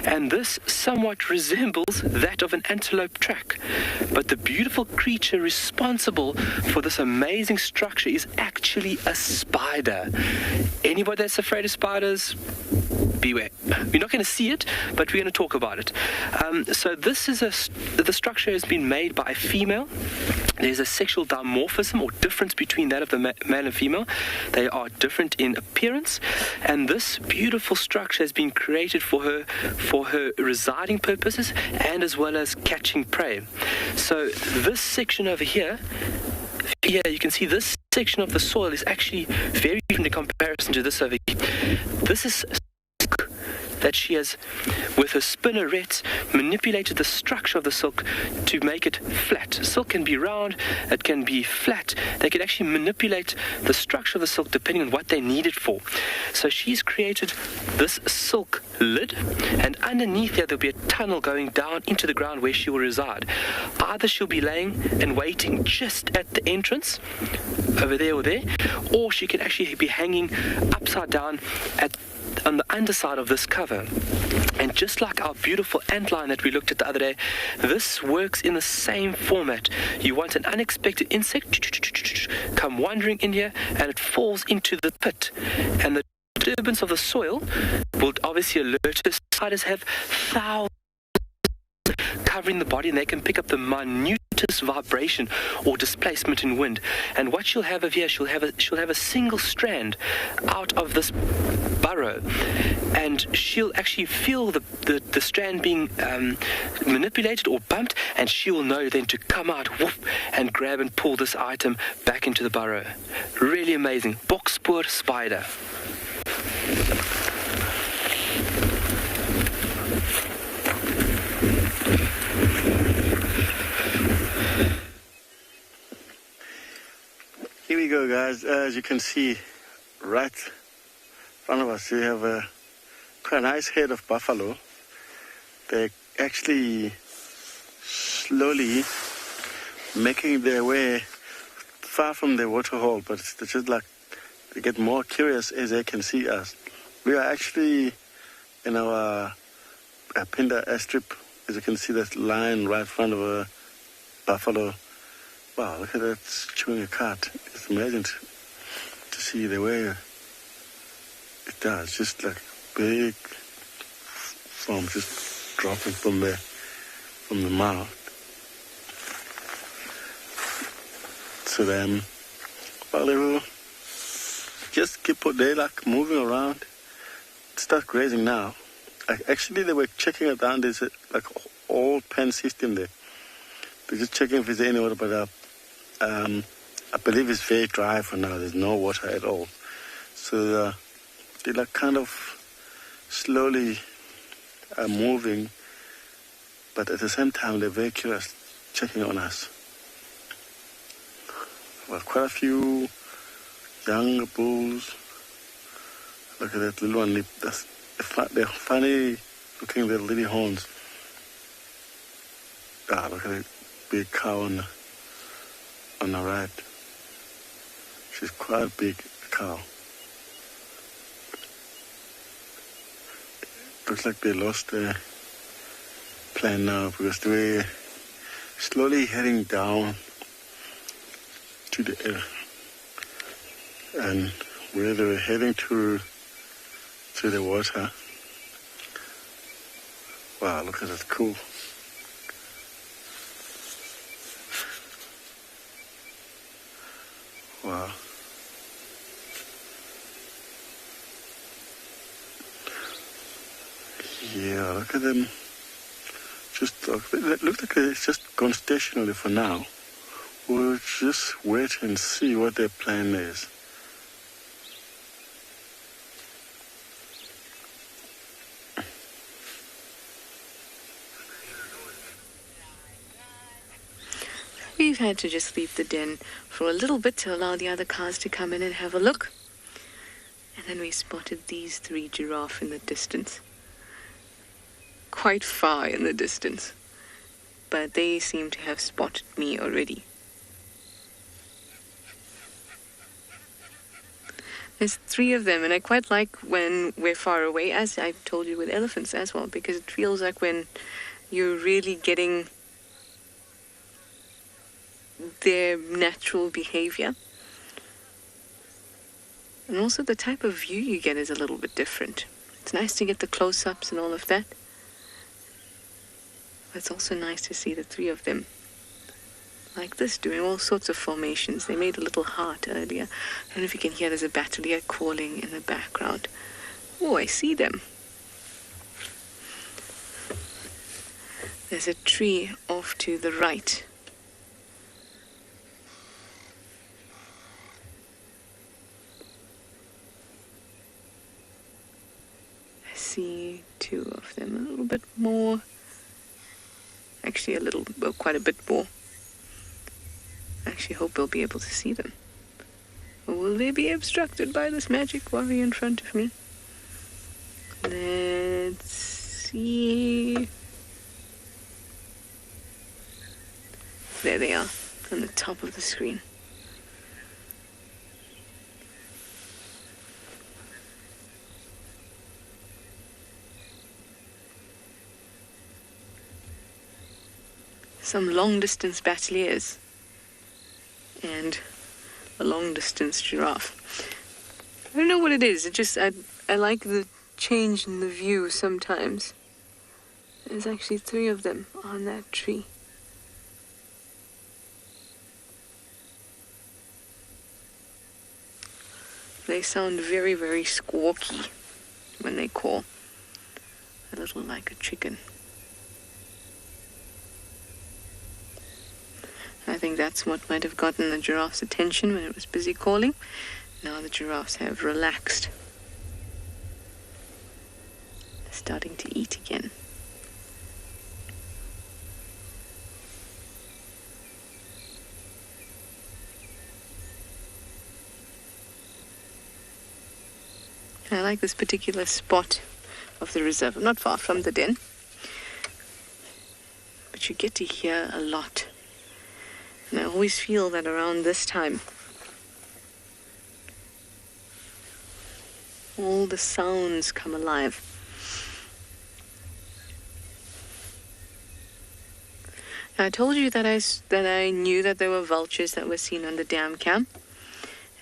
And this somewhat resembles that of an antelope track. But the beautiful creature responsible for this amazing structure is actually a spider. Anybody that's afraid of spiders, beware. We're not going to see it, but we're going to talk about it. So this is the structure has been made by a female. There's a sexual dimorphism or difference between that of the male and female. They are different in appearance, and this beautiful structure has been created for her residing purposes and as well as catching prey. So this section over here, you can see this section of the soil is actually very different in comparison to this over here. This is that she has, with her spinnerets, manipulated the structure of the silk to make it flat. Silk can be round, it can be flat. They can actually manipulate the structure of the silk depending on what they need it for. So she's created this silk lid, and underneath there, there'll be a tunnel going down into the ground where she will reside. Either she'll be laying and waiting just at the entrance, over there or there, or she can actually be hanging upside down on the underside of this cover. And just like our beautiful antlion that we looked at the other day, this works in the same format. You want an unexpected insect, come wandering in here, and it falls into the pit. And the disturbance of the soil will obviously alert us. Spiders have thousands covering the body, and they can pick up the minutest vibration or displacement in wind. And what she'll have over here, she'll have a single strand out of this burrow, and she'll actually feel the strand being manipulated or bumped, and she'll know then to come out, whoop, and grab and pull this item back into the burrow. Really amazing. Bokspoor spider. Here we go, guys. As you can see, right in front of us, we have a quite a nice herd of buffalo. They're actually slowly making their way far from the waterhole, but it's just like they get more curious as they can see us. We are actually in our Pinda airstrip. As you can see, that line right in front of a buffalo. Wow, look at that, it's chewing a cud. It's amazing to see the way it does. Just like big foam just dropping from the mouth. So then, well, they will just they're like moving around. Start grazing now. Actually, they were checking it down. There's like old pen system there. They're just checking if there's any water, but I believe it's very dry for now. There's no water at all. So they're like kind of slowly moving, but at the same time they're very curious, checking on us. Well, quite a few young bulls. Look at that little one. They're funny looking, their little horns. Ah, look at that big cow on the right. She's quite a big cow. Looks like they lost their plan now because they're slowly heading down to the air. And where they were heading to the water. Wow, look at that, cool. Wow. Yeah, look at them. Just it looks like it's just gone stationary for now. We'll just wait and see what their plan is. We've had to just leave the den for a little bit to allow the other cars to come in and have a look. And then we spotted these 3 giraffe in the distance. Quite far in the distance. But they seem to have spotted me already. There's 3 of them, and I quite like when we're far away, as I've told you with elephants as well, because it feels like when you're really getting their natural behavior. And also the type of view you get is a little bit different. It's nice to get the close-ups and all of that. But it's also nice to see the 3 of them like this, doing all sorts of formations. They made a little heart earlier. I don't know if you can hear, there's a battalier calling in the background. Oh, I see them. There's a tree off to the right. I see 2 of them, a little bit more. Actually, quite a bit more. I actually hope we'll be able to see them. Or will they be obstructed by this magic warrior in front of me? Let's see. There they are, on the top of the screen. Some long-distance battaliers and a long-distance giraffe. I don't know what it is. I like the change in the view sometimes. There's actually 3 of them on that tree. They sound very, very squawky when they call. A little like a chicken. I think that's what might have gotten the giraffe's attention when it was busy calling. Now the giraffes have relaxed. They're starting to eat again. I like this particular spot of the reserve. I'm not far from the den, but you get to hear a lot. And I always feel that around this time, all the sounds come alive. Now, I told you that I knew that there were vultures that were seen on the dam cam,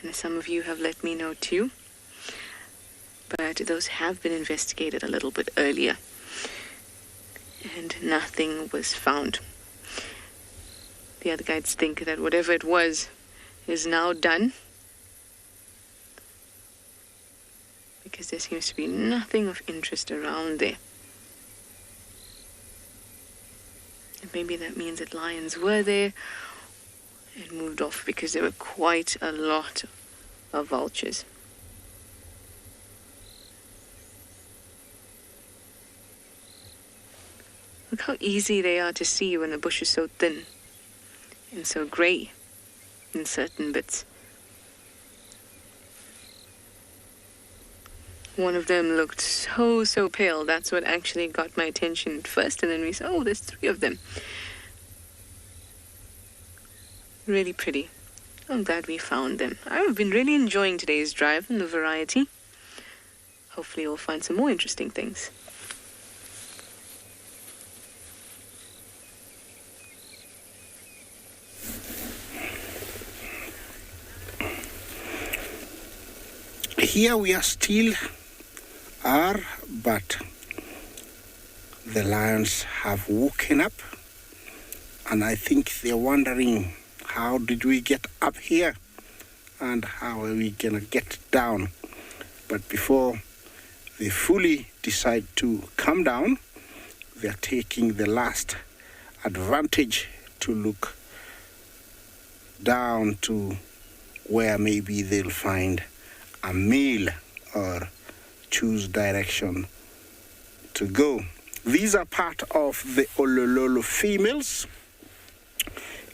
and some of you have let me know too. But those have been investigated a little bit earlier, and nothing was found. The other guides think that whatever it was is now done, because there seems to be nothing of interest around there. And maybe that means that lions were there and moved off, because there were quite a lot of vultures. Look how easy they are to see when the bush is so thin and so grey in certain bits. One of them looked so pale. That's what actually got my attention at first, and then we said, oh, there's 3 of them. Really pretty. I'm glad we found them. I've been really enjoying today's drive and the variety. Hopefully we'll find some more interesting things. Here we are still but the lions have woken up, and I think they're wondering, how did we get up here and how are we gonna get down? But before they fully decide to come down, they're taking the last advantage to look down to where maybe they'll find a meal or choose direction to go. These are part of the Olololo females.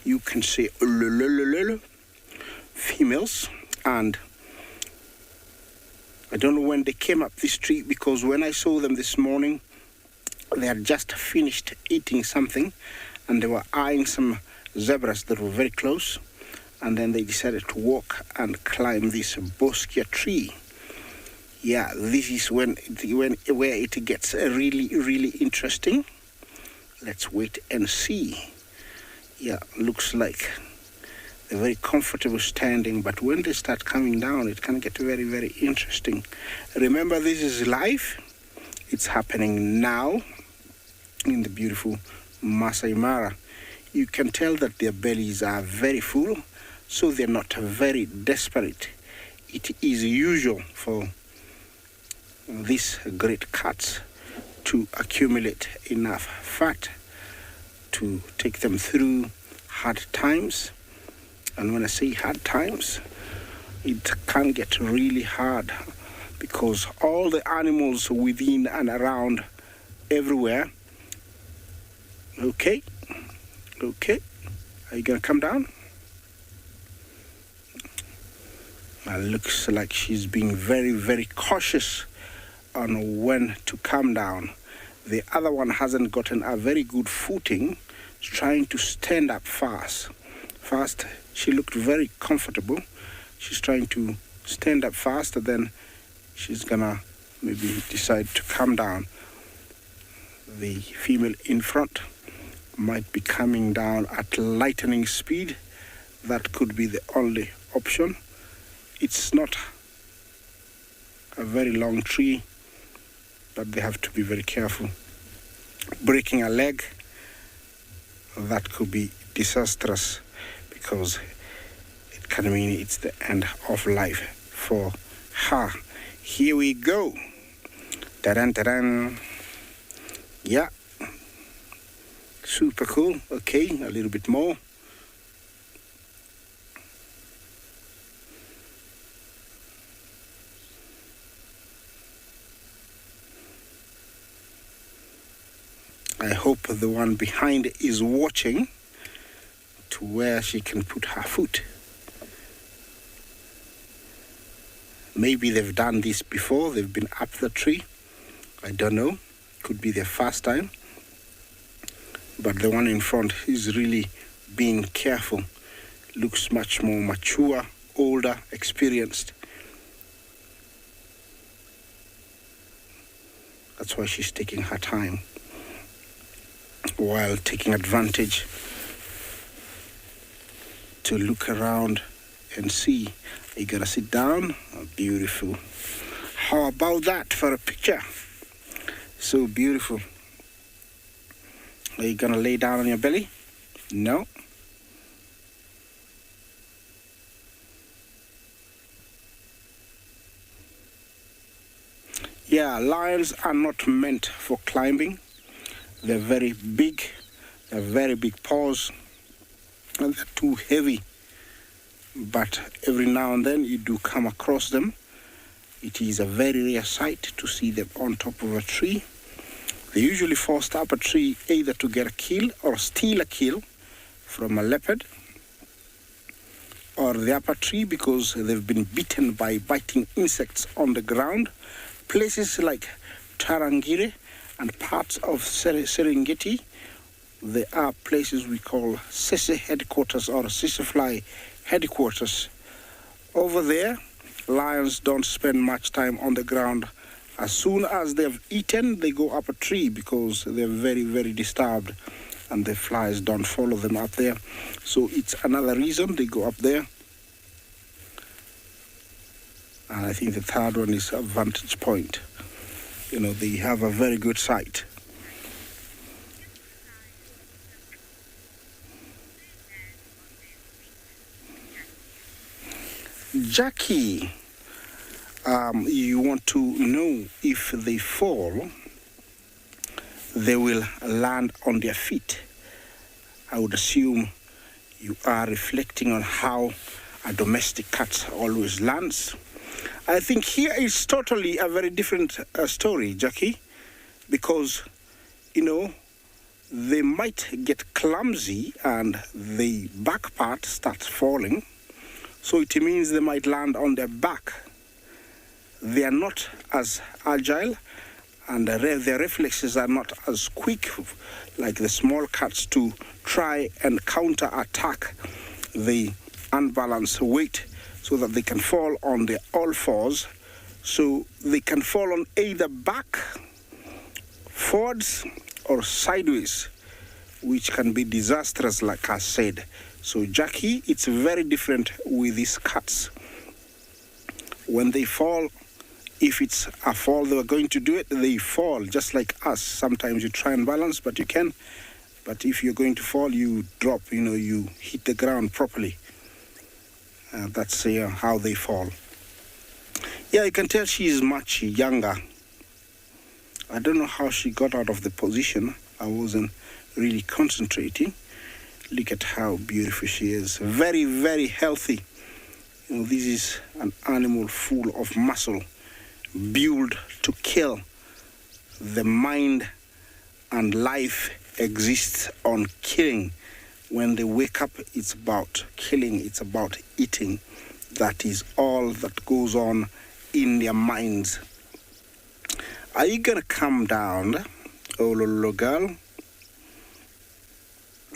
You can say Olololo females, and I don't know when they came up this tree, because when I saw them this morning, they had just finished eating something and they were eyeing some zebras that were very close, and then they decided to walk and climb this boskia tree. Yeah, this is where it gets really interesting. Let's wait and see. Yeah, looks like they're very comfortable standing, but when they start coming down, it can get very interesting. Remember, this is live. It's happening now in the beautiful Masai Mara. You can tell that their bellies are very full, so they're not very desperate. It is usual for these great cats to accumulate enough fat to take them through hard times. And when I say hard times, it can get really hard, because all the animals within and around everywhere. Okay, are you gonna come down? Looks like she's being very cautious on when to come down. The other one hasn't gotten a very good footing. She's trying to stand up fast. She looked very comfortable. She's trying to stand up fast, then she's gonna maybe decide to come down. The female in front might be coming down at lightning speed. That could be the only option. It's not a very long tree, but they have to be very careful. Breaking a leg, that could be disastrous, because it can mean it's the end of life for her. Here we go. Ta-dan. Yeah. Super cool. Okay, a little bit more. I hope the one behind is watching to where she can put her foot. Maybe they've done this before. They've been up the tree. I don't know. Could be their first time. But the one in front is really being careful. Looks much more mature, older, experienced. That's why she's taking her time while taking advantage to look around and see. Are you gonna sit down? Oh, beautiful. How about that for a picture? So beautiful. Are you gonna lay down on your belly? No. Yeah, lions are not meant for climbing. They're very big. They're very big paws. And they're too heavy. But every now and then you do come across them. It is a very rare sight to see them on top of a tree. They usually forced up a tree either to get a kill or steal a kill from a leopard or the upper tree because they've been bitten by biting insects on the ground. Places like Tarangire and parts of Serengeti, there are places we call Sese headquarters or Sisefly headquarters. Over there, lions don't spend much time on the ground. As soon as they've eaten, they go up a tree because they're very, very disturbed and the flies don't follow them up there. So it's another reason they go up there. And I think the third one is a vantage point. You know, they have a very good sight. Jackie, you want to know if they fall, they will land on their feet. I would assume you are reflecting on how a domestic cat always lands. I think here is totally a very different story, Jackie, because, you know, they might get clumsy and the back part starts falling. So it means they might land on their back. They are not as agile and their reflexes are not as quick like the small cats to try and counter-attack the unbalanced weight so that they can fall on their all fours. So they can fall on either back, forwards, or sideways, which can be disastrous, like I said. So Jackie, it's very different with these cats. When they fall, if it's a fall they were going to do it, they fall just like us. Sometimes you try and balance, but you can. But if you're going to fall, you drop, you know, you hit the ground properly. That's how they fall. Yeah, you can tell she is much younger. I don't know how she got out of the position. I wasn't really concentrating. Look at how beautiful she is. Very, very healthy. You know, this is an animal full of muscle, built to kill. The mind and life exists on killing. When they wake up, it's about killing, it's about eating. That is all that goes on in their minds. Are you gonna come down, oh little girl?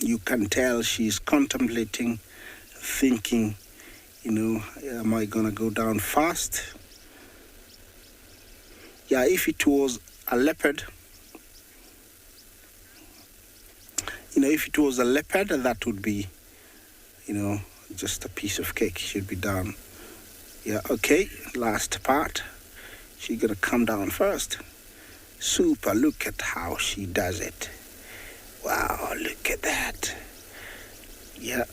You can tell she's contemplating, thinking, you know, am I gonna go down fast? Yeah, if it was a leopard, you know, if it was a leopard, that would be, you know, just a piece of cake. Should be done. Yeah, okay, last part. She's gonna come down first. Super, look at how she does it. Wow, look at that. Yeah.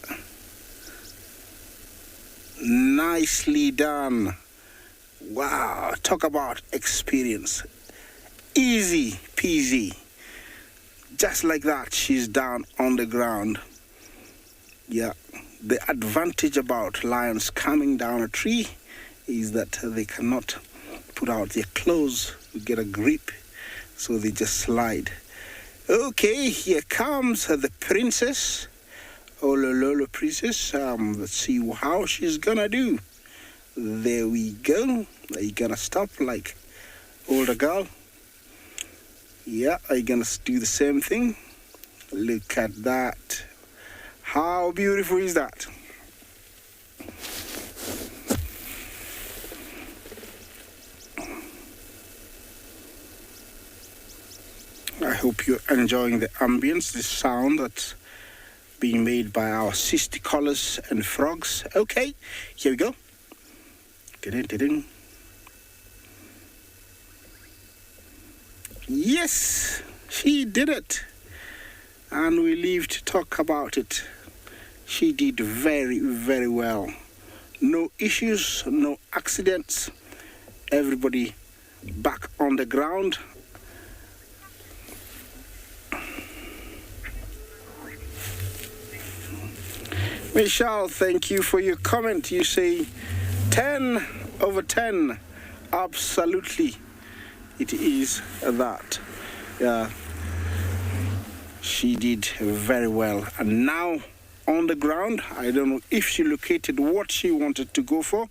Nicely done. Wow, talk about experience. Easy peasy. Just like that, she's down on the ground. Yeah, the advantage about lions coming down a tree is that they cannot put out their claws to get a grip, so they just slide. Okay, here comes the princess. Oh, Lolo princess. Let's see how she's gonna do. There we go. Are you gonna stop like older girl? Yeah, are you gonna do the same thing? Look at that. How beautiful is that? I hope you're enjoying the ambience, the sound that's being made by our sisticolors and frogs. Okay, here we go. Ding-ding-ding. Yes, she did it. And we leave to talk about it. She did very, very well. No issues, no accidents. Everybody back on the ground. Michelle, thank you for your comment. You say 10 over 10. Absolutely. It is that. Yeah. She did very well. And now on the ground, I don't know if she located what she wanted to go for.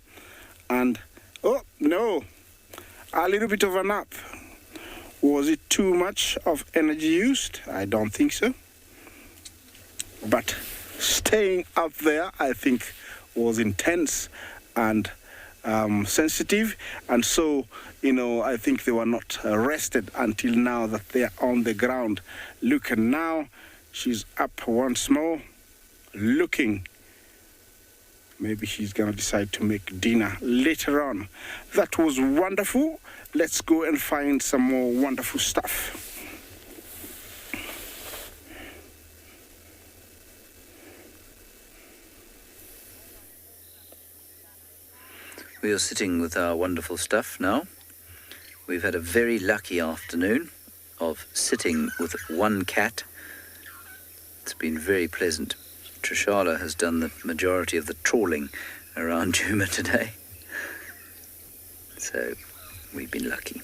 And, oh, no. A little bit of a nap. Was it too much of energy used? I don't think so. But staying up there, I think, was intense and sensitive. And so, I think they were not rested until now that they're on the ground. Look, and now she's up once more, looking. Maybe she's going to decide to make dinner later on. That was wonderful. Let's go and find some more wonderful stuff. We are sitting with our wonderful stuff now. We've had a very lucky afternoon of sitting with one cat. It's been very pleasant. Tswalu has done the majority of the trawling around Juma today. So we've been lucky.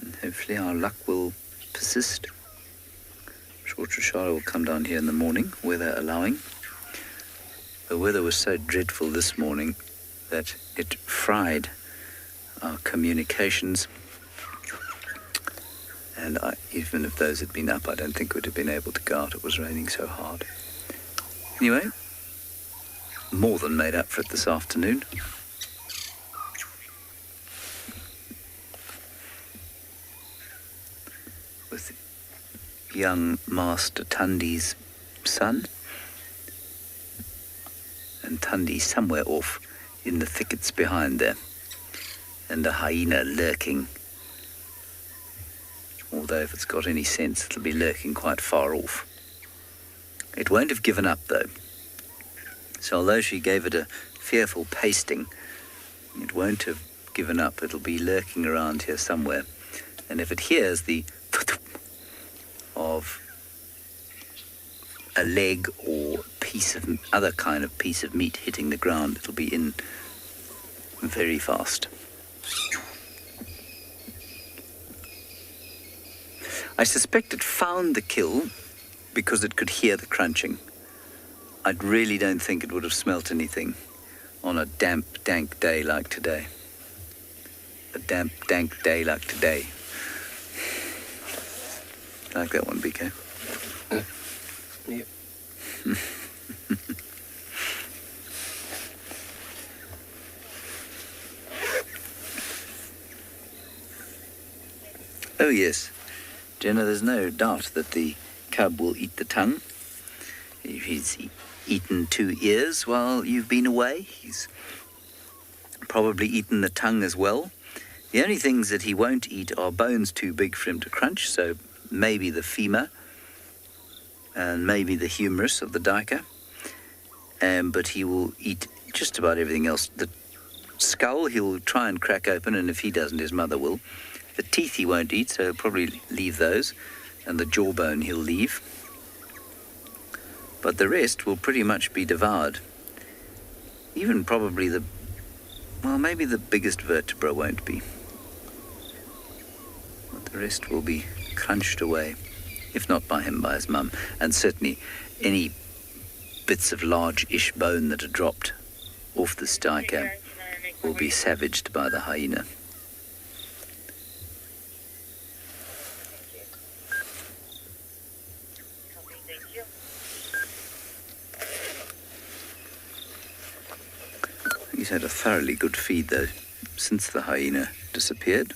And hopefully our luck will persist. I'm sure Tswalu will come down here in the morning, weather allowing. The weather was so dreadful this morning that it fried our communications. And even if those had been up, I don't think we'd have been able to go out. It was raining so hard. Anyway, more than made up for it this afternoon. With young Master Tundi's son. And Tundi somewhere off in the thickets behind there. And the hyena lurking. Although if it's got any sense, it'll be lurking quite far off. It won't have given up, though. So although she gave it a fearful pasting, it won't have given up. It'll be lurking around here somewhere. And if it hears the of a leg or other kind of piece of meat hitting the ground, it'll be in very fast. I suspect it found the kill because it could hear the crunching. I really don't think it would have smelt anything on a damp, dank day like today. A damp, dank day like today. Like that one, BK? Yep. Oh yes, Jenna, there's no doubt that the cub will eat the tongue. He's eaten 2 ears while you've been away. He's probably eaten the tongue as well. The only things that he won't eat are bones too big for him to crunch, so maybe the femur and maybe the humerus of the duiker. But he will eat just about everything else. The skull he'll try and crack open, and if he doesn't, his mother will. The teeth he won't eat, so he'll probably leave those, and the jawbone he'll leave. But the rest will pretty much be devoured. Even probably maybe the biggest vertebra won't be. But the rest will be crunched away, if not by him, by his mum. And certainly any bits of large-ish bone that are dropped off this duiker will be savaged by the hyena. He's had a thoroughly good feed though since the hyena disappeared.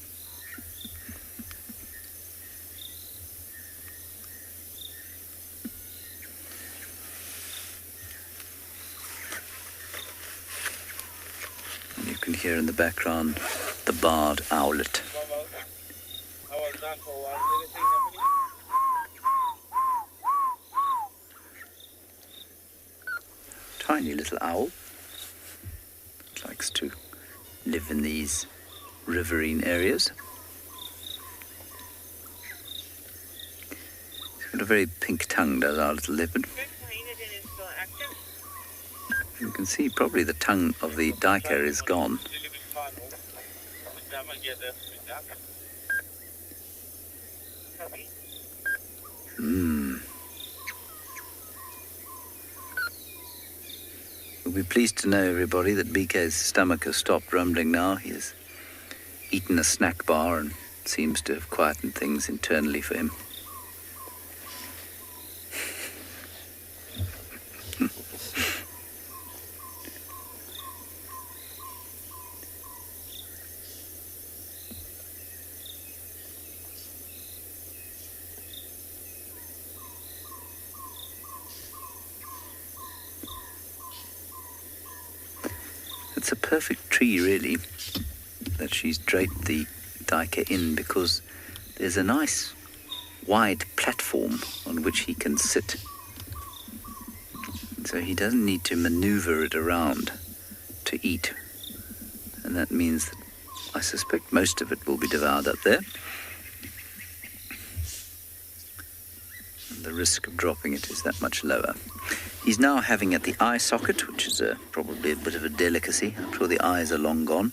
And you can hear in the background the barred owlet. Tiny little owl. Likes to live in these riverine areas. He's got a very pink tongue, does our little leopard. You can see probably the tongue of the duiker is gone. You'll be pleased to know, everybody, that BK's stomach has stopped rumbling now. He has eaten a snack bar and seems to have quietened things internally for him. It's a perfect tree, really, that she's draped the duiker in, because there's a nice wide platform on which he can sit. And so he doesn't need to maneuver it around to eat. And that means that I suspect most of it will be devoured up there. And the risk of dropping it is that much lower. He's now having at the eye socket, which is probably a bit of a delicacy. I'm sure the eyes are long gone.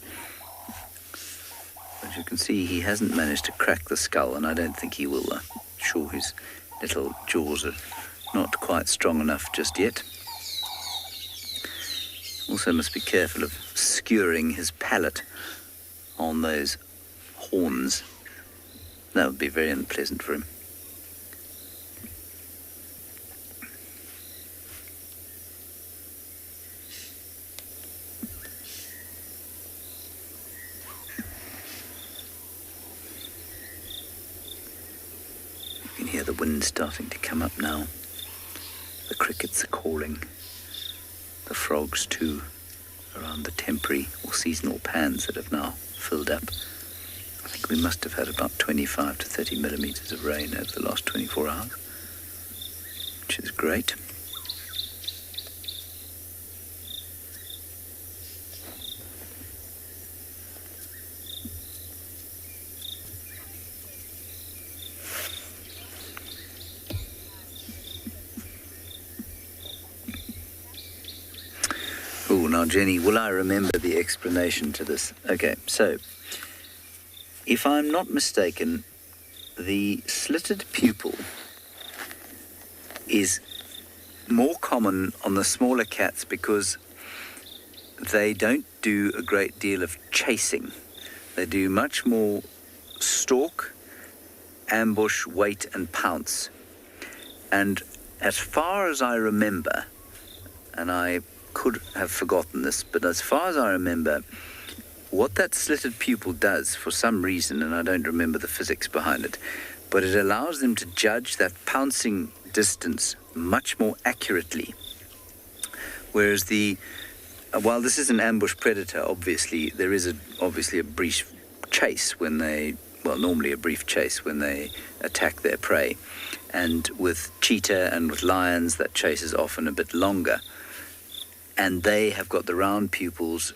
As you can see, he hasn't managed to crack the skull, and I don't think he will. Sure, his little jaws are not quite strong enough just yet. Also must be careful of skewering his palate on those horns. That would be very unpleasant for him. You can hear the wind starting to come up now. The crickets are calling. The frogs too, around the temporary or seasonal pans that have now filled up. I think we must have had about 25 to 30 millimeters of rain over the last 24 hours, which is great. Oh, now Jenny, will I remember the explanation to this? Okay, so if I'm not mistaken, the slitted pupil is more common on the smaller cats because they don't do a great deal of chasing. They do much more stalk, ambush, wait, and pounce. And as far as I remember, and I could have forgotten this, but as far as I remember, what that slitted pupil does for some reason, and I don't remember the physics behind it, but it allows them to judge that pouncing distance much more accurately. Whereas while this is an ambush predator, obviously, there is obviously a brief chase when they, well, normally a brief chase when they attack their prey. And with cheetah and with lions, that chase is often a bit longer. And they have got the round pupils,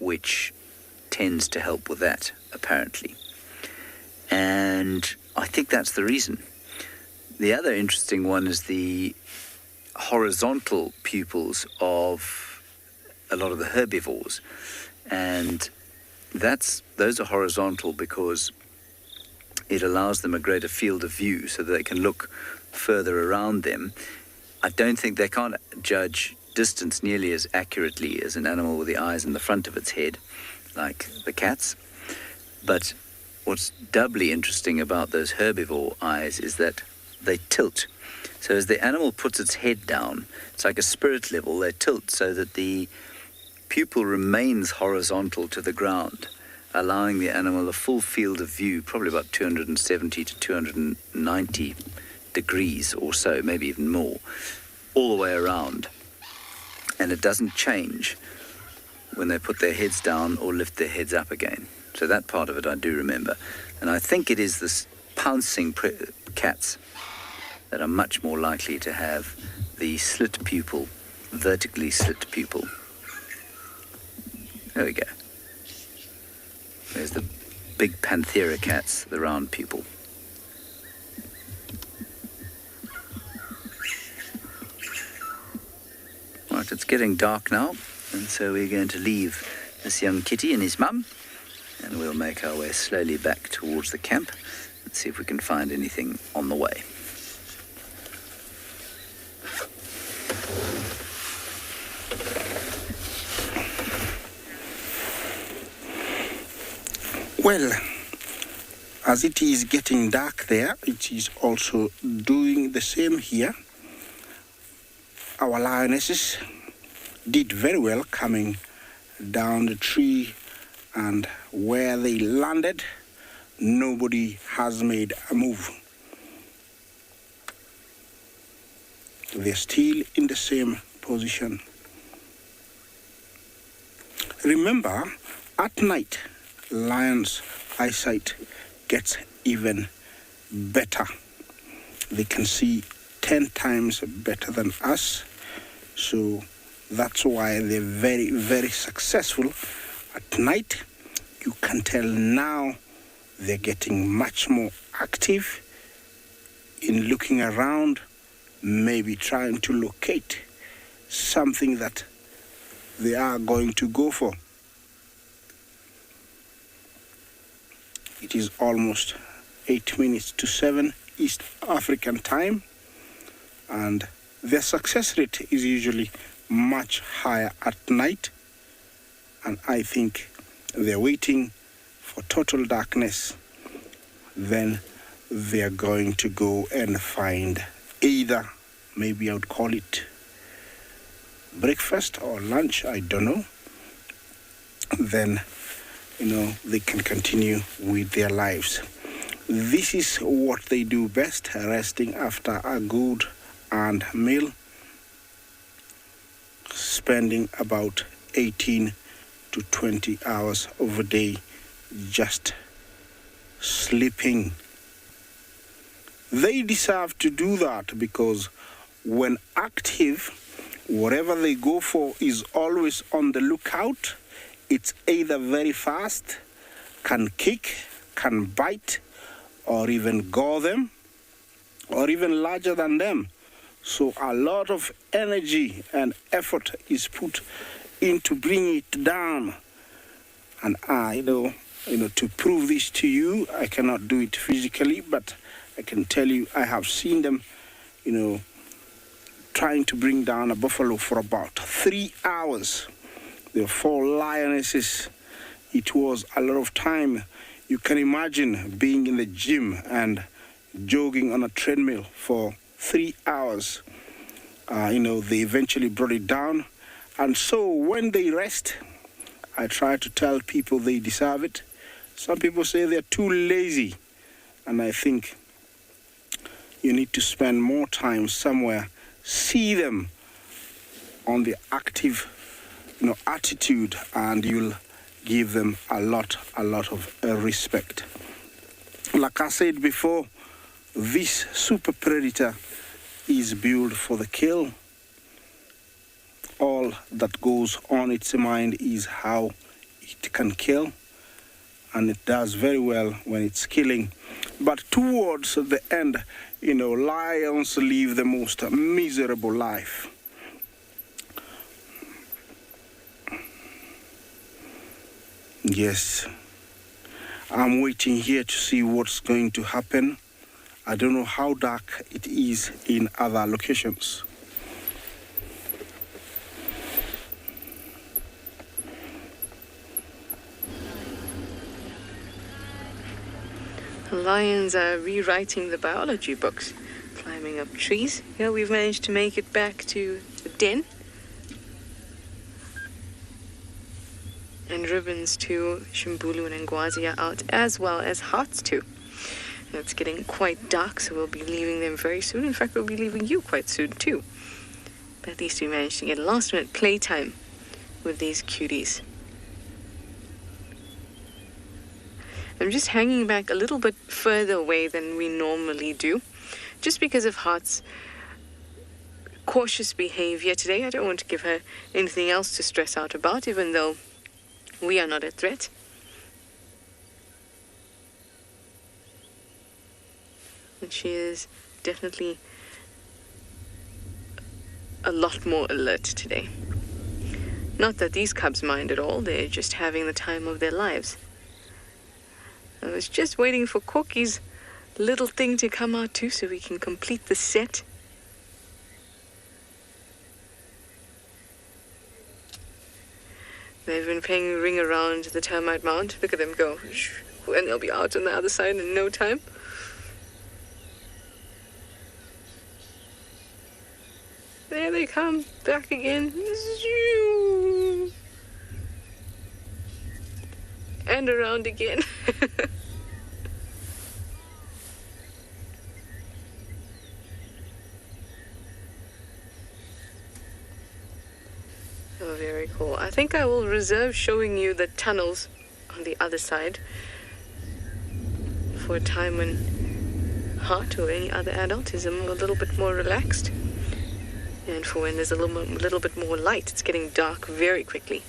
which tends to help with that, apparently. And I think that's the reason. The other interesting one is the horizontal pupils of a lot of the herbivores. And those are horizontal because it allows them a greater field of view so that they can look further around them. I don't think they can't judge distance nearly as accurately as an animal with the eyes in the front of its head, like the cats. But what's doubly interesting about those herbivore eyes is that they tilt. So as the animal puts its head down, it's like a spirit level, they tilt so that the pupil remains horizontal to the ground, allowing the animal a full field of view, probably about 270 to 290 degrees or so, maybe even more, all the way around. And it doesn't change when they put their heads down or lift their heads up again. So that part of it I do remember. And I think it is the pouncing cats that are much more likely to have the slit pupil, vertically slit pupil. There we go. There's the big Panthera cats, the round pupil. Right, it's getting dark now, and so we're going to leave this young kitty and his mum, and we'll make our way slowly back towards the camp and see if we can find anything on the way. Well, as it is getting dark there, it is also doing the same here. Our lionesses did very well coming down the tree, and where they landed, nobody has made a move. They're still in the same position. Remember, at night, lions' eyesight gets even better. They can see 10 times better than us. So that's why they're very, very successful. At night, you can tell now they're getting much more active in looking around, maybe trying to locate something that they are going to go for. It is almost 8 minutes to 7 East African time, and their success rate is usually much higher at night, and I think they're waiting for total darkness. Then they're going to go and find either, maybe I would call it breakfast or lunch, I don't know. Then, they can continue with their lives. This is what they do best, resting after a good earned meal, spending about 18 to 20 hours of a day just sleeping. They deserve to do that because when active, whatever they go for is always on the lookout. It's either very fast, can kick, can bite, or even gore them, or even larger than them. So a lot of energy and effort is put into bringing it down. And to prove this to you, I cannot do it physically, but I can tell you I have seen them, trying to bring down a buffalo for about 3 hours. There were 4 lionesses. It was a lot of time. You can imagine being in the gym and jogging on a treadmill for 3 hours. They eventually brought it down. And so when they rest, I try to tell people they deserve it. Some people say they're too lazy. And I think you need to spend more time somewhere, see them on the active attitude, and you'll give them a lot of respect. Like I said before, this super predator is built for the kill. All that goes on its mind is how it can kill, and it does very well when it's killing. But towards the end, lions live the most miserable life. Yes, I'm waiting here to see what's going to happen. I don't know how dark it is in other locations. Lions are rewriting the biology books, climbing up trees. Here we've managed to make it back to the den. And ribbons too, Shimbulu and Ngwazi are out, as well as hearts too. And it's getting quite dark, so we'll be leaving them very soon. In fact, we'll be leaving you quite soon too. But at least we managed to get a last-minute playtime with these cuties. I'm just hanging back a little bit further away than we normally do, just because of Heart's cautious behavior today. I don't want to give her anything else to stress out about, even though we are not a threat. And she is definitely a lot more alert today. Not that these cubs mind at all, they're just having the time of their lives. I was just waiting for Corky's little thing to come out too, so we can complete the set. They've been playing ring around the termite mound. Look at them go. And they'll be out on the other side in no time. There they come, back again. And around again. Oh, very cool. I think I will reserve showing you the tunnels on the other side for a time when Heart or any other adult is a little bit more relaxed. And for when there's a little bit more light. It's getting dark very quickly.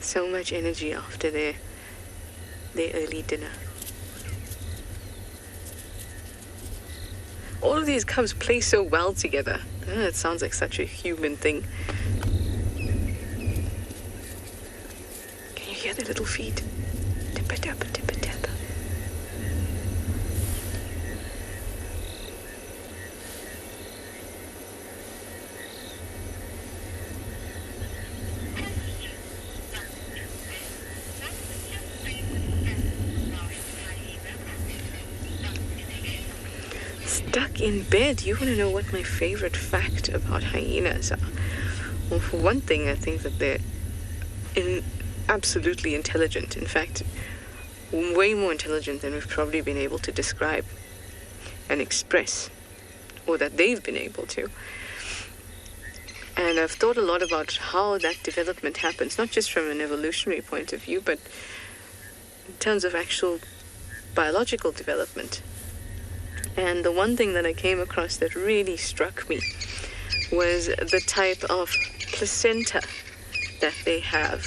So much energy after their early dinner. All of these cubs play so well together. It sounds like such a human thing. Can you hear their little feet? Tip-a-tap, tip-a-tap. Stuck in bed. You want to know what my favorite fact about hyenas are? Well, for one thing, I think that they're absolutely intelligent. In fact, way more intelligent than we've probably been able to describe and express, or that they've been able to. And I've thought a lot about how that development happens, not just from an evolutionary point of view, but in terms of actual biological development. And the one thing that I came across that really struck me was the type of placenta that they have,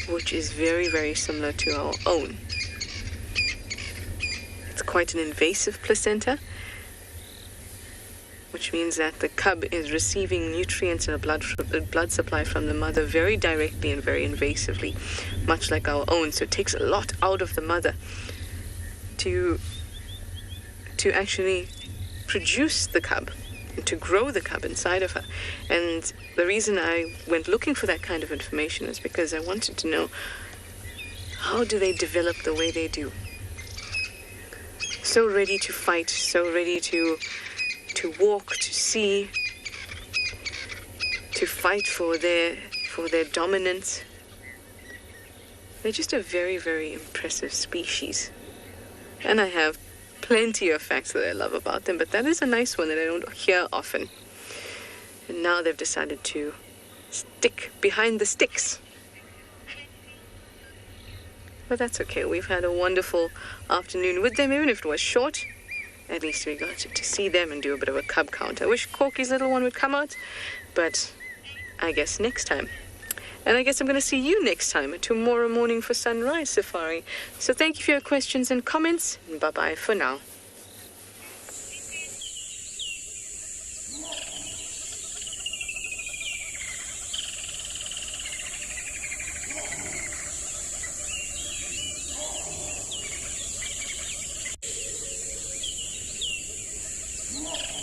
which is very, very similar to our own. It's quite an invasive placenta, which means that the cub is receiving nutrients and a blood supply from the mother very directly and very invasively, much like our own. So it takes a lot out of the mother to actually produce the cub, to grow the cub inside of her. And the reason I went looking for that kind of information is because I wanted to know, how do they develop the way they do? So ready to fight, so ready to walk, to see, to fight for their dominance. They're just a very, very impressive species. And I have plenty of facts that I love about them, but that is a nice one that I don't hear often. And now they've decided to stick behind the sticks. But that's okay. We've had a wonderful afternoon with them, even if it was short. At least we got to see them and do a bit of a cub count. I wish Corky's little one would come out, but I guess next time. And I guess I'm going to see you next time tomorrow morning for Sunrise Safari. So thank you for your questions and comments. And bye-bye for now. Yeah.